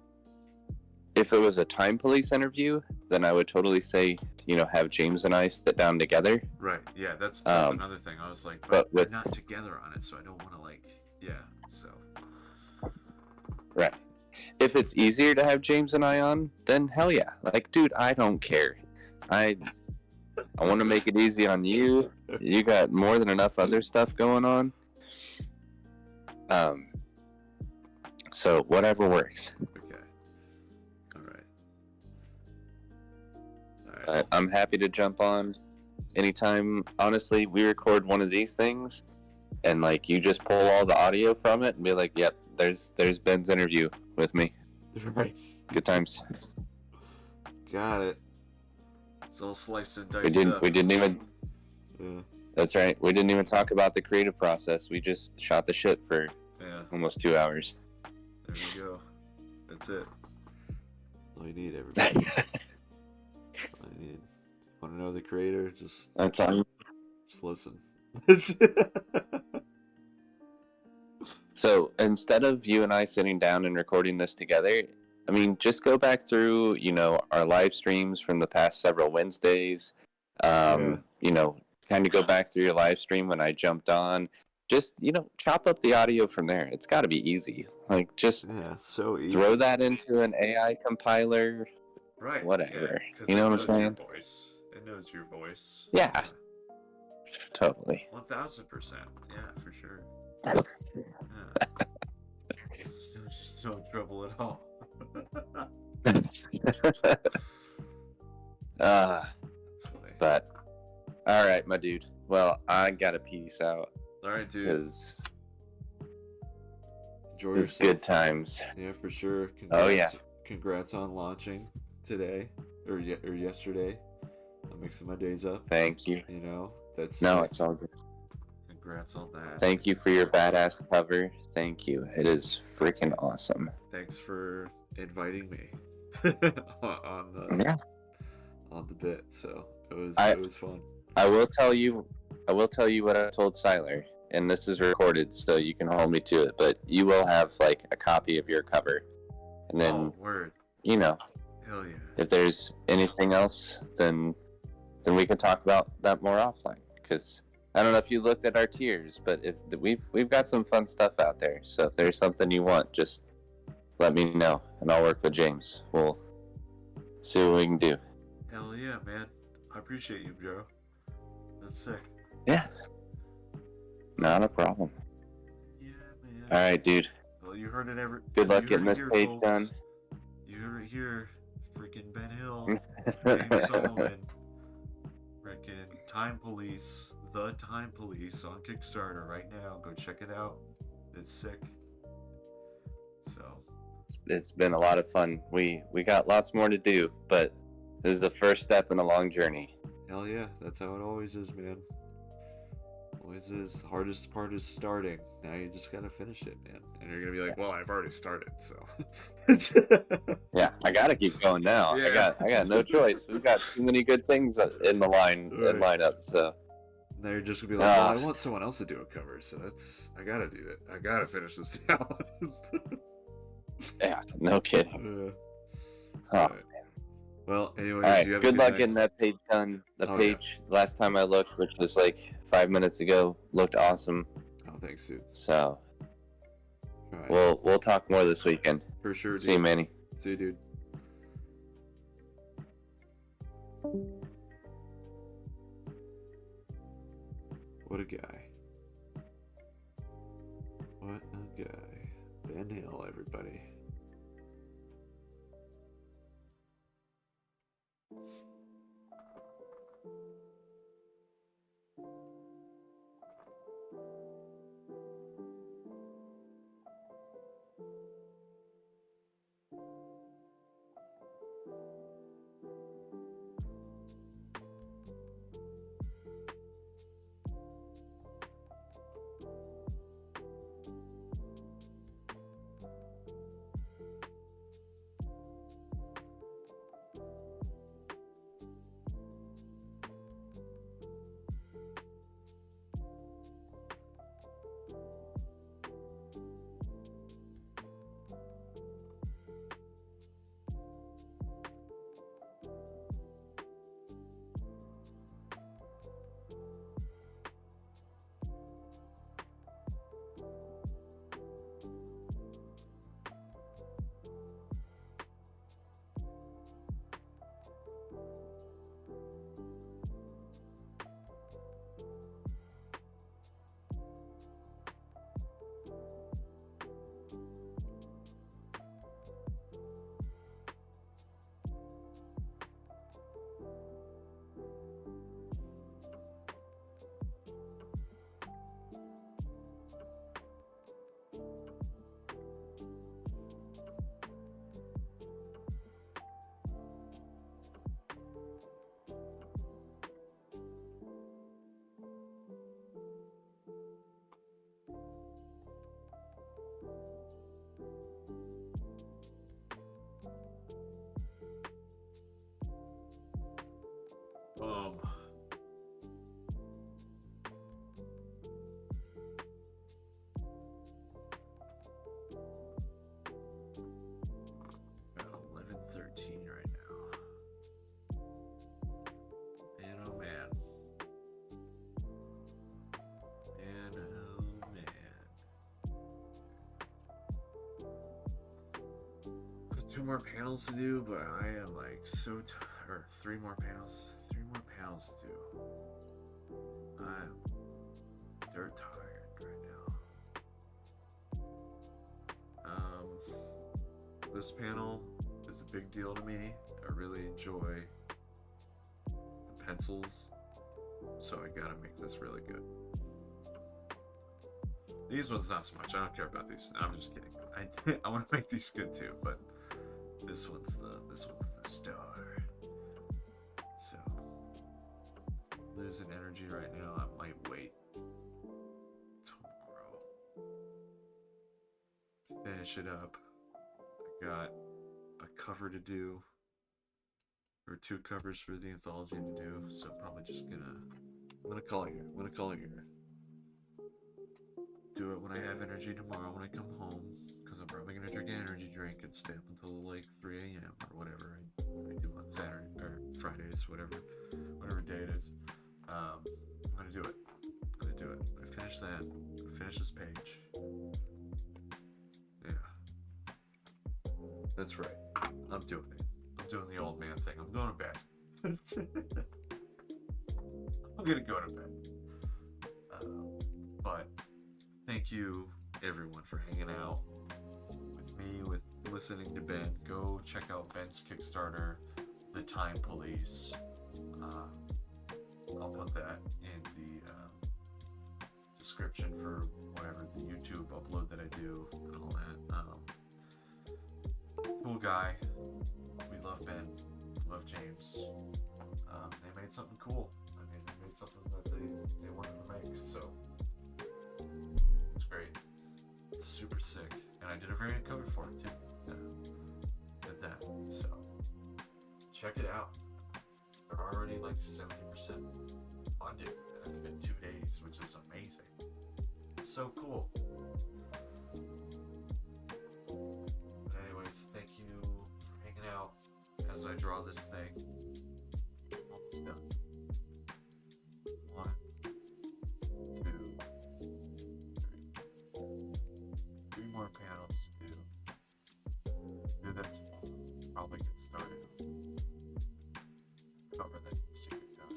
if it was a Time Police interview, then I would totally say, have James and I sit down together. Right. Yeah, that's another thing. I was like, but we're not together on it, so I don't want to so. Right. If it's easier to have James and I on, then hell yeah. Like, dude, I don't care. I want to make it easy on you. You got more than enough other stuff going on. So whatever works. Okay. All right. I'm happy to jump on anytime. Honestly, we record one of these things, and like you just pull all the audio from it and be like, "Yep, there's Ben's interview with me." Right. Good times. Got it. It's all sliced and diced up. We didn't even. Yeah. That's right. We didn't even talk about the creative process. We just shot the shit for almost 2 hours. There you go. That's it. That's all you need, everybody. That's all you need. Want to know the creator? That's all. Just listen. So instead of you and I sitting down and recording this together, I mean, just go back through, our live streams from the past several Wednesdays. Kind of go back through your live stream when I jumped on. Just, chop up the audio from there. It's got to be easy. Like, just so easy. Throw that into an AI compiler. Right. Whatever. Yeah, you know what I'm saying? It knows your voice. Yeah. Totally. 1000%. Yeah, for sure. It's just no trouble at all. But all right, my dude. Well, I gotta peace out. All right, dude. Because enjoy it's good times. Yeah, for sure. Congrats on launching today or yesterday. I'm mixing my days up. Thank you. It's all good. Congrats on that. Thank you for your badass cover. Thank you. It is freaking awesome. Thanks for inviting me on the bit. So it was fun. I will tell you what I told Siler, and this is recorded, so you can hold me to it. But you will have like a copy of your cover, and then word. Hell yeah. If there's anything else, then we can talk about that more offline. Because I don't know if you looked at our tiers, but we've got some fun stuff out there. So if there's something you want, just let me know, and I'll work with James. We'll see what we can do. Hell yeah, man! I appreciate you, Joe. That's sick. Yeah. Not a problem. Yeah, man. All right, dude. Well, you heard it Good luck you getting heard it this here, page folks. done. You heard it here. Freaking Ben Hill, James Sullivan, freaking Time Police, The Time Police on Kickstarter right now. Go check it out. It's sick. So It's been a lot of fun. We got lots more to do, but this is the first step in a long journey. hell yeah, that's how it always is, man. Always is. The hardest part is starting. Now you just gotta finish it, man. And you're gonna be like, well, I've already started, so. Yeah, I gotta keep going now. Yeah. I got no choice. We've got too many good things in the lineup. So Now you're just gonna be like, well, I want someone else to do a cover, so I gotta do it. I gotta finish this now. yeah, no kidding. Oh. Right. Well, anyways, all right. you have Good a luck night. getting that page done. The Oh, page last time I looked, which was like 5 minutes ago, looked awesome. Oh, thanks, dude. So All right. we'll talk more this weekend. For sure, dude. See you, Manny. See you, dude. What a guy. What a guy. Ben Hill, everybody. Got 11:13 right now. Man, oh man. Man, oh man. Got 2 more panels to do, but I am like so or 3 more panels. 3 more panels to do. I'm dirt tired right now. This panel is a big deal to me. I really enjoy the pencils, so I gotta make this really good. These ones not so much. I don't care about these. I'm just kidding. I want to make these good too, but this one's the star. So losing energy right now. I might wait tomorrow. Finish it up. I got a cover to do, or 2 covers for the anthology to do. So I'm probably just I'm gonna call it here. Do it when I have energy tomorrow when I come home, because I'm probably gonna drink an energy drink and stay up until like 3 a.m. or whatever I do on Saturday or Fridays, whatever day it is. I'm gonna do it. When I finish that, finish this page. Yeah, that's right. I'm doing it. I'm doing the old man thing. I'm going to bed. I'm gonna go to bed. But thank you, everyone, for hanging out with me, with listening to Ben. Go check out Ben's Kickstarter, The Time Police. I'll put that in the description for whatever the YouTube upload that I do and all that. Cool guy. We love Ben. Love James. They made something cool. I mean, they made something that they wanted to make, so it's great. It's super sick. And I did a variant cover for it too. Did that. So check it out. They're already like 70% funded, and it's been 2 days, which is amazing. It's so cool. But anyways, thank you for hanging out as I draw this thing. Almost done. 1, 2, 3 more panels to do. Do that tomorrow. Probably get started on cover that needs to get done.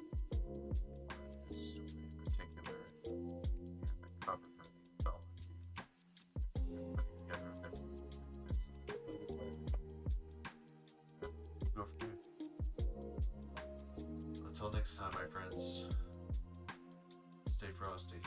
This story in particular, and the cover for the anthology. Putting together everything this is included with. Go for it. Until next time, my friends, stay frosty.